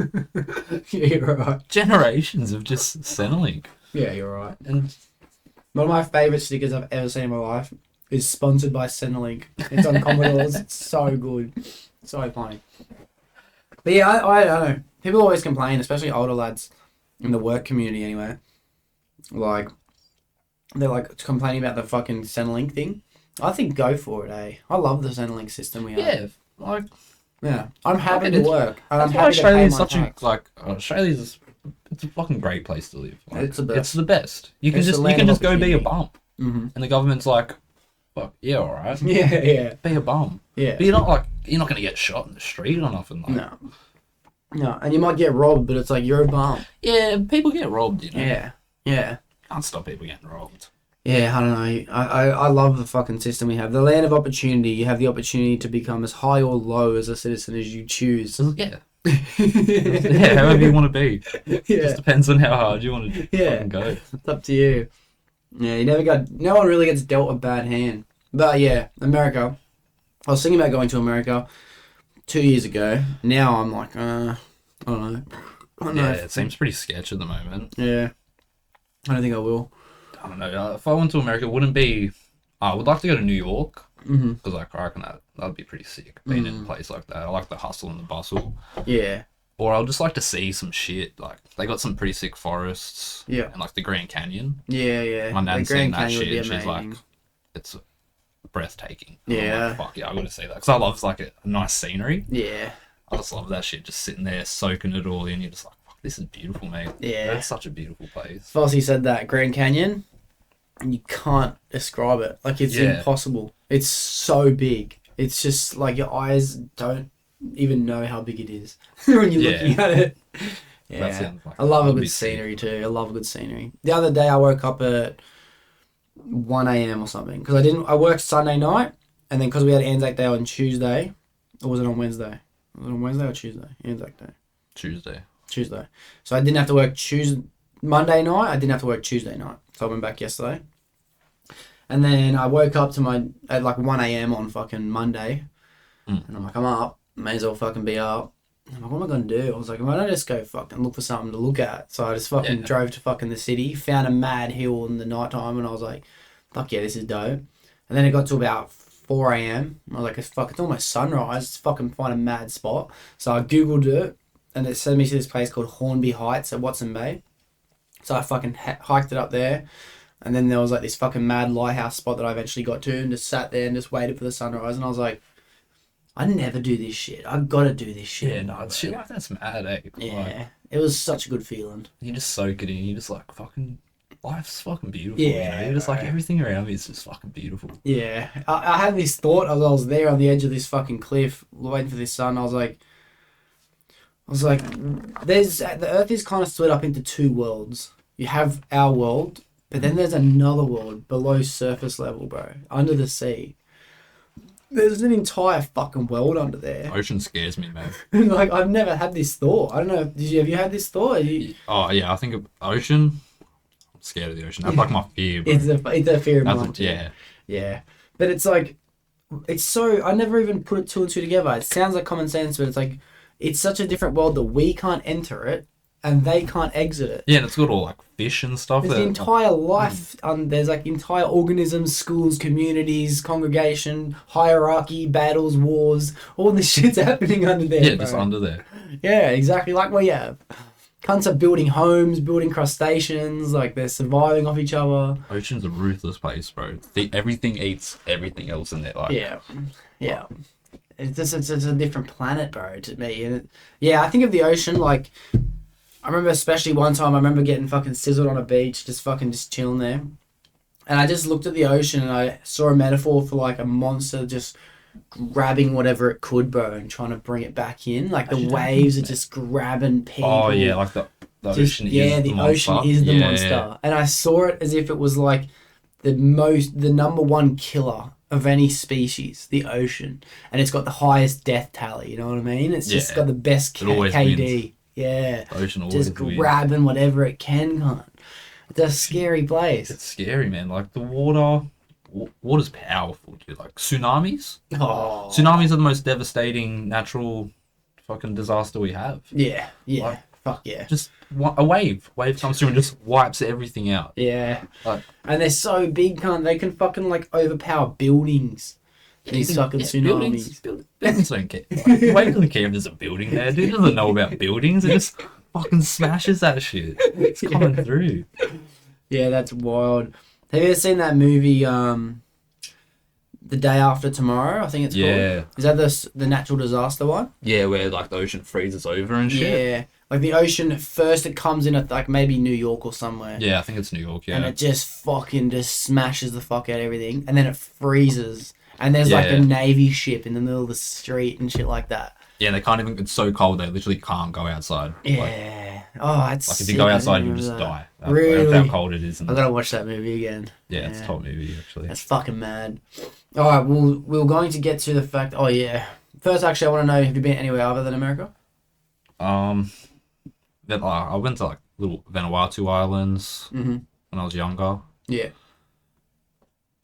Speaker 2: Yeah, you're right.
Speaker 4: Generations of just Centrelink.
Speaker 2: Yeah, you're right.
Speaker 4: And
Speaker 2: One of my favourite stickers I've ever seen in my life is sponsored by Centrelink. It's on Commodores. It's so good. So funny. But yeah, I don't know. People always complain, especially older lads in the work community anyway. Like, they're like complaining about the fucking Centrelink thing. I think go for it, eh? I love the Centrelink system we have.
Speaker 4: yeah, like
Speaker 2: Yeah. I'm happy to
Speaker 4: It's-
Speaker 2: work. And I'm
Speaker 4: that's why
Speaker 2: happy to pay
Speaker 4: Australia's
Speaker 2: my
Speaker 4: such
Speaker 2: tax.
Speaker 4: Australia's it's a fucking great place to live. Like,
Speaker 2: It's the best.
Speaker 4: It's the best. You can
Speaker 2: It's the
Speaker 4: just
Speaker 2: land of
Speaker 4: go be a
Speaker 2: opportunity.
Speaker 4: bum,
Speaker 2: Mm-hmm.
Speaker 4: and the government's like, fuck yeah, all right,
Speaker 2: Yeah, yeah.
Speaker 4: be a bum.
Speaker 2: Yeah.
Speaker 4: But you're not gonna get shot in the street or nothing. Like,
Speaker 2: No. No. And you might get robbed, but it's like, you're a bum.
Speaker 4: yeah, people get robbed. You know,
Speaker 2: Yeah. Yeah.
Speaker 4: can't stop people getting robbed.
Speaker 2: Yeah, I don't know. I love the fucking system we have. The land of opportunity. You have the opportunity to become as high or low as a citizen as you choose.
Speaker 4: So, yeah, yeah, however you want to be.
Speaker 2: Yeah,
Speaker 4: Just depends on how hard you want to
Speaker 2: Yeah.
Speaker 4: fucking go.
Speaker 2: it's up to you. Yeah, no one really gets dealt a bad hand. But yeah, America. I was thinking about going to America 2 years ago. Now I'm like, I don't know. I don't know.
Speaker 4: Yeah, it seems pretty sketch at the moment.
Speaker 2: Yeah. I don't think I will.
Speaker 4: I don't know. If I went to America, it wouldn't be. I would like to go to New York
Speaker 2: Mm-hmm.
Speaker 4: because I reckon that'd be pretty sick being in a place like that. I like the hustle and the bustle.
Speaker 2: Yeah.
Speaker 4: Or I'd just like to see some shit. Like they got some pretty sick forests.
Speaker 2: Yeah.
Speaker 4: And like the Grand Canyon.
Speaker 2: Yeah, yeah.
Speaker 4: My nan's
Speaker 2: The
Speaker 4: seen
Speaker 2: Grand
Speaker 4: that
Speaker 2: Canyon would
Speaker 4: shit
Speaker 2: be
Speaker 4: and she's like,
Speaker 2: amazing.
Speaker 4: it's breathtaking. And I'm
Speaker 2: Yeah.
Speaker 4: like, fuck yeah, I gotta see that because I love like a nice scenery.
Speaker 2: Yeah.
Speaker 4: I just love that shit. Just sitting there soaking it all in. You're just like, fuck, this is beautiful, mate.
Speaker 2: Yeah.
Speaker 4: That's such a beautiful place.
Speaker 2: Fossey said that Grand Canyon, and you can't describe it. Like, it's
Speaker 4: Yeah.
Speaker 2: impossible. It's so big. It's just like your eyes don't even know how big it is when you're
Speaker 4: Yeah.
Speaker 2: looking at it.
Speaker 4: That
Speaker 2: Yeah,
Speaker 4: sounds like
Speaker 2: I love a
Speaker 4: that'd be
Speaker 2: good
Speaker 4: sick.
Speaker 2: scenery too. I love a good scenery. The other day I woke up at 1 a.m. or something because I worked Sunday night, and then because we had Anzac Day on Tuesday, or was it on Wednesday? Was it on Wednesday or Tuesday? Anzac Day. Tuesday. So I didn't have to work Monday night. I didn't have to work Tuesday night. So I went back yesterday. And then I woke up at like 1 a.m. on fucking Monday.
Speaker 4: Mm.
Speaker 2: And I'm like, I'm up. May as well fucking be up. I'm like, what am I going to do? I was like, why don't I just go fucking look for something to look at? So I just fucking
Speaker 4: Yeah.
Speaker 2: drove to fucking the city, found a mad hill in the nighttime, and I was like, fuck yeah, this is dope. And then it got to about 4 a.m. I was like, it's almost sunrise. Let's fucking find a mad spot. So I Googled it, and it sent me to this place called Hornby Heights at Watson Bay. So I fucking hiked it up there. And then there was like this fucking mad lighthouse spot that I eventually got to and just sat there and just waited for the sunrise. And I was like, I never do this shit. I've got to do this shit.
Speaker 4: Yeah, no, shit like that's mad, eh?
Speaker 2: Yeah.
Speaker 4: Like,
Speaker 2: It was such a good feeling.
Speaker 4: you just soak it in. You just like fucking. Life's fucking beautiful.
Speaker 2: Yeah,
Speaker 4: You're just like
Speaker 2: bro.
Speaker 4: everything around me is just fucking beautiful.
Speaker 2: Yeah. I had this thought as I was there on the edge of this fucking cliff waiting for this sun. I was like, the Earth is kind of split up into two worlds. You have our world, but then there's another world below surface level, bro, under the sea. There's an entire fucking world under there.
Speaker 4: Ocean scares me, man.
Speaker 2: Like, I've never had this thought. I don't know. Have you had this thought?
Speaker 4: Oh yeah, I think of ocean. I'm scared of the ocean. That's like my fear. Bro.
Speaker 2: It's a fear of mine.
Speaker 4: Yeah.
Speaker 2: Yeah. But it's like, it's so, I never even put it two and two together. It sounds like common sense, but it's like, it's such a different world that we can't enter it and they can't exit it.
Speaker 4: Yeah, and it's got all like fish and stuff.
Speaker 2: There's the entire life, there's like entire organisms, schools, communities, congregation, hierarchy, battles, wars, all this shit's happening under there.
Speaker 4: Yeah,
Speaker 2: bro.
Speaker 4: just under there.
Speaker 2: Yeah, exactly like we have. Cunts are building homes, building crustaceans, like they're surviving off each other.
Speaker 4: Ocean's a ruthless place, bro. Everything eats everything else in there. Like,
Speaker 2: Yeah. It's a different planet, bro, to me. And I think of the ocean like, I remember especially one time I remember getting fucking sizzled on a beach, just chilling there. And I just looked at the ocean and I saw a metaphor for like a monster just grabbing whatever it could, bro, and trying to bring it back in. Like the waves are just grabbing people.
Speaker 4: Oh yeah, like the ocean is the monster.
Speaker 2: Ocean is the monster. And I saw it as if it was like the number one killer of any species, the ocean. And it's got the highest death tally, you know what I mean? It's just got the best KD.
Speaker 4: Wins.
Speaker 2: Yeah.
Speaker 4: The ocean always
Speaker 2: just
Speaker 4: wins.
Speaker 2: grabbing whatever it can, cunt. It's a scary place.
Speaker 4: It's scary, man. Like the water's powerful, dude. Like tsunamis.
Speaker 2: Oh.
Speaker 4: Tsunamis are the most devastating natural fucking disaster we have.
Speaker 2: Yeah.
Speaker 4: Like,
Speaker 2: Fuck yeah.
Speaker 4: Just a wave comes through and just wipes everything out.
Speaker 2: Yeah.
Speaker 4: Like,
Speaker 2: and they're so big, cunt. They can fucking like overpower buildings. These fucking tsunamis.
Speaker 4: Buildings don't care. Like, why doesn't care if there's a building there? Dude doesn't know about buildings. It just fucking smashes that shit. It's coming through.
Speaker 2: Yeah, that's wild. Have you ever seen that movie, The Day After Tomorrow? I think it's called. Is that the natural disaster one?
Speaker 4: Yeah, where like the ocean freezes over and shit.
Speaker 2: Yeah. Like the ocean, at first it comes in at like maybe New York or somewhere.
Speaker 4: Yeah, I think it's New York, yeah.
Speaker 2: And it just smashes the fuck out of everything. And then it freezes. And there's like a Navy ship in the middle of the street and shit like that.
Speaker 4: Yeah, they can't even, it's so cold they literally can't go outside.
Speaker 2: Yeah. It's
Speaker 4: like if you go outside, you just die.
Speaker 2: Really?
Speaker 4: That's how cold it is.
Speaker 2: I gotta watch that movie again.
Speaker 4: Yeah, it's a top movie, actually.
Speaker 2: That's fucking mad. Alright, well, we're going to get to the fact... Oh, yeah. First, actually, I want to know, have you been anywhere other than America?
Speaker 4: Then I went to like little Vanuatu Islands when I was younger.
Speaker 2: Yeah.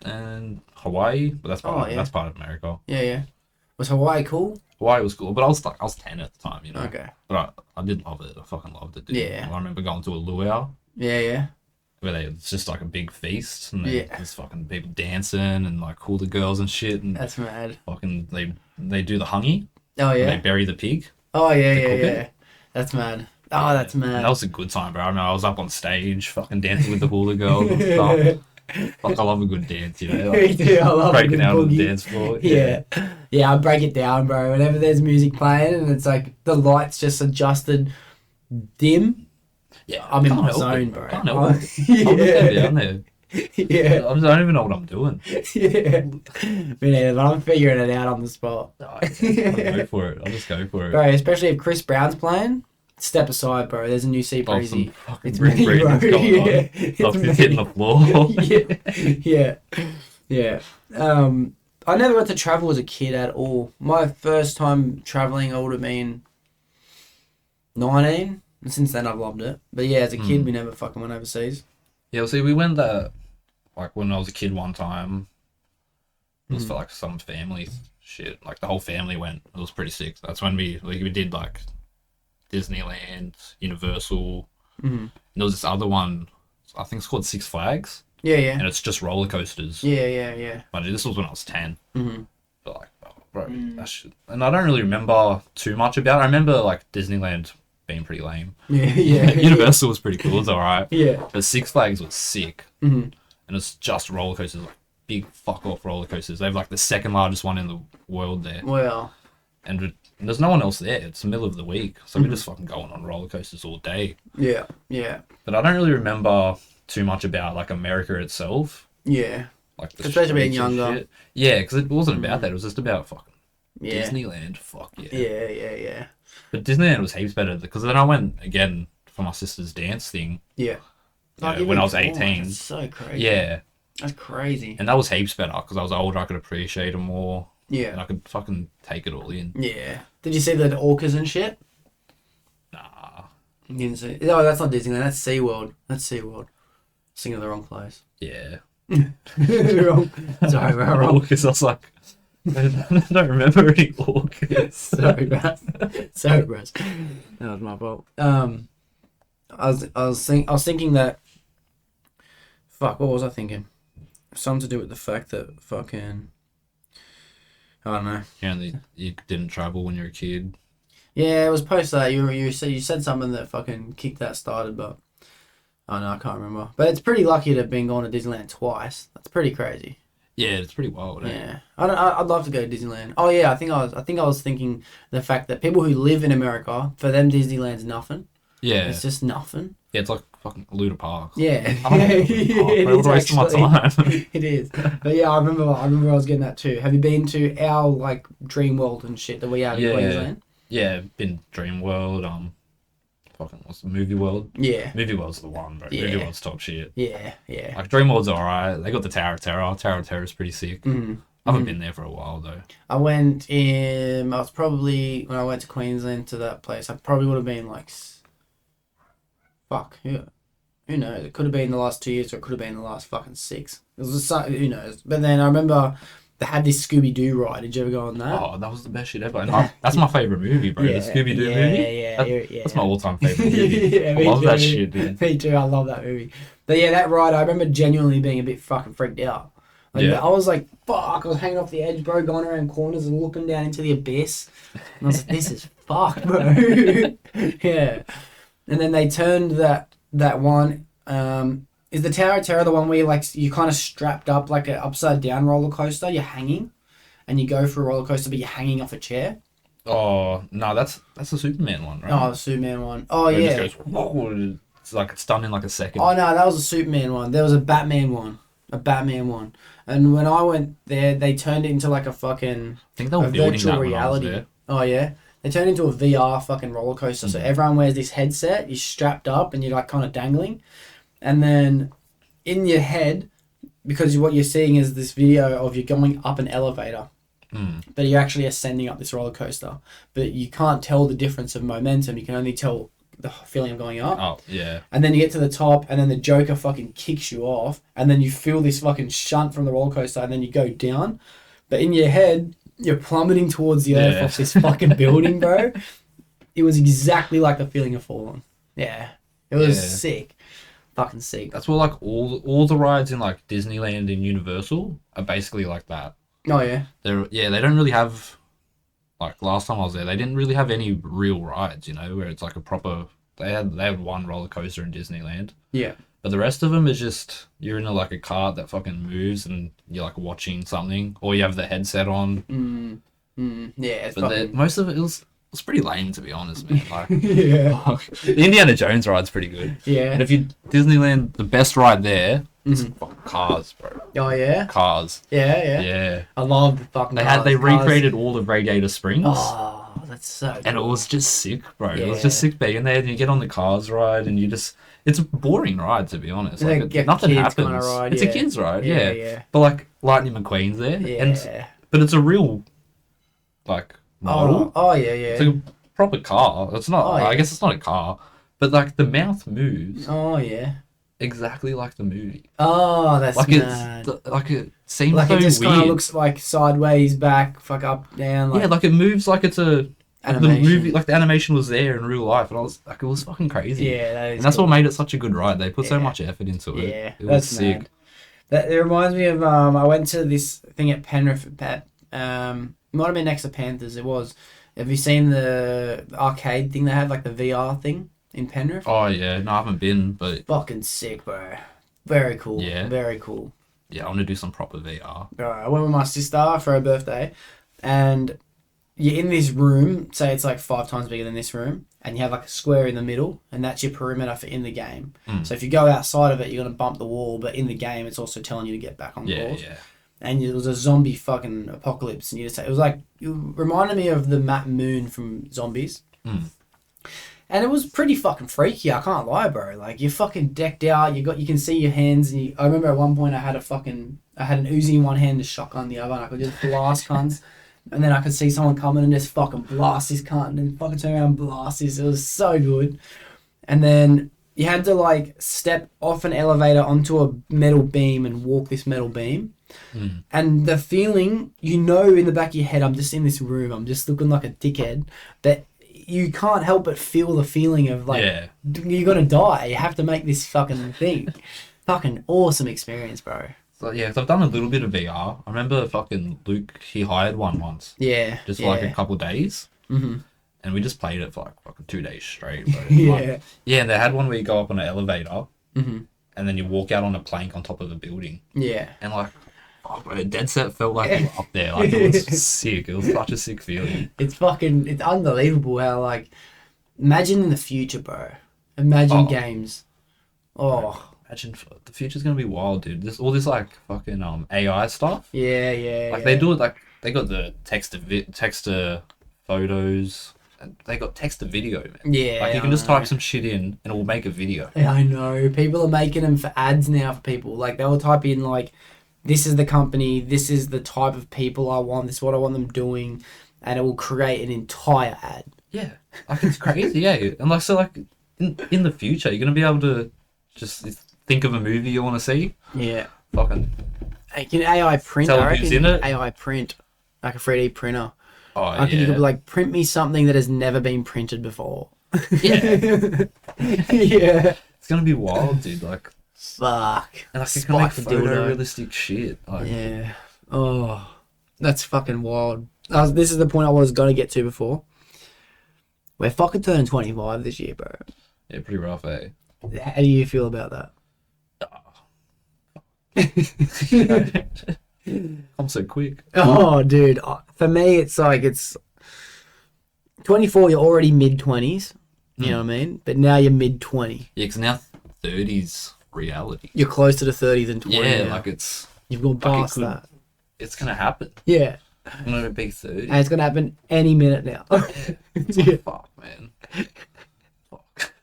Speaker 4: And Hawaii, but that's part of America.
Speaker 2: Yeah. Was Hawaii cool?
Speaker 4: Hawaii was cool, but I was 10 at the time, you know.
Speaker 2: Okay.
Speaker 4: But I did love it. I fucking loved it, dude.
Speaker 2: Yeah.
Speaker 4: I remember going to a luau.
Speaker 2: Yeah.
Speaker 4: Where it's just like a big feast and there's fucking people dancing and like cooler girls and shit, and
Speaker 2: that's mad.
Speaker 4: Fucking they do the honey.
Speaker 2: Oh yeah.
Speaker 4: They bury the pig.
Speaker 2: Oh yeah. That's mad. Oh, that's mad.
Speaker 4: And that was a good time, bro. I mean, I was up on stage, fucking dancing with the hula girls and stuff. Like, I love a good dance, you know. Like,
Speaker 2: Me too. I love
Speaker 4: breaking out on the
Speaker 2: boogie.
Speaker 4: dance floor.
Speaker 2: Yeah, I break it down, bro. Whenever there's music playing and it's like the lights just adjusted dim.
Speaker 4: Yeah,
Speaker 2: I'm in my zone, bro.
Speaker 4: Can't help it. I'm just down there.
Speaker 2: Yeah.
Speaker 4: I don't even know what I'm doing.
Speaker 2: Yeah. Me neither, but I'm figuring it out on the spot.
Speaker 4: I'll go for it. I'll just go for it.
Speaker 2: Bro, especially if Chris Brown's playing, step aside, bro. There's a new C Breezy.
Speaker 4: It's me, bro. Going on. Stuff's just hitting the floor.
Speaker 2: Yeah. I never got to travel as a kid at all. My first time traveling, I would have been 19. And since then, I've loved it. But yeah, as a kid, we never fucking went overseas.
Speaker 4: Yeah, well, see, we went there, like, when I was a kid one time. It was for, like, some family shit. Like, the whole family went. It was pretty sick. That's when we did, like, Disneyland, Universal. And there was this other one, I think it's called Six Flags.
Speaker 2: Yeah.
Speaker 4: And it's just roller coasters.
Speaker 2: Yeah.
Speaker 4: But this was when I was 10. But, like, bro, that shit. And I don't really remember too much about it. I remember, like, Disneyland being pretty lame.
Speaker 2: Yeah.
Speaker 4: Universal was pretty cool. It was alright.
Speaker 2: Yeah.
Speaker 4: But Six Flags was sick. and it's just roller coasters, like big fuck off roller coasters. They have like the second largest one in the world there,
Speaker 2: Well,
Speaker 4: and there's no one else there. It's the middle of the week, so we're just fucking going on roller coasters all day.
Speaker 2: yeah.
Speaker 4: But I don't really remember too much about like America itself,
Speaker 2: Yeah.
Speaker 4: like the
Speaker 2: Especially being
Speaker 4: streets and
Speaker 2: younger.
Speaker 4: shit. Yeah, because it wasn't about that. It was just about fucking
Speaker 2: Yeah.
Speaker 4: Disneyland. Fuck yeah.
Speaker 2: Yeah.
Speaker 4: But Disneyland was heaps better because then I went again for my sister's dance thing.
Speaker 2: Yeah.
Speaker 4: When I was 18.
Speaker 2: That's so crazy.
Speaker 4: Yeah,
Speaker 2: That's crazy.
Speaker 4: and that was heaps better because I was older. I could appreciate it more. And
Speaker 2: Yeah.
Speaker 4: I could fucking take it all in.
Speaker 2: Yeah. Did you see the orcas and shit?
Speaker 4: Nah.
Speaker 2: You didn't see. No, that's not Disneyland. That's SeaWorld. Thinking of the wrong place.
Speaker 4: Yeah.
Speaker 2: Wrong. Sorry, we're wrong.
Speaker 4: Orcas. I was like, I don't remember any orcas.
Speaker 2: Sorry, bros. That was my fault. I was thinking that. Fuck. What was I thinking? Something to do with the fact that fucking. I don't know.
Speaker 4: You didn't travel when you were a kid.
Speaker 2: Yeah, it was post that you said something that fucking kicked that started, but I don't know, I can't remember. But it's pretty lucky to have been going to Disneyland twice. That's pretty crazy.
Speaker 4: Yeah, it's pretty wild.
Speaker 2: Yeah, I'd love to go to Disneyland. Oh yeah, I think I was thinking the fact that people who live in America, for them Disneyland's nothing.
Speaker 4: Yeah.
Speaker 2: It's just nothing.
Speaker 4: Yeah, it's like fucking Luda Park.
Speaker 2: Yeah,
Speaker 4: I don't know.
Speaker 2: it
Speaker 4: I would
Speaker 2: is
Speaker 4: waste my
Speaker 2: actually.
Speaker 4: time.
Speaker 2: It is. But yeah, I remember I was getting that too. Have you been to our like Dream World and shit that we have in Queensland?
Speaker 4: Yeah, been Dream World, fucking what's the Movie World?
Speaker 2: Yeah.
Speaker 4: Movie World's the one, bro.
Speaker 2: Yeah.
Speaker 4: Movie World's top shit.
Speaker 2: Yeah.
Speaker 4: Like Dream World's alright. They got the Tower of Terror. Tower of Terror's pretty sick.
Speaker 2: Mm.
Speaker 4: I haven't been there for a while though.
Speaker 2: I went in. I was probably when I went to Queensland to that place. I probably would have been like, fuck, who knows? It could have been the last 2 years, or it could have been the last fucking 6. It was who knows? But then I remember they had this Scooby Doo ride. Did you ever go on that?
Speaker 4: Oh, that was the best shit ever. And that's my favourite movie, bro.
Speaker 2: Yeah,
Speaker 4: The Scooby Doo
Speaker 2: yeah,
Speaker 4: movie.
Speaker 2: yeah.
Speaker 4: That's my all-time favourite movie.
Speaker 2: Yeah,
Speaker 4: I
Speaker 2: me
Speaker 4: love
Speaker 2: too.
Speaker 4: that shit, dude.
Speaker 2: Me too. I love that movie. But yeah, that ride. I remember genuinely being a bit fucking freaked out. Like,
Speaker 4: Yeah.
Speaker 2: I was like, fuck. I was hanging off the edge, bro, going around corners and looking down into the abyss. And I was like, this is fucked, bro. Yeah. And then they turned that one. Is the Tower of Terror the one where you kind of strapped up like an upside down roller coaster? You're hanging, and you go for a roller coaster, but you're hanging off a chair.
Speaker 4: Oh no, that's the Superman one, right?
Speaker 2: Oh, the Superman one. Oh
Speaker 4: Where it
Speaker 2: yeah.
Speaker 4: just goes, whoa, it's done in like a second.
Speaker 2: Oh no, that was a Superman one. There was a Batman one. And when I went there, they turned it into like a fucking
Speaker 4: I think they were building
Speaker 2: virtual
Speaker 4: that
Speaker 2: reality.
Speaker 4: when I was there.
Speaker 2: Oh yeah. They turned it into a VR fucking roller coaster. So everyone wears this headset, you're strapped up and you're like kind of dangling. And then in your head, because what you're seeing is this video of you going up an elevator. But you're actually ascending up this roller coaster. But you can't tell the difference of momentum. You can only tell the feeling of going up.
Speaker 4: Oh yeah.
Speaker 2: And then you get to the top, and then the Joker fucking kicks you off, and then you feel this fucking shunt from the roller coaster, and then you go down. But in your head, you're plummeting towards the earth off this fucking building, bro. It was exactly like the feeling of falling. Yeah. It was sick. Fucking sick.
Speaker 4: That's what like all the rides in like Disneyland and Universal are basically like that.
Speaker 2: Oh yeah.
Speaker 4: They don't really have, like last time I was there, they didn't really have any real rides, you know, where it's like a proper. They had one roller coaster in Disneyland,
Speaker 2: Yeah.
Speaker 4: but the rest of them is just you're in a cart that fucking moves and you're like watching something, or you have the headset on.
Speaker 2: Yeah. It's
Speaker 4: But
Speaker 2: fucking...
Speaker 4: most of it was pretty lame, to be honest, man. Like,
Speaker 2: Yeah.
Speaker 4: the Indiana Jones ride's pretty good.
Speaker 2: Yeah.
Speaker 4: And if you Disneyland, the best ride there is fucking Cars, bro.
Speaker 2: Oh yeah.
Speaker 4: Cars.
Speaker 2: Yeah.
Speaker 4: Yeah.
Speaker 2: I love the fucking.
Speaker 4: They recreated all the Radiator Springs.
Speaker 2: Oh, that's so. Cool.
Speaker 4: And it was just sick, bro.
Speaker 2: Yeah.
Speaker 4: It was just sick being in there, and you get on the Cars ride, and it's a boring ride, to be honest.
Speaker 2: It's
Speaker 4: Like,
Speaker 2: like a
Speaker 4: nothing
Speaker 2: kids
Speaker 4: happens.
Speaker 2: kinda ride,
Speaker 4: It's
Speaker 2: yeah.
Speaker 4: a kid's ride,
Speaker 2: Yeah,
Speaker 4: yeah.
Speaker 2: yeah.
Speaker 4: But like Lightning McQueen's there,
Speaker 2: Yeah.
Speaker 4: but it's a real like model.
Speaker 2: Oh yeah.
Speaker 4: It's like a proper car. It's not.
Speaker 2: Oh, yeah.
Speaker 4: I guess it's not a car, but like the mouth moves
Speaker 2: Oh yeah.
Speaker 4: exactly like the movie.
Speaker 2: Oh, that's
Speaker 4: Like
Speaker 2: mad.
Speaker 4: it seems
Speaker 2: Like
Speaker 4: so
Speaker 2: it just kind
Speaker 4: weird.
Speaker 2: of looks like sideways, back, fuck up, down. Like,
Speaker 4: Yeah, like it moves like it's a
Speaker 2: Animation.
Speaker 4: The movie, like the animation was there in real life, and I was like, it was fucking crazy.
Speaker 2: yeah, that is.
Speaker 4: And that's
Speaker 2: cool.
Speaker 4: what made it such a good ride. They put so
Speaker 2: Yeah.
Speaker 4: much effort into it.
Speaker 2: Yeah,
Speaker 4: It was
Speaker 2: that's
Speaker 4: sick.
Speaker 2: mad. That it reminds me of I went to this thing at Penrith. It might have been next to Panthers. It was. Have you seen the arcade thing they had, like the VR thing in Penrith?
Speaker 4: Oh yeah, no, I haven't been, but
Speaker 2: Fucking sick, bro. Very cool.
Speaker 4: Yeah.
Speaker 2: Very cool.
Speaker 4: Yeah, I want to do some proper VR.
Speaker 2: I went with my sister for her birthday, and you're in this room, say it's like 5 times bigger than this room, and you have like a square in the middle, and that's your perimeter for in the game. So if you go outside of it, you're going to bump the wall, but in the game, it's also telling you to get back on course.
Speaker 4: Yeah.
Speaker 2: And it was a zombie fucking apocalypse, and you just say, it was like, it reminded me of the Matt Moon from Zombies. And it was pretty fucking freaky, I can't lie, bro. Like, you're fucking decked out, you can see your hands, and I remember at one point I had an Uzi in one hand, a shotgun in the other, and I could just blast cunts. And then I could see someone coming and just fucking blast this cunt, and then fucking turn around and blast this. It was so good. And then you had to, like, step off an elevator onto a metal beam and walk this metal beam. And the feeling, in the back of your head, I'm just in this room, I'm just looking like a dickhead, but you can't help but feel the feeling of, like, you're going to die. You have to make this fucking thing. Fucking awesome experience, bro.
Speaker 4: So, yeah, 'cause I've done a little bit of VR. I remember fucking Luke, he hired one once.
Speaker 2: Yeah.
Speaker 4: Just for like a couple days. And we just played it for like fucking 2 days straight. Bro.
Speaker 2: Yeah.
Speaker 4: Yeah, and they had one where you go up on an elevator. And then you walk out on a plank on top of a building.
Speaker 2: Yeah.
Speaker 4: And like, oh, bro, dead set felt like you were up there. Like, it was sick. It was such a sick feeling.
Speaker 2: It's unbelievable how, like, imagine in the future, bro. Imagine games. Oh.
Speaker 4: Imagine the future's gonna be wild, dude. All this like fucking AI stuff.
Speaker 2: Yeah.
Speaker 4: Like they do it like they got the text to photos. And they got text to video, man.
Speaker 2: Yeah.
Speaker 4: Like you can just type some shit in and it will make a video.
Speaker 2: Yeah, I know. People are making them for ads now for people. Like they'll type in like, this is the company, this is the type of people I want, this is what I want them doing, and it will create an entire ad.
Speaker 4: Yeah. Like it's crazy, yeah. And like so like in the future you're gonna be able to just think of a movie you want to see.
Speaker 2: Yeah.
Speaker 4: Fucking.
Speaker 2: Hey, can AI print?
Speaker 4: Tell
Speaker 2: I
Speaker 4: who's
Speaker 2: reckon
Speaker 4: in it.
Speaker 2: AI print, like a 3D printer.
Speaker 4: Oh
Speaker 2: I reckon you could be like, print me something that has never been printed before.
Speaker 4: Yeah.
Speaker 2: Yeah.
Speaker 4: It's gonna be wild, dude. Like.
Speaker 2: Fuck.
Speaker 4: And like you can make photorealistic shit. Like,
Speaker 2: yeah. Oh, that's fucking wild. This is the point I was gonna get to before. We're fucking turning 25 this year, bro.
Speaker 4: Yeah, pretty rough, eh?
Speaker 2: How do you feel about that?
Speaker 4: I'm so quick.
Speaker 2: Oh, dude. For me, it's 24, you're already mid-20s. You know what I mean? But now you're mid-20.
Speaker 4: Yeah, because now 30's reality.
Speaker 2: You're closer to 30 than 20
Speaker 4: Yeah,
Speaker 2: now.
Speaker 4: like it's...
Speaker 2: You've gone past that.
Speaker 4: It's going to happen.
Speaker 2: Yeah.
Speaker 4: I'm going to be 30.
Speaker 2: And it's going to happen any minute now.
Speaker 4: It's like, fuck, man. Fuck.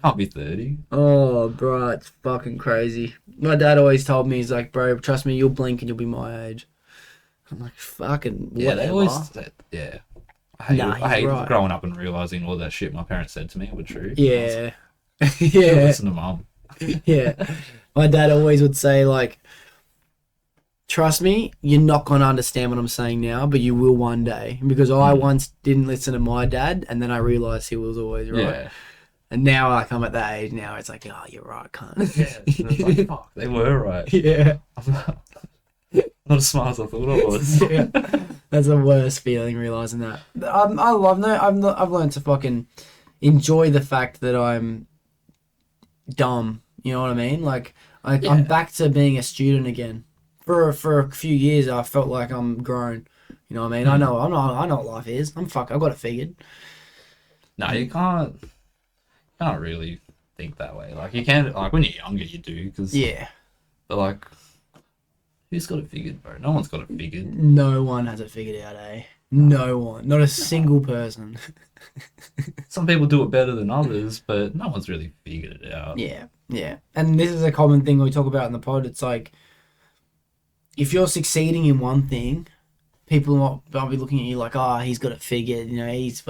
Speaker 4: Can't be 30.
Speaker 2: Oh, bro, it's fucking crazy. My dad always told me, he's like, bro, trust me, you'll blink and you'll be my age. I'm like, fucking whatever.
Speaker 4: Yeah, they always... Yeah. I hate
Speaker 2: right.
Speaker 4: growing up and realising all that shit my parents said to me were true.
Speaker 2: Yeah.
Speaker 4: Yeah.
Speaker 2: Yeah.
Speaker 4: Listen to mum.
Speaker 2: Yeah. My dad always would say, like, trust me, you're not going to understand what I'm saying now, but you will one day. Because I once didn't listen to my dad, and then I realised he was always right.
Speaker 4: Yeah.
Speaker 2: And now, like, I'm at that age now, it's like, oh, you're right, cunt.
Speaker 4: Yeah. It's like, fuck, they were right.
Speaker 2: Yeah.
Speaker 4: Not as smart as I thought I was.
Speaker 2: Yeah. That's the worst feeling, realising that. I've learned to fucking enjoy the fact that I'm dumb. You know what I mean? Like, I'm back to being a student again. For a few years, I felt like I'm grown. You know what I mean? I know what life is. I've got it figured.
Speaker 4: No, you can't really think that way. Like, you can, like, when you're younger, you do.
Speaker 2: Yeah.
Speaker 4: But, like, who's got it figured, bro? No one's got it figured.
Speaker 2: No one has it figured out, eh? No one. Not a single person.
Speaker 4: Some people do it better than others, but no one's really figured it out.
Speaker 2: Yeah. And this is a common thing we talk about in the pod. It's like, if you're succeeding in one thing, people might be looking at you like, oh, he's got it figured. You know, he's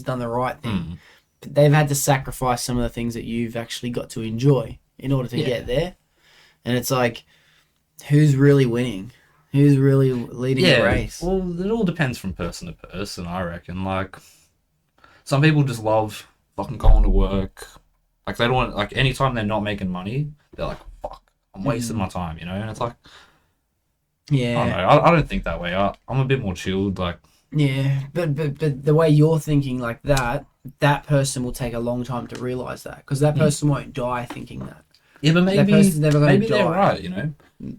Speaker 2: done the right thing. But they've had to sacrifice some of the things that you've actually got to enjoy in order to get there. And it's like, who's really winning? Who's really leading the race?
Speaker 4: Well, it all depends from person to person, I reckon. Like, some people just love fucking going to work. Like, they don't want, like, anytime they're not making money, they're like, fuck, I'm wasting my time, you know? And it's like,
Speaker 2: yeah.
Speaker 4: I don't know. I don't think that way. I'm a bit more chilled, like.
Speaker 2: Yeah, but the way you're thinking like that person will take a long time to realise that. Because that person won't die thinking that.
Speaker 4: Yeah, but
Speaker 2: that person's never gonna
Speaker 4: maybe they're
Speaker 2: die.
Speaker 4: right, you know?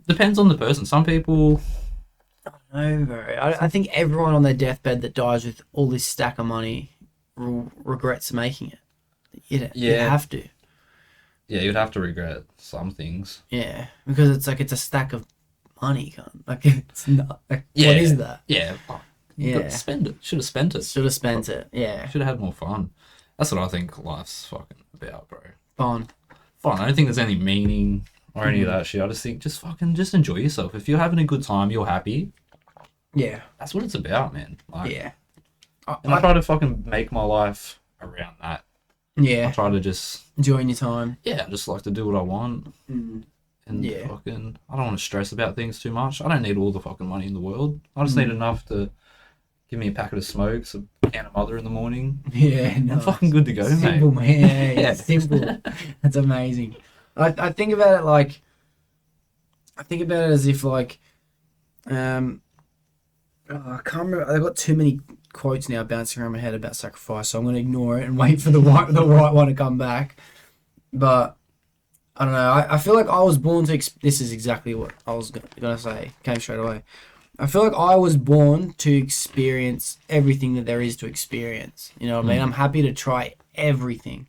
Speaker 4: Depends on the person. Some people...
Speaker 2: No, bro. I think everyone on their deathbed that dies with all this stack of money regrets making it. You have to.
Speaker 4: Yeah, you'd have to regret some things.
Speaker 2: Yeah, because it's a stack of money, cunt. Like, it's not. Like,
Speaker 4: Yeah.
Speaker 2: What is that?
Speaker 4: Yeah.
Speaker 2: Yeah.
Speaker 4: But spend it. Should have spent it.
Speaker 2: Should have spent it. Yeah.
Speaker 4: Should have had more fun. That's what I think life's fucking about, bro.
Speaker 2: Fun.
Speaker 4: Fun. I don't think there's any meaning or any of that shit. I just think just enjoy yourself. If you're having a good time, you're happy.
Speaker 2: Yeah.
Speaker 4: That's what it's about, man. Like,
Speaker 2: Yeah.
Speaker 4: And I try to fucking make my life around that.
Speaker 2: Yeah.
Speaker 4: I try to just...
Speaker 2: Enjoying your time.
Speaker 4: Yeah, I just like to do what I want.
Speaker 2: Mm.
Speaker 4: And
Speaker 2: Yeah.
Speaker 4: fucking... I don't want to stress about things too much. I don't need all the fucking money in the world. I just need enough to give me a packet of smokes, a can of mother in the morning.
Speaker 2: Yeah, no.
Speaker 4: I'm fucking good to go,
Speaker 2: Simple,
Speaker 4: mate.
Speaker 2: man.
Speaker 4: Yeah.
Speaker 2: Simple. That's amazing. I think about it like... I think about it as if like... I can't remember. I've got too many quotes now bouncing around my head about sacrifice, so I'm going to ignore it and wait for the right one to come back. But I don't know. I feel like I was born to... This is exactly what I was going to say. Came straight away. I feel like I was born to experience everything that there is to experience. You know what I mean? I'm happy to try everything.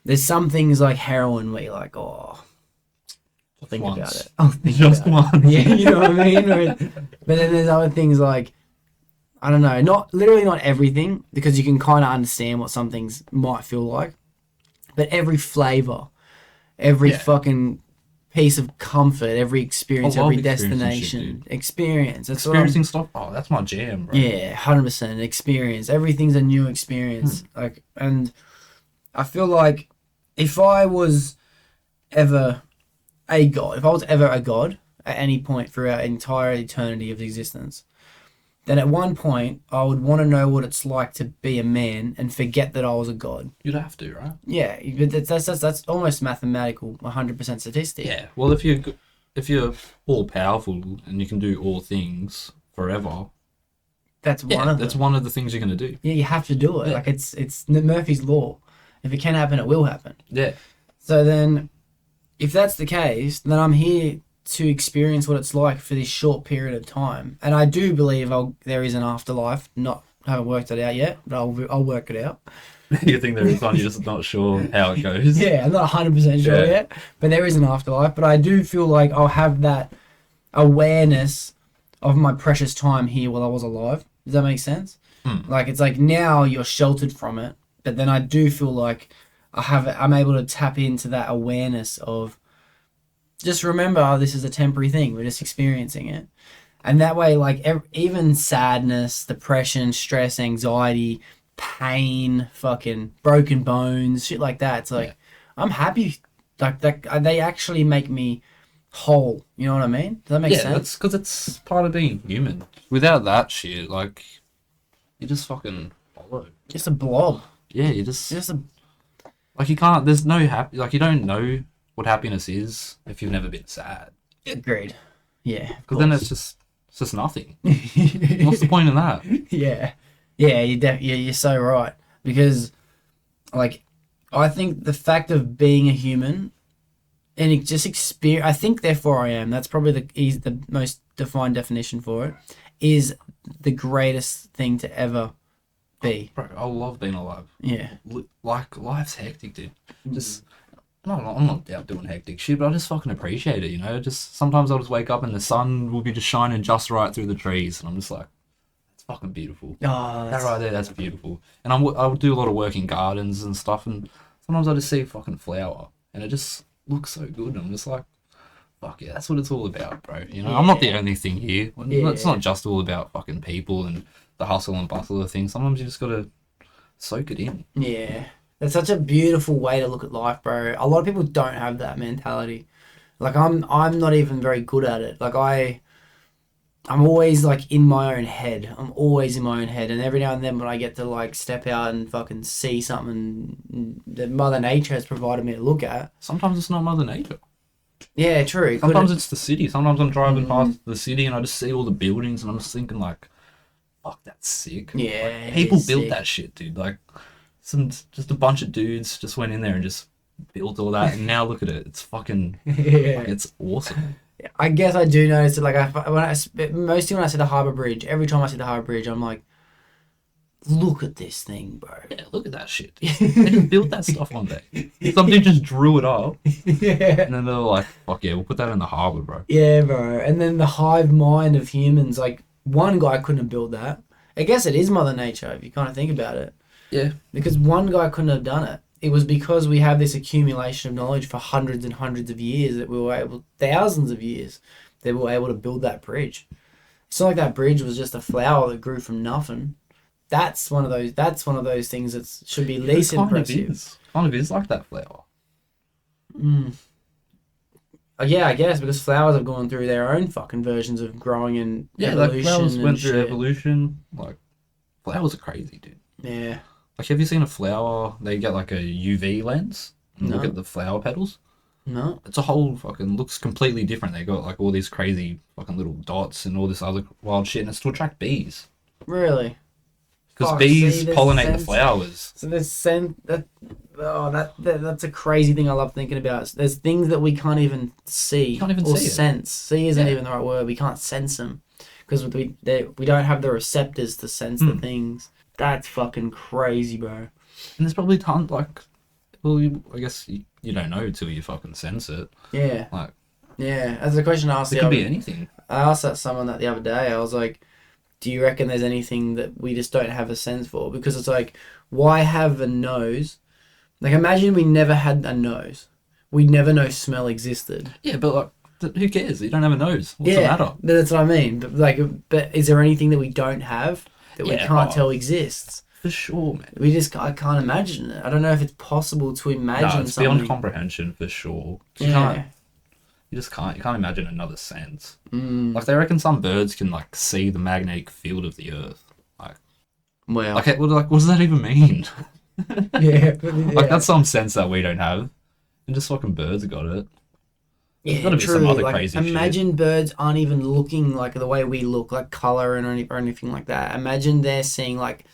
Speaker 2: There's some things like heroin where you're like, oh... Think about it. Oh,
Speaker 4: Just one.
Speaker 2: Yeah, you know what I mean? But then there's other things like, I don't know, not everything, because you can kind of understand what some things might feel like. But every flavour, every fucking piece of comfort, every experience,
Speaker 4: I love
Speaker 2: every
Speaker 4: experiencing
Speaker 2: destination,
Speaker 4: shit,
Speaker 2: experience. That's
Speaker 4: Experiencing stuff. Oh, that's my jam, bro.
Speaker 2: yeah, 100% experience. Everything's a new experience. Like, and I feel like if I was ever a god, if I was ever a god at any point throughout entire eternity of existence, then at one point I would want to know what it's like to be a man and forget that I was a god.
Speaker 4: You'd have to, right?
Speaker 2: Yeah, but that's almost mathematical, 100% statistic.
Speaker 4: Yeah. Well, if you're all powerful and you can do all things forever,
Speaker 2: That's one of them.
Speaker 4: that's one of the things you're gonna do.
Speaker 2: Yeah, you have to do it.
Speaker 4: Yeah.
Speaker 2: Like it's Murphy's law. If it can happen, it will happen.
Speaker 4: Yeah.
Speaker 2: So then, if that's the case, then I'm here to experience what it's like for this short period of time. And I do believe there is an afterlife. Haven't worked it out yet, but I'll work it out.
Speaker 4: You think there is one, you're just not sure how it goes.
Speaker 2: Yeah, I'm not 100% sure yet, but there is an afterlife. But I do feel like I'll have that awareness of my precious time here while I was alive. Does that make sense? Like, it's like now you're sheltered from it, but then I do feel like I'm able to tap into that awareness of just remember, oh, this is a temporary thing. We're just experiencing it. And that way, like, even sadness, depression, stress, anxiety, pain, fucking broken bones, shit like that. It's like, I'm happy. Like, they actually make me whole. You know what I mean? Does that make sense?
Speaker 4: Yeah, that's because it's part of being human. Without that shit, like, you just fucking follow.
Speaker 2: Just a blob.
Speaker 4: Yeah, you just
Speaker 2: Just
Speaker 4: like, you can't. There's no happy. Like, you don't know what happiness is if you've never been sad.
Speaker 2: agreed. Yeah.
Speaker 4: Because then it's just nothing. What's the point in that?
Speaker 2: Yeah. Yeah, you're so right. Because, like, I think the fact of being a human and it just experience, I think therefore I am, that's probably the most defined definition for it, is the greatest thing to ever be.
Speaker 4: Bro, I love being alive.
Speaker 2: Yeah.
Speaker 4: Like, life's hectic, dude. Just, I'm not out doing hectic shit, but I just fucking appreciate it, you know? Just, sometimes I'll just wake up and the sun will be just shining just right through the trees, and I'm just like, it's fucking beautiful.
Speaker 2: Oh,
Speaker 4: That right there, that's beautiful. And I would do a lot of work in gardens and stuff, and sometimes I just see a fucking flower, and it just looks so good, and I'm just like, fuck yeah, that's what it's all about, bro. You know, I'm not the only thing here. It's not just all about fucking people and the hustle and bustle of things. Sometimes you just gotta soak it in.
Speaker 2: Yeah. That's such a beautiful way to look at life, bro. A lot of people don't have that mentality. Like, I'm not even very good at it. Like, I'm always, like, in my own head. I'm always in my own head. And every now and then when I get to, like, step out and fucking see something that Mother Nature has provided me to look at.
Speaker 4: Sometimes it's not Mother Nature.
Speaker 2: Yeah, true.
Speaker 4: Sometimes it's the city. Sometimes I'm driving past the city and I just see all the buildings and I'm just thinking, like, fuck, that's sick.
Speaker 2: Yeah.
Speaker 4: Like, people
Speaker 2: it is
Speaker 4: built
Speaker 2: sick.
Speaker 4: that shit, dude. Like, just a bunch of dudes just went in there and just built all that, and now look at it. It's fucking,
Speaker 2: Yeah.
Speaker 4: like, it's awesome.
Speaker 2: I guess I do notice it. Like mostly when I see the Harbour Bridge, every time I see the Harbour Bridge, I'm like, look at this thing, bro.
Speaker 4: Yeah, look at that shit. They didn't build that stuff one day. Some dude just drew it up,
Speaker 2: Yeah.
Speaker 4: and then they were like, fuck yeah, we'll put that in the harbour, bro.
Speaker 2: Yeah, bro. And then the hive mind of humans, like one guy couldn't have built that. I guess it is Mother Nature if you kind of think about it.
Speaker 4: Yeah.
Speaker 2: Because one guy couldn't have done it. It was because we have this accumulation of knowledge for hundreds and hundreds of years that we were able, thousands of years, that we were able to build that bridge. It's not like that bridge was just a flower that grew from nothing. That's one of those things that should be least impressive.
Speaker 4: Kind of is like that flower.
Speaker 2: Yeah, I guess because flowers have gone through their own fucking versions of growing and
Speaker 4: Like
Speaker 2: evolution.
Speaker 4: flowers went through
Speaker 2: shit.
Speaker 4: evolution. Like, flowers are crazy, dude.
Speaker 2: Yeah.
Speaker 4: Like, have you seen a flower? They get like a UV lens and look
Speaker 2: No.
Speaker 4: at the flower petals.
Speaker 2: No.
Speaker 4: It's a whole fucking looks completely different. They got like all these crazy fucking little dots and all this other wild shit, and it's to attract bees.
Speaker 2: Really?
Speaker 4: Because
Speaker 2: Fuck,
Speaker 4: bees
Speaker 2: see, there's
Speaker 4: pollinate the
Speaker 2: sense-
Speaker 4: flowers.
Speaker 2: So there's that's a crazy thing I love thinking about. There's things that we can't even see
Speaker 4: Can't even
Speaker 2: or
Speaker 4: see it.
Speaker 2: sense. See isn't
Speaker 4: Yeah.
Speaker 2: even the right word. We can't sense them because we don't have the receptors to sense the things. That's fucking crazy, bro.
Speaker 4: And there's probably tons like, well, I guess you don't know till you fucking sense it.
Speaker 2: Yeah.
Speaker 4: Like,
Speaker 2: Yeah. As a question I asked
Speaker 4: it could be anything.
Speaker 2: I asked that someone that the other day. I was like, do you reckon there's anything that we just don't have a sense for? Because it's like, why have a nose? Like, imagine we never had a nose. We'd never know smell existed.
Speaker 4: Yeah, but like, who cares? You don't have a nose. What's the matter?
Speaker 2: That's what I mean. But is there anything that we don't have that we
Speaker 4: Yeah,
Speaker 2: can't tell exists?
Speaker 4: For sure, man.
Speaker 2: I can't imagine it. I don't know if it's possible to imagine
Speaker 4: No, it's
Speaker 2: something.
Speaker 4: beyond comprehension for sure.
Speaker 2: Yeah.
Speaker 4: You just can't. You can't imagine another sense. Like, they reckon some birds can like see the magnetic field of the Earth.
Speaker 2: Well,
Speaker 4: What does that even mean?
Speaker 2: yeah.
Speaker 4: Like, that's some sense that we don't have. And just fucking birds have got it.
Speaker 2: Yeah,
Speaker 4: gotta be some
Speaker 2: true.
Speaker 4: other
Speaker 2: Like,
Speaker 4: crazy shit.
Speaker 2: imagine birds aren't even looking like the way we look, like color or anything like that. Imagine they're seeing like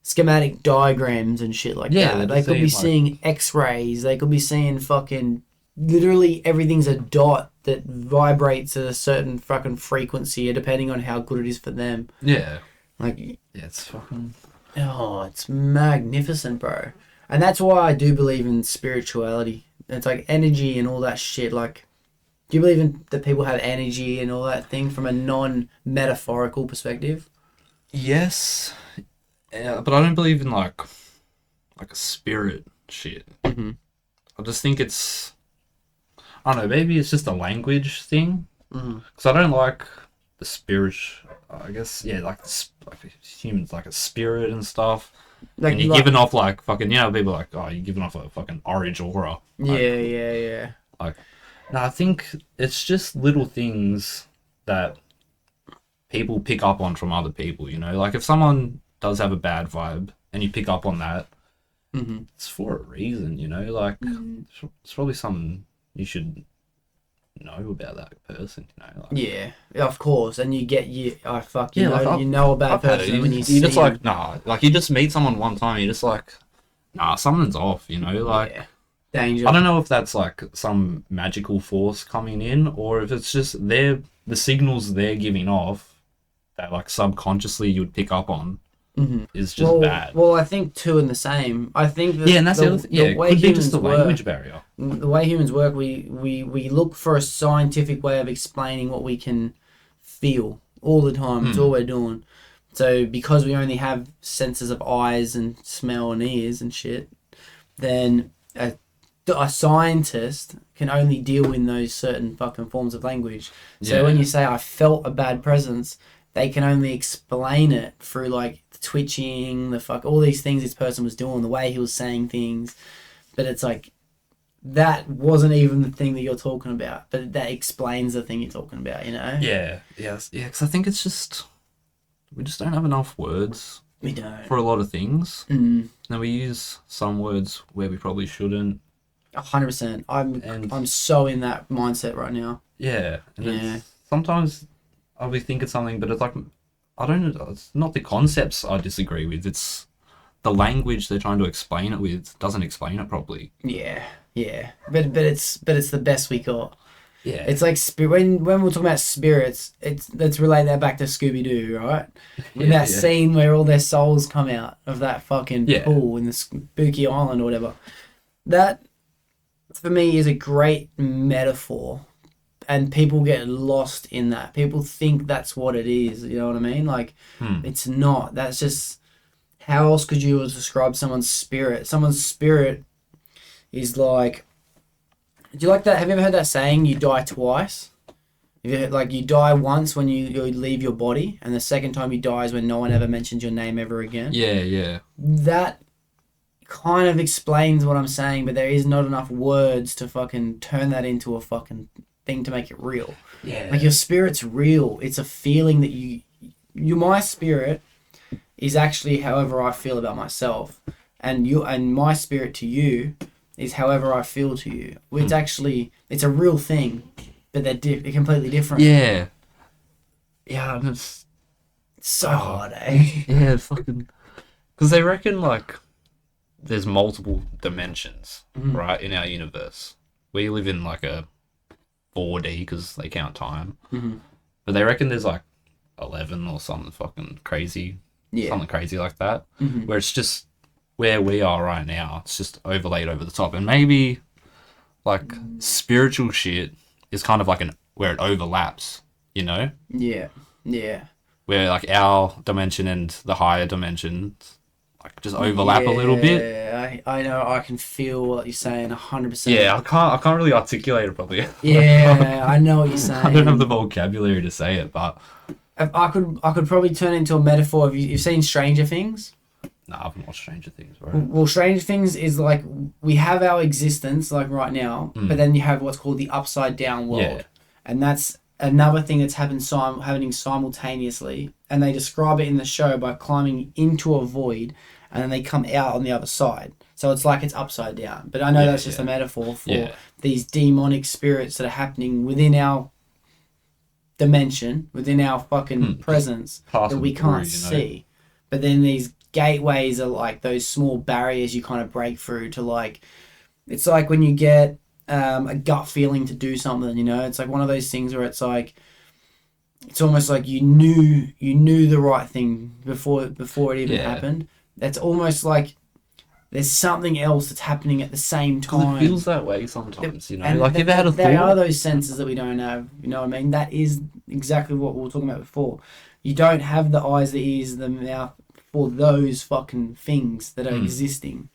Speaker 2: schematic diagrams and shit like
Speaker 4: Yeah,
Speaker 2: that.
Speaker 4: they're
Speaker 2: They could be
Speaker 4: seeing,
Speaker 2: seeing X-rays. They could be seeing fucking literally everything's a dot that vibrates at a certain fucking frequency, depending on how good it is for them.
Speaker 4: Yeah.
Speaker 2: Like,
Speaker 4: Yeah, it's fucking...
Speaker 2: oh, it's magnificent, bro. And that's why I do believe in spirituality. It's like energy and all that shit. Like, do you believe in that people have energy and all that thing from a non-metaphorical perspective?
Speaker 4: Yes. Yeah, but I don't believe in like a spirit shit.
Speaker 2: Mm-hmm.
Speaker 4: I just think it's... I don't know, maybe it's just a language thing.
Speaker 2: Mm-hmm.
Speaker 4: Because I don't like the spirit... I guess, yeah, like humans, like a spirit and stuff.
Speaker 2: Like,
Speaker 4: And you're giving off like fucking, people are like, oh, you're giving off a fucking orange aura. Like,
Speaker 2: yeah.
Speaker 4: Like, no, I think it's just little things that people pick up on from other people, you know? Like, if someone does have a bad vibe and you pick up on that,
Speaker 2: Mm-hmm.
Speaker 4: it's for a reason, you know? Like, it's probably something you should know about that person, you know? Like,
Speaker 2: Yeah, of course. And you get you about
Speaker 4: I've had it.
Speaker 2: person when you
Speaker 4: You
Speaker 2: see
Speaker 4: just
Speaker 2: them.
Speaker 4: like, nah, like, you just meet someone one time, you're just like, nah, something's off, you know? Like,
Speaker 2: yeah. Danger.
Speaker 4: I don't know if that's like some magical force coming in, or if it's just the signals they're giving off that like subconsciously you'd pick up on is just bad.
Speaker 2: Well, I think two and the same. I think that
Speaker 4: And that's the other thing. Yeah, it
Speaker 2: way
Speaker 4: could be
Speaker 2: humans
Speaker 4: just the
Speaker 2: work,
Speaker 4: language barrier.
Speaker 2: the way humans work, we look for a scientific way of explaining what we can feel all the time. It's all we're doing. So because we only have senses of eyes and smell and ears and shit, then a scientist can only deal in those certain fucking forms of language. So
Speaker 4: Yeah.
Speaker 2: when you say I felt a bad presence, they can only explain it through like the twitching, all these things this person was doing, the way he was saying things. But it's like, that wasn't even the thing that you're talking about, but that explains the thing you're talking about, you know?
Speaker 4: Yeah, because I think it's just we just don't have enough words
Speaker 2: We don't.
Speaker 4: for a lot of things.
Speaker 2: Mm.
Speaker 4: And we use some words where we probably shouldn't.
Speaker 2: 100%. I'm so in that mindset right now.
Speaker 4: Yeah, and
Speaker 2: Yeah.
Speaker 4: sometimes I'll be thinking something, but it's like, I don't know, it's not the concepts I disagree with, it's the language they're trying to explain it with doesn't explain it properly.
Speaker 2: Yeah. Yeah, but it's the best we got.
Speaker 4: Yeah.
Speaker 2: It's like when we're talking about spirits, let's relate that back to Scooby Doo, right? In that scene where all their souls come out of that fucking pool in the spooky island or whatever. That, for me, is a great metaphor, and people get lost in that. People think that's what it is. You know what I mean? Like, it's not. That's just, how else could you describe someone's spirit? Someone's spirit is like. Do you like that? Have you ever heard that saying, you die twice? Like, you die once when you leave your body, and the second time you die is when no one ever mentions your name ever again.
Speaker 4: Yeah.
Speaker 2: That kind of explains what I'm saying, but there is not enough words to fucking turn that into a fucking thing to make it real.
Speaker 4: Yeah.
Speaker 2: Like, your spirit's real. It's a feeling that my spirit is actually however I feel about myself, and my spirit to you is however I feel to you. It's a real thing, but they're completely different.
Speaker 4: Yeah. Yeah, and it's
Speaker 2: so hard, eh?
Speaker 4: Yeah, fucking. Because they reckon, like, there's multiple dimensions, right, in our universe. We live in, like, a 4D because they count time.
Speaker 2: Mm-hmm.
Speaker 4: But they reckon there's, like, 11 or something fucking crazy. Yeah. Something crazy like that.
Speaker 2: Mm-hmm.
Speaker 4: Where it's just where we are right now, it's just overlaid over the top. And maybe, like, spiritual shit is kind of like where it overlaps, you know?
Speaker 2: Yeah.
Speaker 4: Where, like, our dimension and the higher dimensions, like, just overlap a little bit.
Speaker 2: Yeah, I know. I can feel what you're saying 100%.
Speaker 4: Yeah, I can't really articulate it properly.
Speaker 2: Yeah, I know what you're saying.
Speaker 4: I don't have the vocabulary to say it, but
Speaker 2: I could probably turn it into a metaphor. You've seen Stranger Things?
Speaker 4: No, I haven't watched Stranger Things, bro.
Speaker 2: Well, Stranger Things is like, we have our existence, like, right now, but then you have what's called the upside down world.
Speaker 4: Yeah.
Speaker 2: And that's another thing that's happening simultaneously. And they describe it in the show by climbing into a void, and then they come out on the other side. So it's like it's upside down. But I know that's just a metaphor for these demonic spirits that are happening within our dimension, within our fucking presence, that we can't see. But then these gateways are like those small barriers you kind of break through to, like, it's like when you get a gut feeling to do something, you know? It's like one of those things where it's like, it's almost like you knew the right thing before it even happened. That's almost like there's something else that's happening at the same time.
Speaker 4: It feels that way sometimes, you know? And like, if you had a thought...
Speaker 2: There are those senses that we don't have, you know what I mean? That is exactly what we were talking about before. You don't have the eyes, the ears, the mouth for those fucking things that are existing.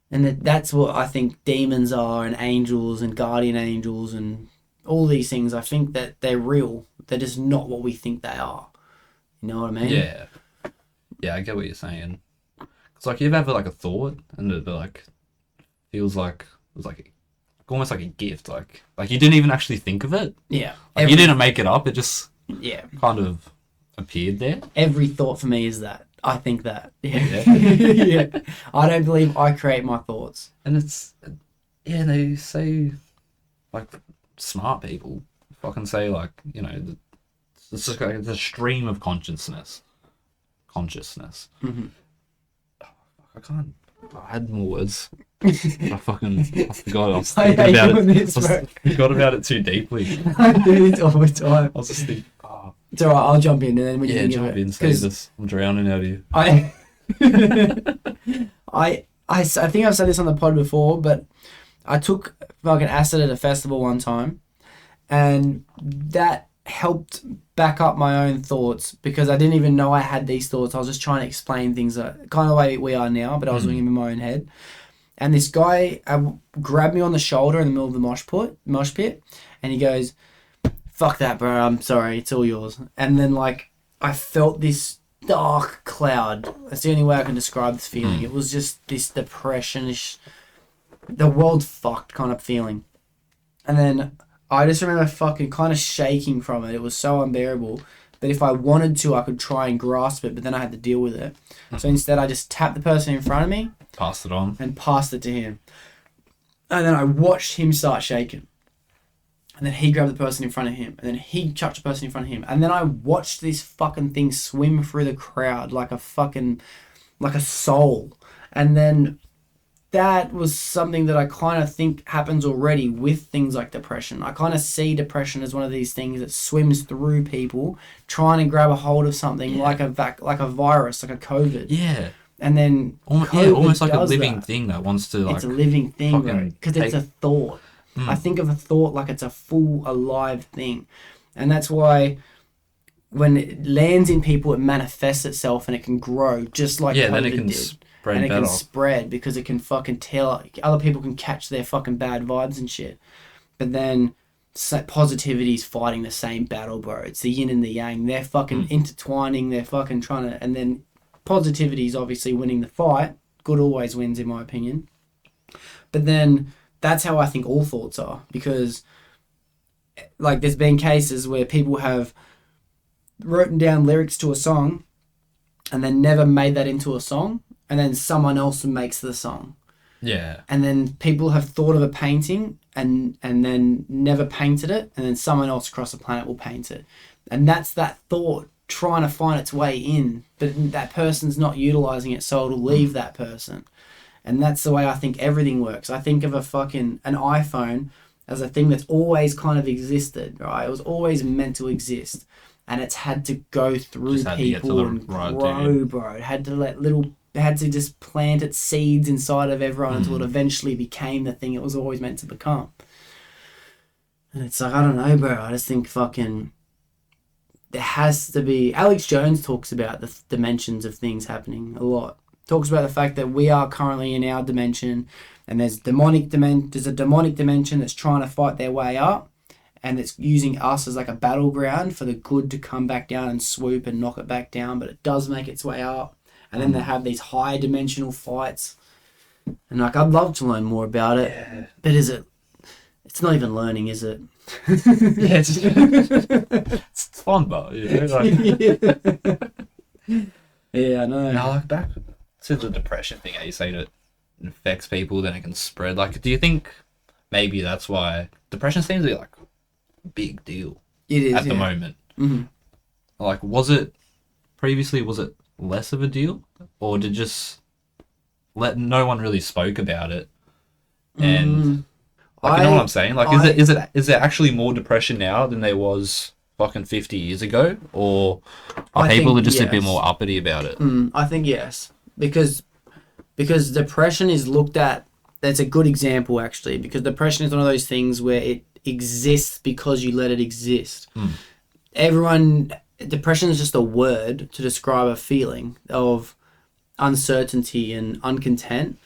Speaker 2: And that's what I think demons are, and angels and guardian angels and all these things. I think that they're real. They're just not what we think they are. You know what I mean?
Speaker 4: Yeah. Yeah, I get what you're saying. It's like, you ever have, like, a thought and it, like, feels like it was like almost like a gift. Like you didn't even actually think of it.
Speaker 2: Yeah.
Speaker 4: Like, you didn't make it up. It just
Speaker 2: yeah
Speaker 4: kind of appeared there.
Speaker 2: Every thought for me is that. I think that. Yeah. Yeah. I don't believe I create my thoughts.
Speaker 4: And it's, yeah, they say, like, smart people fucking say, like, you know, it's just like the stream of consciousness.
Speaker 2: Mm-hmm.
Speaker 4: I had more words. I forgot. I was
Speaker 2: I
Speaker 4: thinking about it.
Speaker 2: This,
Speaker 4: I forgot about it too deeply.
Speaker 2: I do this all the time.
Speaker 4: I was just thinking, oh.
Speaker 2: It's alright, I'll jump in and then when you think
Speaker 4: jump
Speaker 2: of it.
Speaker 4: in, save this. I'm drowning out here.
Speaker 2: I think I've said this on the pod before, but I took fucking acid at a festival one time, and that helped back up my own thoughts because I didn't even know I had these thoughts. I was just trying to explain things kind of the way we are now, but I was doing them in my own head. And this guy grabbed me on the shoulder in the middle of the mosh pit, and he goes, "Fuck that, bro. I'm sorry. It's all yours." And then, like, I felt this dark cloud. That's the only way I can describe this feeling. It was just this depression-ish, the world fucked kind of feeling. And then I just remember fucking kind of shaking from it. It was so unbearable that if I wanted to, I could try and grasp it, but then I had to deal with it. So instead, I just tapped the person in front of me.
Speaker 4: Passed it on.
Speaker 2: And passed it to him. And then I watched him start shaking. And then he grabbed the person in front of him. And then he chucked the person in front of him. And then I watched this fucking thing swim through the crowd like a soul. And then that was something that I kind of think happens already with things like depression. I kind of see depression as one of these things that swims through people trying to grab a hold of something like a virus, like a COVID.
Speaker 4: Yeah.
Speaker 2: And then
Speaker 4: almost like a living thing that wants to like.
Speaker 2: It's a living thing, bro. Because it's a thought.
Speaker 4: Mm.
Speaker 2: I think of a thought like it's a full, alive thing. And that's why when it lands in people, it manifests itself and it can grow just like COVID
Speaker 4: then it can
Speaker 2: did.
Speaker 4: spread
Speaker 2: And it
Speaker 4: better.
Speaker 2: can spread because it can fucking tell. Other people can catch their fucking bad vibes and shit. But then positivity's fighting the same battle, bro. It's the yin and the yang. They're fucking intertwining. They're fucking trying to... And then positivity's obviously winning the fight. Good always wins, in my opinion. But then that's how I think all thoughts are. Because, like, there's been cases where people have written down lyrics to a song and then never made that into a song, and then someone else makes the song.
Speaker 4: Yeah.
Speaker 2: And then people have thought of a painting and then never painted it, and then someone else across the planet will paint it. And that's that thought trying to find its way in, but that person's not utilizing it, so it'll leave that person. And that's the way I think everything works. I think of an iPhone as a thing that's always kind of existed, right? It was always meant to exist. And it's had to go through people and grow, bro. It had to just plant its seeds inside of everyone until it eventually became the thing it was always meant to become. And it's like, I don't know, bro. I just think fucking... There has to be... Alex Jones talks about the dimensions of things happening a lot. Talks about the fact that we are currently in our dimension, and there's a demonic dimension that's trying to fight their way up, and it's using us as like a battleground for the good to come back down and swoop and knock it back down, but it does make its way up. And then they have these higher dimensional fights. And like, I'd love to learn more about it. Yeah. But it's not even learning, is it?
Speaker 4: Yeah, it's fun, but
Speaker 2: yeah, I know.
Speaker 4: No, like back to the depression thing, how you say that it affects people, then it can spread. Like, do you think maybe that's why depression seems to be like a big deal at the moment?
Speaker 2: Mm-hmm.
Speaker 4: Like, was it less of a deal, or did just no one really spoke about it? And like, you know what I'm saying? Like, is there actually more depression now than there was fucking 50 years ago, or are people just a bit more uppity about it?
Speaker 2: I think yes, because depression is looked at. That's a good example, actually, because depression is one of those things where it exists because you let it exist. Depression is just a word to describe a feeling of uncertainty and uncontent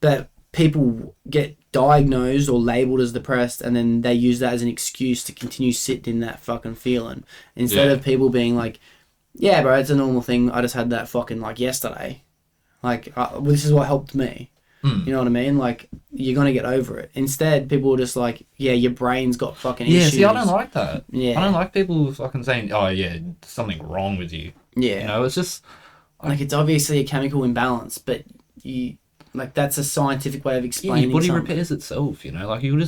Speaker 2: that people get diagnosed or labeled as depressed, and then they use that as an excuse to continue sitting in that fucking feeling instead of people being like, yeah, bro, it's a normal thing. I just had that fucking like yesterday. Like, this is what helped me. You know what I mean? Like, you're going to get over it. Instead, people are just like, yeah, your brain's got fucking issues.
Speaker 4: Yeah, see, I don't like that.
Speaker 2: Yeah.
Speaker 4: I don't like people fucking saying, oh, yeah, there's something wrong with you.
Speaker 2: Yeah.
Speaker 4: You know, it's just...
Speaker 2: Like, it's obviously a chemical imbalance, but that's a scientific way of explaining
Speaker 4: your body
Speaker 2: something.
Speaker 4: repairs itself, you know? Like, you'll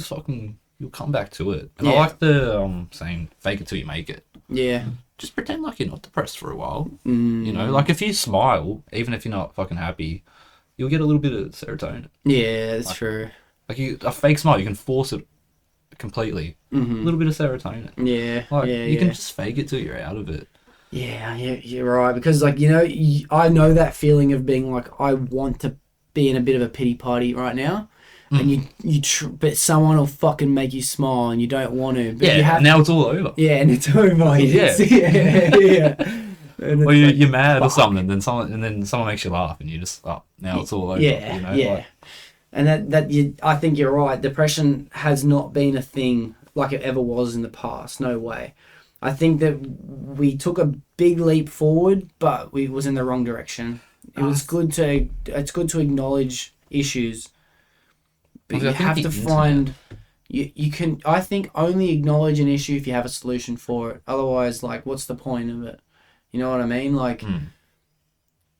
Speaker 4: come back to it. And I like the saying, fake it till you make it.
Speaker 2: Yeah.
Speaker 4: Just pretend like you're not depressed for a while. You know, like, if you smile, even if you're not fucking happy, you'll get a little bit of serotonin.
Speaker 2: Yeah, that's true.
Speaker 4: Like, a fake smile, you can force it completely. A little bit of serotonin.
Speaker 2: Yeah,
Speaker 4: like, you can just fake it till you're out of it.
Speaker 2: Yeah, you're right. Because, like, you know, I know that feeling of being like, I want to be in a bit of a pity party right now. And but someone will fucking make you smile and you don't want to. But you have
Speaker 4: now it's all over.
Speaker 2: Yeah, and it's over.
Speaker 4: Yeah. Or you're
Speaker 2: like,
Speaker 4: mad or something, and then someone makes you laugh, and you just now it's all over.
Speaker 2: Yeah,
Speaker 4: you know?
Speaker 2: yeah.
Speaker 4: Like,
Speaker 2: and I think you're right. Depression has not been a thing like it ever was in the past. No way. I think that we took a big leap forward, but we was in the wrong direction. It's good to acknowledge issues, but you have to find. You can. I think only acknowledge an issue if you have a solution for it. Otherwise, like, what's the point of it? You know what I mean? Like,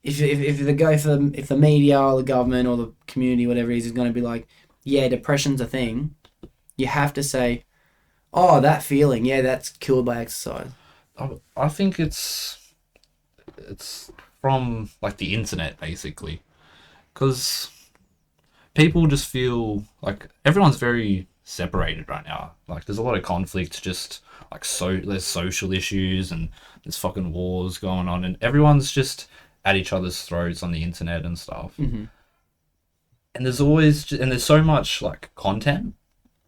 Speaker 2: if the media or the government or the community, whatever it is going to be like, yeah, depression's a thing, you have to say, oh, that feeling, yeah, that's cured by exercise.
Speaker 4: I think it's from like the internet basically, because people just feel like everyone's very separated right now. Like there's a lot of conflict, just like there's social issues and there's fucking wars going on, and everyone's just at each other's throats on the internet and stuff.
Speaker 2: Mm-hmm.
Speaker 4: And there's so much like content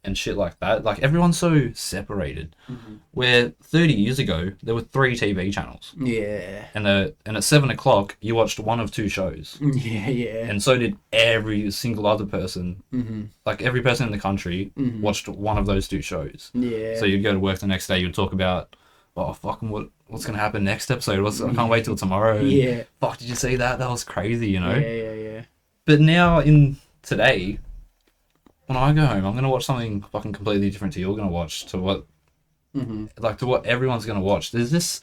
Speaker 4: and shit like that. Like everyone's so separated.
Speaker 2: Mm-hmm.
Speaker 4: Where 30 years ago there were 3 TV channels.
Speaker 2: Yeah.
Speaker 4: And at 7 o'clock you watched one of 2 shows.
Speaker 2: Yeah, yeah.
Speaker 4: And so did every single other person.
Speaker 2: Mm-hmm.
Speaker 4: Like every person in the country watched one of those 2 shows.
Speaker 2: Yeah.
Speaker 4: So you'd go to work the next day, you'd talk about, oh fucking what's gonna happen next episode? I can't wait till tomorrow.
Speaker 2: Yeah.
Speaker 4: Fuck, did you see that? That was crazy, you know?
Speaker 2: Yeah.
Speaker 4: But now today, when I go home, I'm gonna watch something fucking completely different to you're gonna watch, to what to what everyone's gonna watch. It's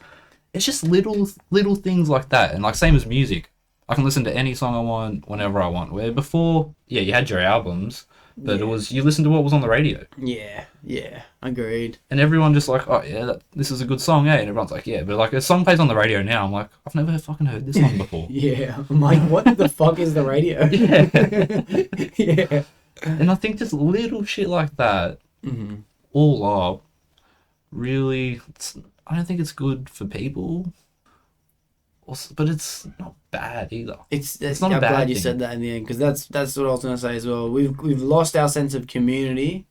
Speaker 4: just little things like that. And like same as music. I can listen to any song I want whenever I want. Where before, yeah, you had your albums, but it was you listened to what was on the radio.
Speaker 2: Yeah, agreed.
Speaker 4: And everyone just like, oh yeah, this is a good song, eh? And everyone's like, yeah, but like a song plays on the radio now, I'm like, I've never fucking heard this song before.
Speaker 2: Yeah, I'm like, what the fuck is the radio?
Speaker 4: Yeah.
Speaker 2: Yeah.
Speaker 4: And I think just little shit like that, all up, really, I don't think it's good for people. But it's not bad either. It's not
Speaker 2: I'm
Speaker 4: a bad
Speaker 2: glad you
Speaker 4: thing.
Speaker 2: said that in the end, because that's what I was going to say as well. We've lost our sense of community,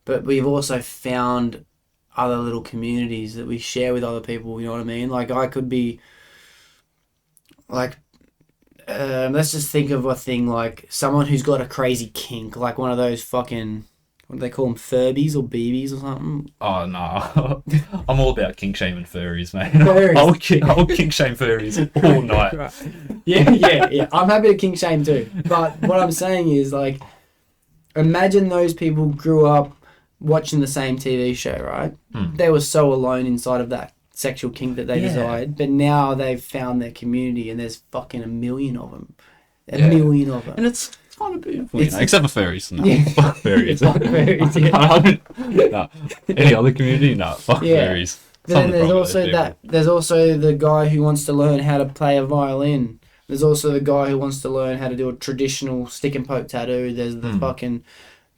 Speaker 2: but we've also found other little communities that we share with other people. You know what I mean? Like I could be like, let's just think of a thing like someone who's got a crazy kink, like one of those fucking, what do they call them, Furbies or BBs or something?
Speaker 4: Oh no, I'm all about kink shaming furries, mate.
Speaker 2: Furries.
Speaker 4: I'll kink shame furries all night.
Speaker 2: Right. Yeah. I'm happy to kink shame too. But what I'm saying is, like, imagine those people grew up watching the same TV show, right? They were so alone inside of that sexual kink that they desired, but now they've found their community and there's fucking a million of them. A million of them.
Speaker 4: And it's kind of beautiful, you know, except for furries. No,
Speaker 2: Yeah.
Speaker 4: fuck furries.
Speaker 2: Fuck furries,
Speaker 4: No. Any other community? No, fuck
Speaker 2: Yeah.
Speaker 4: furries.
Speaker 2: But then
Speaker 4: Something
Speaker 2: there's
Speaker 4: wrong with
Speaker 2: also
Speaker 4: those people.
Speaker 2: that. There's also the guy who wants to learn how to play a violin. There's also the guy who wants to learn how to do a traditional stick and poke tattoo. There's the fucking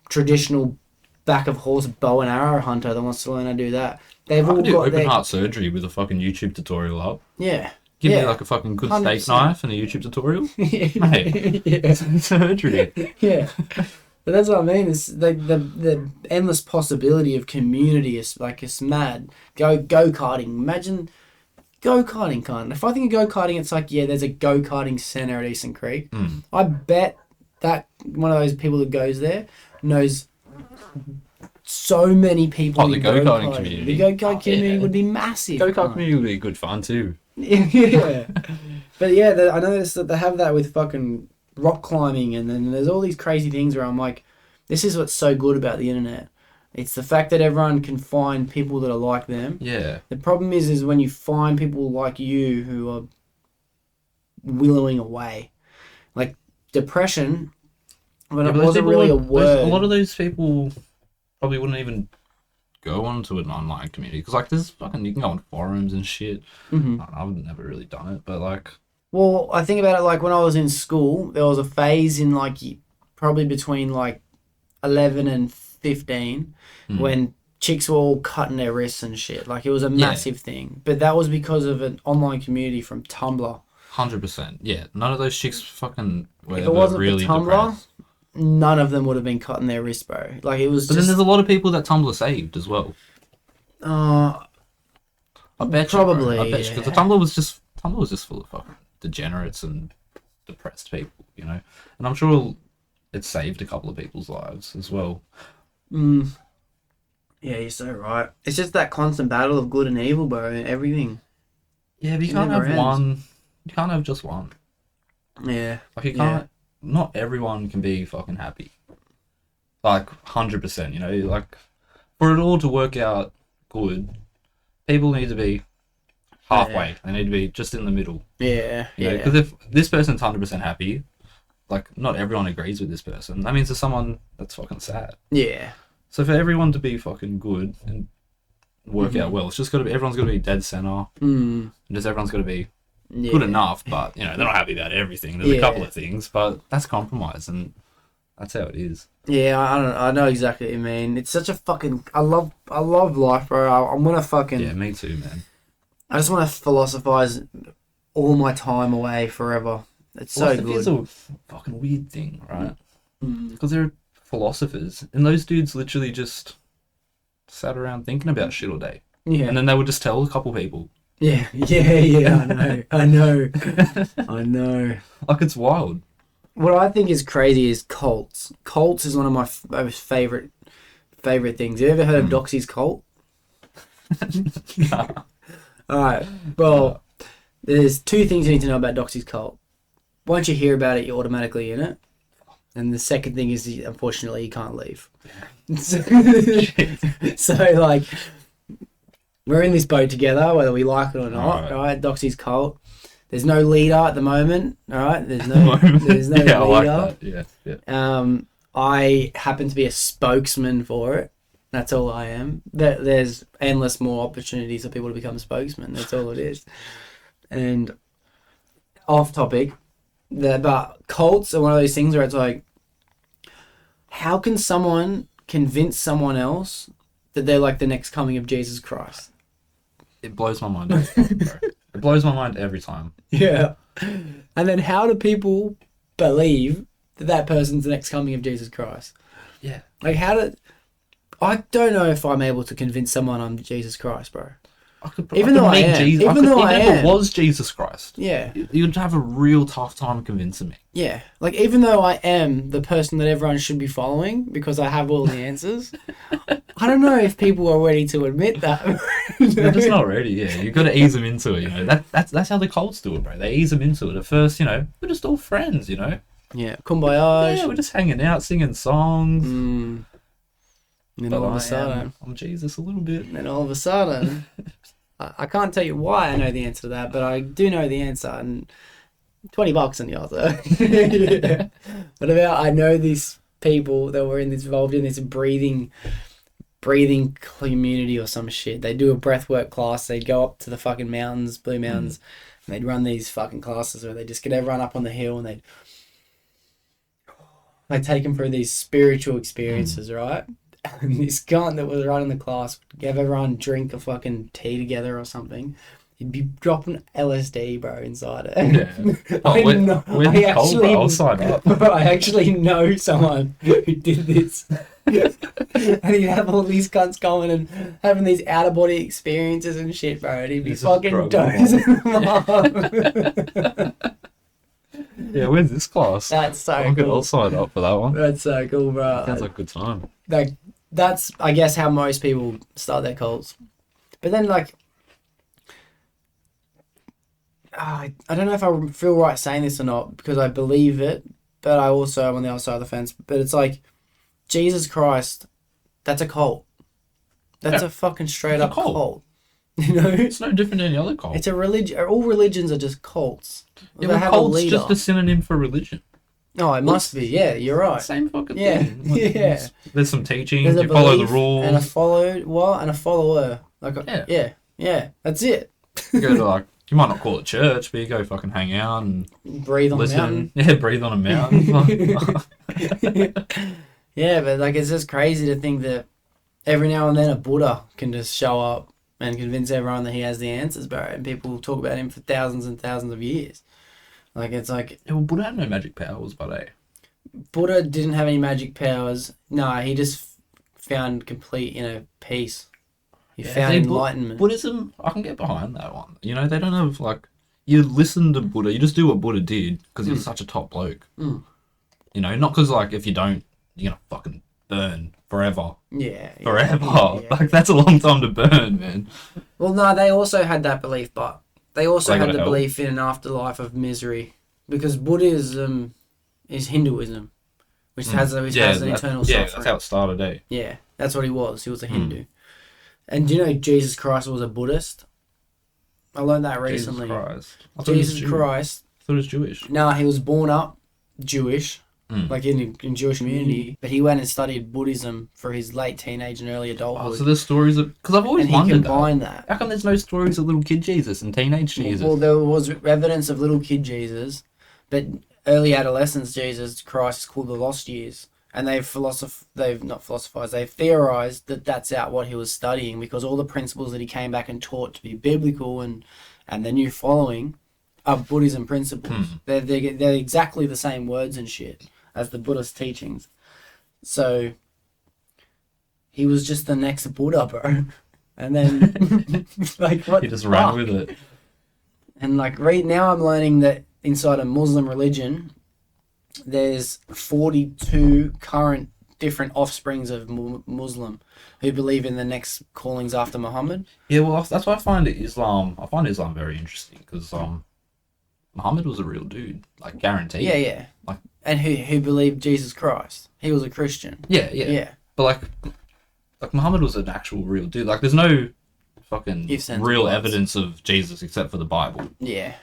Speaker 2: traditional back of horse bow and arrow hunter that wants to learn how to do that. They've all
Speaker 4: I do
Speaker 2: got
Speaker 4: open
Speaker 2: their
Speaker 4: heart surgery with a fucking YouTube tutorial up.
Speaker 2: yeah.
Speaker 4: Give
Speaker 2: yeah.
Speaker 4: me like a fucking good
Speaker 2: 100%.
Speaker 4: steak knife and a YouTube tutorial. Mate,
Speaker 2: yeah.
Speaker 4: surgery.
Speaker 2: Yeah. But that's what I mean. It's the endless possibility of community is like, it's mad. Go-karting. Imagine go-karting, kind. If I think of go-karting, it's like, yeah, there's a go-karting center at Eastern Creek. I bet that one of those people that goes there knows so many people.
Speaker 4: Oh, the
Speaker 2: in
Speaker 4: go-karting community.
Speaker 2: The go-kart community
Speaker 4: yeah.
Speaker 2: would be massive.
Speaker 4: Go-kart
Speaker 2: kind.
Speaker 4: community would be good fun too.
Speaker 2: Yeah. But yeah, I noticed that they have that with fucking rock climbing, and then there's all these crazy things where I'm like, this is what's so good about the internet. It's the fact that everyone can find people that are like them.
Speaker 4: Yeah.
Speaker 2: The problem is when you find people like you who are willowing away. Like depression, when
Speaker 4: Yeah,
Speaker 2: it
Speaker 4: but those
Speaker 2: wasn't
Speaker 4: people
Speaker 2: really a
Speaker 4: would-
Speaker 2: word.
Speaker 4: A lot of those people probably wouldn't even go onto an online community because like there's fucking you can go on forums and shit. I've never really done it, but like
Speaker 2: Well, I think about it like when I was in school, there was a phase in like probably between like 11 and 15 when chicks were all cutting their wrists and shit. Like it was a massive thing. But that was because of an online community from Tumblr.
Speaker 4: 100%. Yeah, none of those chicks fucking were
Speaker 2: If it wasn't
Speaker 4: really
Speaker 2: for Tumblr,
Speaker 4: depressed.
Speaker 2: none of them would have been cutting their wrists, bro. Like it was
Speaker 4: But then
Speaker 2: just...
Speaker 4: there's a lot of people that Tumblr saved as well. I bet
Speaker 2: probably,
Speaker 4: you, bro. I bet you, because the Tumblr was just full of fucking degenerates and depressed people, you know. And I'm sure it saved a couple of people's lives as well.
Speaker 2: Yeah, you're so right. It's just that constant battle of good and evil, bro, and everything.
Speaker 4: Yeah, but you
Speaker 2: It
Speaker 4: can't
Speaker 2: never
Speaker 4: have
Speaker 2: ends.
Speaker 4: one. You can't have just one.
Speaker 2: Yeah.
Speaker 4: Like you can't. Not everyone can be fucking happy. Like 100%, you know. Like for it all to work out good, people need to be halfway. They need to be just in the middle.
Speaker 2: Yeah.
Speaker 4: You know? Because if this person's 100% happy, like not everyone agrees with this person. That means there's someone that's fucking sad.
Speaker 2: Yeah.
Speaker 4: So for everyone to be fucking good and work out well, it's just got to be everyone's got to be dead center. And just everyone's got to be good enough, but you know they're not happy about everything. There's a couple of things, but that's compromise, and That's how it is.
Speaker 2: Yeah, I know exactly what you mean. It's such a fucking... I love life, bro. I want to fucking...
Speaker 4: Yeah, me too, man.
Speaker 2: I just want to philosophize all my time away forever. It's so good.
Speaker 4: Philosophy is a fucking weird thing, right? Because they're philosophers, and those dudes literally just sat around thinking about shit all day.
Speaker 2: Yeah.
Speaker 4: And then they would just tell a couple people.
Speaker 2: Yeah, I know.
Speaker 4: Like, it's wild.
Speaker 2: What I think is crazy is cults. Cults is one of my most favorite things. You ever heard of Doxy's cult?
Speaker 4: Nah.
Speaker 2: Alright, well, there's two things you need to know about Doxy's cult. Once you hear about it, you're automatically in it. And the second thing is, unfortunately, you can't leave. So, like, we're in this boat together, whether we like it or not, right? Doxy's cult. There's no leader at the moment, all right? There's no
Speaker 4: Yeah,
Speaker 2: leader.
Speaker 4: I like that. Yeah.
Speaker 2: I happen to be a spokesman for it. That's all I am. There's endless more opportunities for people to become spokesmen. That's all it is. And off topic, but cults are one of those things where it's like, how can someone convince someone else that they're like the next coming of Jesus Christ?
Speaker 4: It blows my mind. It blows my mind every time.
Speaker 2: Yeah. And then how do people believe that person's the next coming of Jesus Christ?
Speaker 4: Yeah.
Speaker 2: Like, I don't know if I'm able to convince someone I'm Jesus Christ, bro. Even though I am. Even
Speaker 4: if it was Jesus Christ.
Speaker 2: Yeah.
Speaker 4: You'd have a real tough time convincing me.
Speaker 2: Yeah. Like, even though I am the person that everyone should be following because I have all the answers, I don't know if people are ready to admit that.
Speaker 4: They're just not ready, yeah. You've got to ease them into it, you know. That's how the cults do it, bro. They ease them into it. At first, you know, we're just all friends, you know.
Speaker 2: Yeah. Kumbaya.
Speaker 4: Yeah, we're just hanging out, singing songs.
Speaker 2: And then all of a sudden...
Speaker 4: I'm Jesus a little bit.
Speaker 2: And then all of a sudden... I can't tell you why I know the answer to that, but I do know the answer, and $20 on the other. Yeah. But I know these people that were involved in this breathing community or some shit. They do a breathwork class. They go up to the fucking mountains, Blue Mountains, and they'd run these fucking classes where they just get everyone up on the hill and they take them through these spiritual experiences, right? And this cunt that was running the class would have everyone drink a fucking tea together or something. He'd be dropping LSD, bro, inside it.
Speaker 4: Yeah. I'll sign up.
Speaker 2: I actually know someone who did this. And he'd have all these cunts going and having these out-of-body experiences and shit, bro. And he'd be fucking dozing them up.
Speaker 4: Yeah, where's this class?
Speaker 2: That's so cool.
Speaker 4: I'll sign up for that one.
Speaker 2: That's so cool, bro.
Speaker 4: Sounds like a good time.
Speaker 2: That's, I guess, how most people start their cults. But then, like, I don't know if I feel right saying this or not because I believe it, but I also am on the other side of the fence. But it's like, Jesus Christ, that's a cult. That's a fucking straight up cult. You know?
Speaker 4: It's no different than any other cult.
Speaker 2: It's a religion. All religions are just cults.
Speaker 4: Yeah, but cult's just a synonym for religion.
Speaker 2: Oh, it must be. Yeah, you're right.
Speaker 4: Same fucking thing.
Speaker 2: Yeah.
Speaker 4: There's some teachings. You follow the rules.
Speaker 2: And a follower. Yeah. That's it.
Speaker 4: You go to, like, you might not call it church, but you go fucking hang out and
Speaker 2: breathe on a mountain.
Speaker 4: Yeah, breathe on a mountain.
Speaker 2: Yeah, but like it's just crazy to think that every now and then a Buddha can just show up and convince everyone that he has the answers, bro. And people will talk about him for thousands and thousands of years. Like, it's like...
Speaker 4: Yeah, well, Buddha had no magic powers, but
Speaker 2: Buddha didn't have any magic powers. No, he just found complete, peace. He found enlightenment.
Speaker 4: Buddhism, I can get behind that one. You know, they don't have, like... You listen to Buddha, you just do what Buddha did, because he's such a top bloke. You know, not because, like, if you don't, you're going to fucking burn forever.
Speaker 2: Yeah.
Speaker 4: Forever.
Speaker 2: Yeah.
Speaker 4: Like, that's a long time to burn, man.
Speaker 2: Well, no, they also had that belief, but... They also had the
Speaker 4: help.
Speaker 2: belief in an afterlife of misery, because Buddhism is Hinduism, which has an eternal suffering.
Speaker 4: Yeah, that's how it started, eh?
Speaker 2: Yeah, that's what he was. He was a Hindu. And do you know Jesus Christ was a Buddhist? I learned that recently. Jesus Christ.
Speaker 4: I thought he was Jewish.
Speaker 2: No, he was born up Jewish, like in Jewish community, but he went and studied Buddhism for his late teenage and early adulthood.
Speaker 4: Oh, so there's stories of... Because I've always wondered
Speaker 2: he combined that.
Speaker 4: How come there's no stories of little kid Jesus and teenage Jesus?
Speaker 2: Well, there was evidence of little kid Jesus, but early adolescence Jesus Christ is called the lost years. And they've theorized that that's out what he was studying, because all the principles that he came back and taught to be biblical and the new following are Buddhism principles. They're exactly the same words and shit as the Buddhist teachings. So he was just the next Buddha, bro. And then like what
Speaker 4: He just ran with it.
Speaker 2: And like right now I'm learning that inside a Muslim religion there's 42 current different offsprings of Muslim who believe in the next callings after Muhammad.
Speaker 4: Yeah, well, that's why I find Islam very interesting, because Muhammad was a real dude, like guaranteed.
Speaker 2: Yeah.
Speaker 4: Like,
Speaker 2: and who believed Jesus Christ. He was a Christian.
Speaker 4: Yeah. But like Muhammad was an actual real dude. Like, there's no fucking real evidence of Jesus except for the Bible.
Speaker 2: Yeah.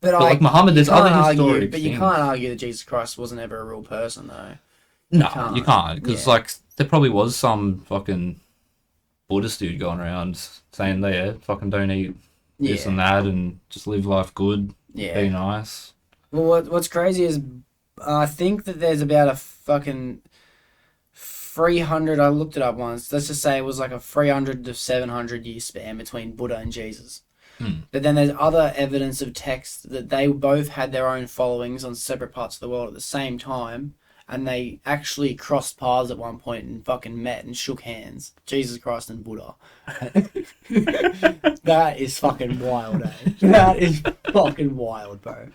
Speaker 4: But like Muhammad, there's other historic
Speaker 2: But you can't argue that Jesus Christ wasn't ever a real person, though.
Speaker 4: No, you can't. Because, like, there probably was some fucking Buddhist dude going around saying, fucking don't eat this and that and just live life good, be nice.
Speaker 2: Well, what's crazy is I think that there's about a fucking 300, I looked it up once, let's just say it was like a 300 to 700 year span between Buddha and Jesus. But then there's other evidence of text that they both had their own followings on separate parts of the world at the same time, and they actually crossed paths at one point and fucking met and shook hands. Jesus Christ and Buddha. That is fucking wild, eh? That is fucking wild, bro.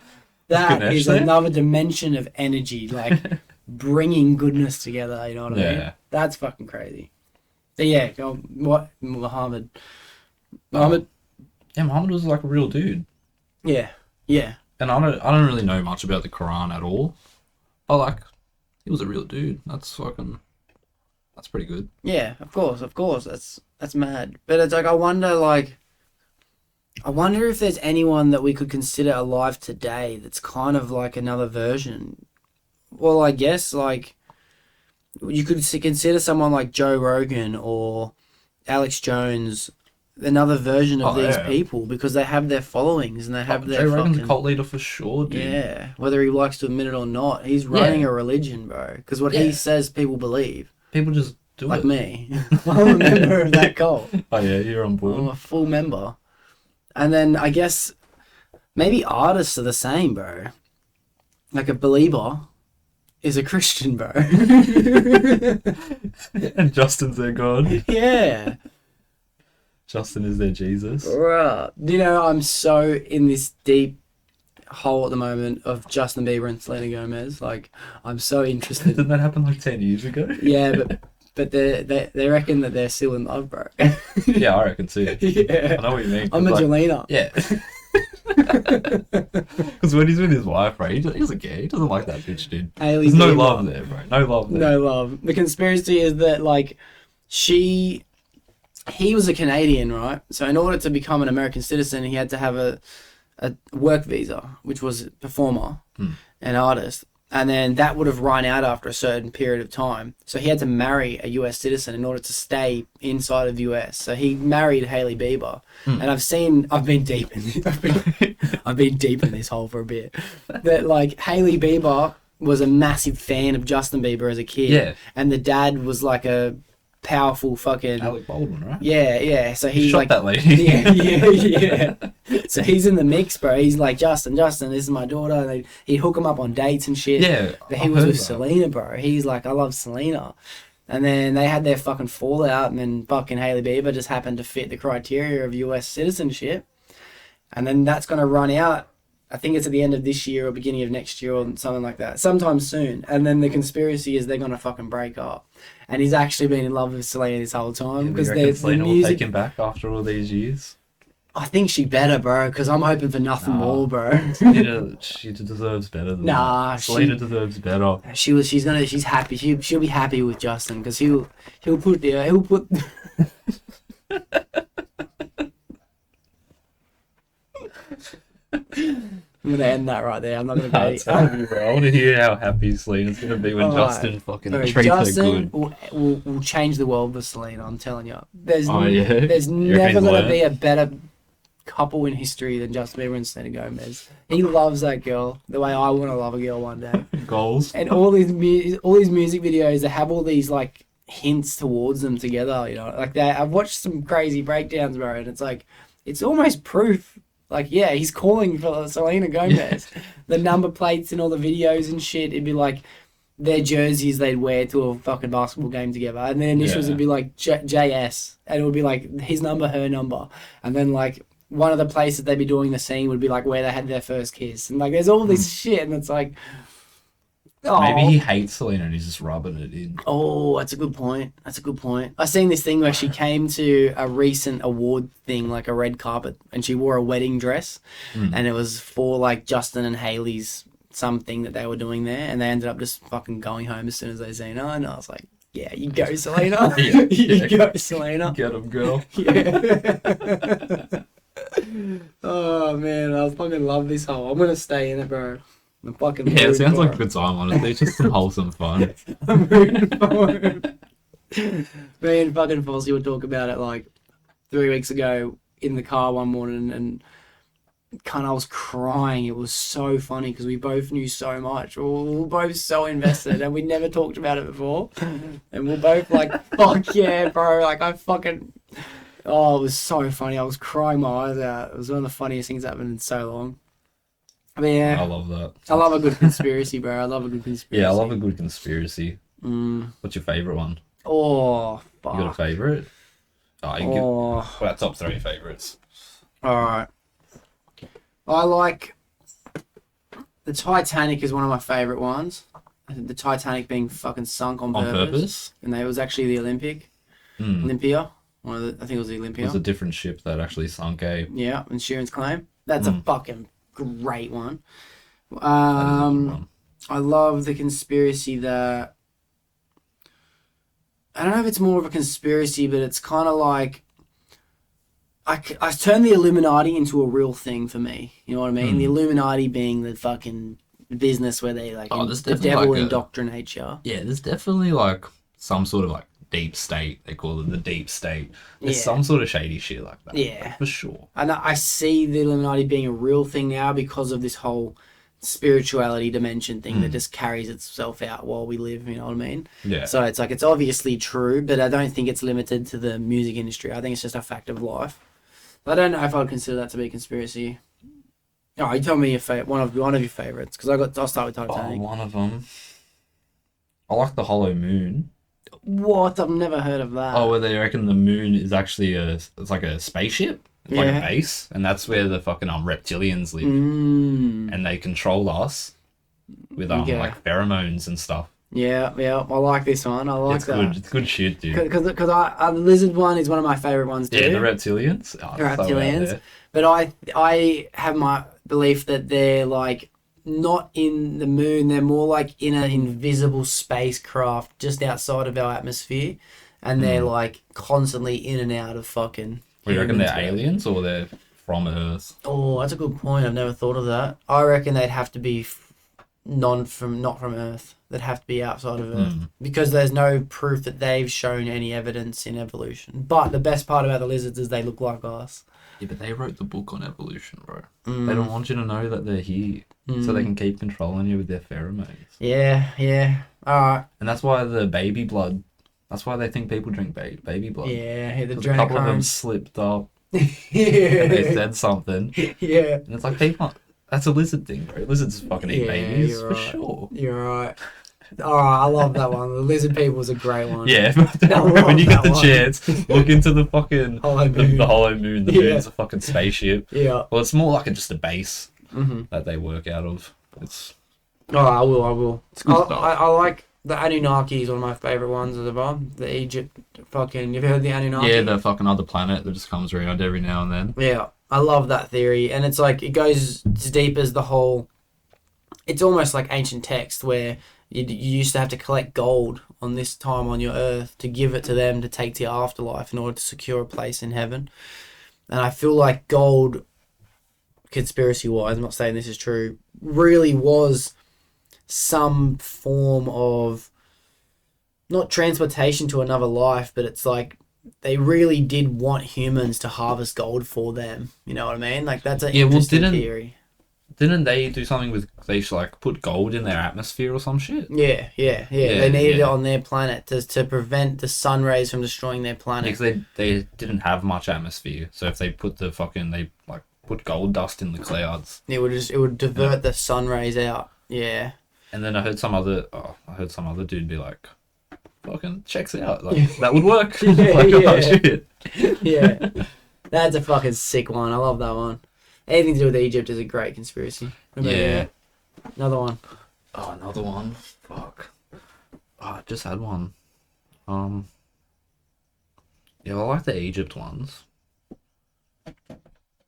Speaker 2: That is another dimension of energy, like bringing goodness together, you know what I mean? That's fucking crazy. But yeah, Muhammad.
Speaker 4: Yeah, Muhammad was like a real dude.
Speaker 2: Yeah.
Speaker 4: And I don't really know much about the Quran at all. But like, he was a real dude. That's pretty good.
Speaker 2: Yeah, of course. That's mad. But it's like I wonder if there's anyone that we could consider alive today that's kind of like another version. Well, I guess like you could consider someone like Joe Rogan or Alex Jones another version of these people, because they have their followings and they have their
Speaker 4: Joe Rogan's a cult leader for sure, dude.
Speaker 2: Yeah, whether he likes to admit it or not, he's running a religion, bro. Because what he says, people believe.
Speaker 4: People just do
Speaker 2: like
Speaker 4: it.
Speaker 2: Like me. I'm a member of that cult.
Speaker 4: Oh yeah, you're on board.
Speaker 2: I'm a full member. And then I guess maybe artists are the same, bro. Like a believer is a Christian, bro.
Speaker 4: And Justin's their god.
Speaker 2: Yeah.
Speaker 4: Justin is their Jesus.
Speaker 2: Right. You know, I'm so in this deep hole at the moment of Justin Bieber and Selena Gomez. Like, I'm so interested.
Speaker 4: Didn't that happen like 10 years ago?
Speaker 2: Yeah, but they reckon that they're still in love, bro.
Speaker 4: Yeah, I reckon too.
Speaker 2: Yeah.
Speaker 4: I know what you mean.
Speaker 2: I'm a Jelena.
Speaker 4: Yeah. Because when he's with his wife, bro, he doesn't care. He doesn't like that bitch, dude.
Speaker 2: Hailey
Speaker 4: There's no
Speaker 2: Bieber.
Speaker 4: love there, bro. No love there.
Speaker 2: No love. The conspiracy is that, like, he was a Canadian, right? So in order to become an American citizen, he had to have a work visa, which was performer, an artist. And then that would have run out after a certain period of time. So he had to marry a US citizen in order to stay inside of the US. So he married Hailey Bieber. And I've been deep in this hole for a bit. That like Hailey Bieber was a massive fan of Justin Bieber as a kid.
Speaker 4: Yeah.
Speaker 2: And the dad was like a powerful fucking
Speaker 4: Alec Baldwin, right?
Speaker 2: Yeah. So he's
Speaker 4: Shot
Speaker 2: like
Speaker 4: that lady.
Speaker 2: Yeah. So he's in the mix, bro. He's like, Justin, this is my daughter. And he'd hook him up on dates and shit.
Speaker 4: Yeah.
Speaker 2: But he was with Selena, bro. He's like, I love Selena. And then they had their fucking fallout, and then fucking Hailey Bieber just happened to fit the criteria of US citizenship. And then that's gonna run out. I think it's at the end of this year or beginning of next year or something like that. Sometime soon. And then the conspiracy is they're going to fucking break up. And he's actually been in love with Selena this whole time. Because there's the
Speaker 4: Selena will
Speaker 2: music.
Speaker 4: take him back after all these years.
Speaker 2: I think she better, bro. Because I'm hoping for nothing more, bro.
Speaker 4: She deserves better than
Speaker 2: Nah,
Speaker 4: that. Selena deserves better.
Speaker 2: She's happy. She'll be happy with Justin because he'll put. I'm gonna end that right there. I'm not gonna go.
Speaker 4: I want to hear how happy Selena's gonna be when Justin fucking treats
Speaker 2: Justin
Speaker 4: her good.
Speaker 2: will change the world with Selena. I'm telling you. There's
Speaker 4: You
Speaker 2: never
Speaker 4: reckon he's
Speaker 2: gonna
Speaker 4: learned?
Speaker 2: be a better couple in history than Justin Bieber and Selena Gomez. He loves that girl the way I want to love a girl one day.
Speaker 4: Goals.
Speaker 2: And all these music videos, they have all these like hints towards them together. You know, like that. I've watched some crazy breakdowns, bro, and it's like it's almost proof. Like, yeah, he's calling for Selena Gomez. The number plates and all the videos and shit. It'd be like their jerseys they'd wear to a fucking basketball game together, and their initials would be like JS, and it would be like his number, her number, and then like one of the places they'd be doing the scene would be like where they had their first kiss, and like there's all this shit, and it's like, oh,
Speaker 4: Maybe he hates Selena and he's just rubbing it in.
Speaker 2: oh, that's a good point. That's a good point. I seen this thing where she came to a recent award thing, like a red carpet, and she wore a wedding dress, and it was for like Justin and Hailey's something that they were doing there, and they ended up just fucking going home as soon as they seen her, and I was like, yeah, you go, Selena. You go, Selena.
Speaker 4: Get him, girl.
Speaker 2: Yeah. Oh man, I fucking love this hole. I'm gonna stay in it, bro. I'm fucking
Speaker 4: Yeah, it sounds
Speaker 2: for
Speaker 4: like a good time, honestly. It's just some wholesome fun.
Speaker 2: I'm rooting for it. Me and fucking Fossey would talk about it like 3 weeks ago in the car one morning, and I was crying. It was so funny because we both knew so much. We were both so invested, and we never talked about it before. And we're both like, fuck yeah, bro. Like, oh, it was so funny. I was crying my eyes out. It was one of the funniest things that happened in so long. But yeah,
Speaker 4: I love that.
Speaker 2: I love a good conspiracy, bro. I love a good conspiracy.
Speaker 4: Yeah, I love a good conspiracy. What's your favourite one?
Speaker 2: Oh, fuck.
Speaker 4: You got a favourite? Oh, you
Speaker 2: Oh.
Speaker 4: Well, top 3 favourites.
Speaker 2: Alright. I like... The Titanic is one of my favourite ones. The Titanic being fucking sunk on purpose.
Speaker 4: On purpose?
Speaker 2: And it was actually the Olympia. I think it was the Olympia.
Speaker 4: It was a different ship that actually sunk, eh?
Speaker 2: Yeah, insurance claim. That's a fucking great one.
Speaker 4: That is a good one.
Speaker 2: I love the conspiracy that... I don't know if it's more of a conspiracy, but it's kind of like... I turned the Illuminati into a real thing for me. You know what I mean? The Illuminati being the fucking business where they like...
Speaker 4: Oh, there's
Speaker 2: the
Speaker 4: definitely
Speaker 2: devil
Speaker 4: like
Speaker 2: indoctrinates you.
Speaker 4: Yeah, there's definitely like some sort of like deep state. They call it the deep state. There's some sort of shady shit like that.
Speaker 2: Yeah.
Speaker 4: For sure.
Speaker 2: And I see the Illuminati being a real thing now because of this whole spirituality dimension thing that just carries itself out while we live, you know what I mean?
Speaker 4: Yeah.
Speaker 2: So it's like, it's obviously true, but I don't think it's limited to the music industry. I think it's just a fact of life. I don't know if I'd consider that to be a conspiracy. Oh, you tell me your one of your favorites, because I'll start with Titanic.
Speaker 4: One of them. I like the Hollow Moon.
Speaker 2: What? I've never heard of that.
Speaker 4: Oh, where they reckon the moon is actually it's like a spaceship, it's like a base, and that's where the fucking reptilians live, and they control us with like pheromones and stuff.
Speaker 2: Yeah, I like this one. I like
Speaker 4: It's
Speaker 2: that.
Speaker 4: good. It's good shit, dude.
Speaker 2: Because the lizard one is one of my favorite ones too.
Speaker 4: Yeah, the reptilians. Oh,
Speaker 2: The reptilians. But I have my belief that they're like not in the moon. They're more like in an invisible spacecraft just outside of our atmosphere, and they're like constantly in and out of fucking.
Speaker 4: You reckon they're
Speaker 2: humans.
Speaker 4: aliens or they're from Earth?
Speaker 2: Oh, that's a good point. I've never thought of that. I reckon they'd have to be not from Earth. They'd have to be outside of Earth because there's no proof that they've shown any evidence in evolution. But the best part about the lizards is they look like us.
Speaker 4: Yeah, but they wrote the book on evolution, bro. They don't want you to know that they're here, so they can keep controlling you with their pheromones.
Speaker 2: Yeah. All right.
Speaker 4: And that's why the baby blood. That's why they think people drink baby blood.
Speaker 2: Yeah, the
Speaker 4: 'Cause a couple of them
Speaker 2: adrenochrome.
Speaker 4: slipped up
Speaker 2: Yeah.
Speaker 4: and they said something,
Speaker 2: Yeah.
Speaker 4: and it's like people. That's a lizard thing, bro. Lizards fucking eat
Speaker 2: Yeah,
Speaker 4: babies
Speaker 2: you're
Speaker 4: for
Speaker 2: right.
Speaker 4: sure.
Speaker 2: You're right. All right, I love that one. The lizard people was a great one.
Speaker 4: Yeah,
Speaker 2: love
Speaker 4: when you get
Speaker 2: that
Speaker 4: the
Speaker 2: one.
Speaker 4: chance, look into the fucking
Speaker 2: Hollow
Speaker 4: the
Speaker 2: moon.
Speaker 4: hollow moon. The
Speaker 2: Yeah.
Speaker 4: moon's a fucking spaceship.
Speaker 2: Yeah.
Speaker 4: Well, it's more like just a base that they work out of. It's
Speaker 2: Oh, I will.
Speaker 4: good stuff.
Speaker 2: I like the Anunnaki is one of my favorite ones of the bomb. The Egypt fucking. You've heard the Anunnaki?
Speaker 4: yeah, the fucking other planet that just comes around every now and then.
Speaker 2: Yeah, I love that theory, and it's like it goes as deep as the whole. It's almost like ancient text where you used to have to collect gold on this time on your earth to give it to them to take to your afterlife in order to secure a place in heaven. And I feel like gold, conspiracy-wise, I'm not saying this is true, really was some form of not transportation to another life, but it's like they really did want humans to harvest gold for them. You know what I mean? Like that's an
Speaker 4: Yeah, well,
Speaker 2: interesting theory.
Speaker 4: Didn't they do something with, they should like put gold in their atmosphere or some shit?
Speaker 2: Yeah. They needed it on their planet to prevent the sun rays from destroying their planet.
Speaker 4: Because they didn't have much atmosphere, so if they put put gold dust in the clouds,
Speaker 2: It would divert the sun rays out. Yeah.
Speaker 4: and then I heard some other dude be like, "Fucking checks out, like that would work." Oh shit.
Speaker 2: Yeah. That's a fucking sick one. I love that one. Anything to do with Egypt is a great conspiracy.
Speaker 4: Yeah.
Speaker 2: Another one.
Speaker 4: Oh, another one. Fuck. Oh, I just had one. Yeah, I like the Egypt ones.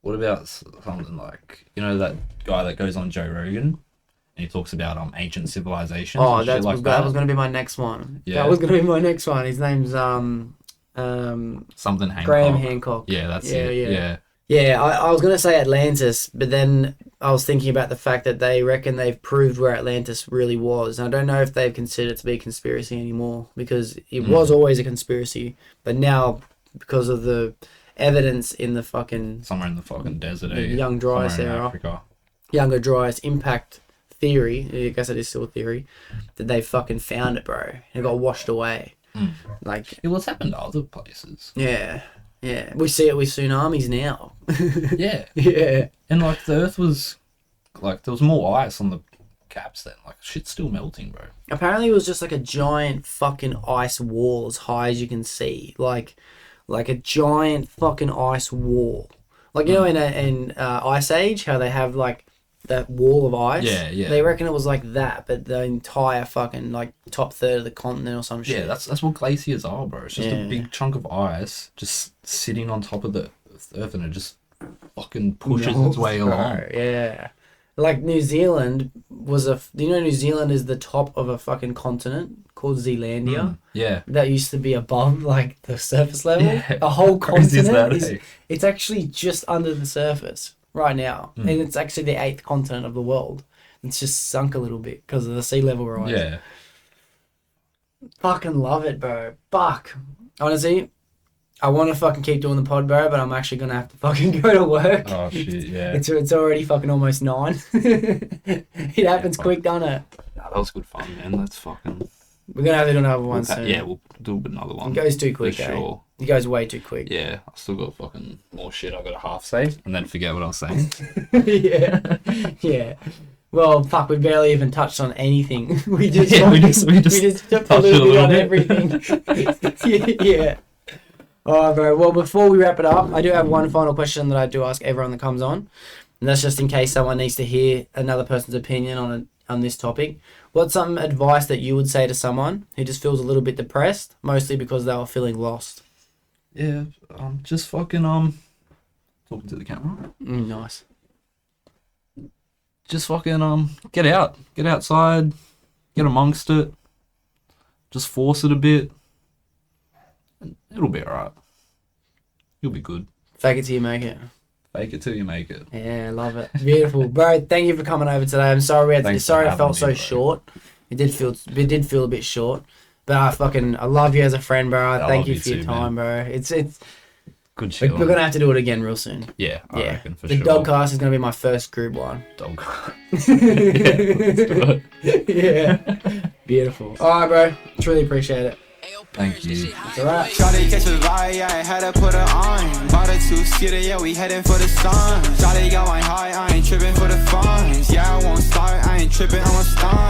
Speaker 4: What about something like, you know, that guy that goes on Joe Rogan and he talks about ancient civilizations?
Speaker 2: Oh,
Speaker 4: and shit like
Speaker 2: that was gonna be my next one.
Speaker 4: Yeah.
Speaker 2: That was gonna be my next one. His name's
Speaker 4: something Hancock.
Speaker 2: Graham Hancock.
Speaker 4: Yeah, that's it. Yeah.
Speaker 2: Yeah, I was going to say Atlantis, but then I was thinking about the fact that they reckon they've proved where Atlantis really was. And I don't know if they've considered it to be a conspiracy anymore, because it was always a conspiracy. But now, because of the evidence in the fucking...
Speaker 4: Somewhere in the fucking desert,
Speaker 2: the Young Dryas era.
Speaker 4: Africa.
Speaker 2: Younger Dryas impact theory, I guess it is still a theory, that they fucking found it, bro. It got washed away. Like...
Speaker 4: What's happened to other places?
Speaker 2: Yeah. Yeah, we see it with tsunamis now.
Speaker 4: Yeah.
Speaker 2: Yeah.
Speaker 4: And like the Earth was, like there was more ice on the caps then. Like shit's still melting, bro.
Speaker 2: Apparently it was just like a giant fucking ice wall as high as you can see. Like a giant fucking ice wall. Like, you know, in Ice Age, how they have like that wall of ice?
Speaker 4: Yeah.
Speaker 2: They reckon it was like that, but the entire fucking like top third of the continent or some shit.
Speaker 4: Yeah, that's what glaciers are, bro. It's just a big chunk of ice just sitting on top of the Earth, and it just fucking pushes its way along.
Speaker 2: Yeah. Like New Zealand was New Zealand is the top of a fucking continent called Zealandia.
Speaker 4: Yeah.
Speaker 2: That used to be above like the surface level.
Speaker 4: Yeah.
Speaker 2: A whole
Speaker 4: Crazy as
Speaker 2: continent
Speaker 4: that, eh?
Speaker 2: it's actually just under the surface right now. And it's actually the 8th continent of the world. It's just sunk a little bit because of the sea level rise.
Speaker 4: Yeah.
Speaker 2: Fucking love it, bro. Fuck. Honestly, I want to fucking keep doing the pod, bro, but I'm actually going to have to fucking go to work.
Speaker 4: Oh, shit, yeah.
Speaker 2: It's already fucking almost 9. It happens quick, doesn't it?
Speaker 4: Nah, that was good fun, man. That's fucking...
Speaker 2: We're going to have to do another one soon.
Speaker 4: Yeah, we'll do another one.
Speaker 2: It goes too quick,
Speaker 4: For sure.
Speaker 2: It goes way too quick.
Speaker 4: Yeah, I still got fucking more shit I got to half say and then forget what I was saying.
Speaker 2: Yeah. Well, fuck, we barely even touched on anything. We just touched a little bit on everything. Yeah. Alright, bro. Well, before we wrap it up, I do have one final question that I do ask everyone that comes on. And that's just in case someone needs to hear another person's opinion on this topic. What's some advice that you would say to someone who just feels a little bit depressed, mostly because they were feeling lost?
Speaker 4: Yeah, just fucking, talking to the camera.
Speaker 2: Nice.
Speaker 4: Just fucking, get outside, get amongst it, just force it a bit, and it'll be alright. You'll be good.
Speaker 2: Fake it till you make it.
Speaker 4: Fake it till you make it.
Speaker 2: Yeah, love it. Beautiful. Bro, thank you for coming over today. I'm sorry
Speaker 4: Thanks
Speaker 2: sorry
Speaker 4: for
Speaker 2: I felt
Speaker 4: having me,
Speaker 2: so
Speaker 4: bro.
Speaker 2: short. It did feel a bit short. But I love you as a friend, bro.
Speaker 4: I
Speaker 2: Thank
Speaker 4: love
Speaker 2: you
Speaker 4: you
Speaker 2: for your
Speaker 4: too,
Speaker 2: time, bro. It's
Speaker 4: Good shit.
Speaker 2: we're gonna have to do it again real soon.
Speaker 4: Yeah, I reckon for
Speaker 2: the
Speaker 4: sure.
Speaker 2: Doxcast is gonna be my first group one.
Speaker 4: Dog.
Speaker 2: Yeah. Beautiful. Alright, bro. Truly appreciate it.
Speaker 4: Thank you.
Speaker 2: It's alright.
Speaker 3: Shawty catch a vibe, yeah, I had to put her on. Bought her 2 skitter, yeah, we heading for the sun. Shawty going high, I ain't tripping for the funds. Yeah, I won't start, I ain't tripping, I'm a stunt.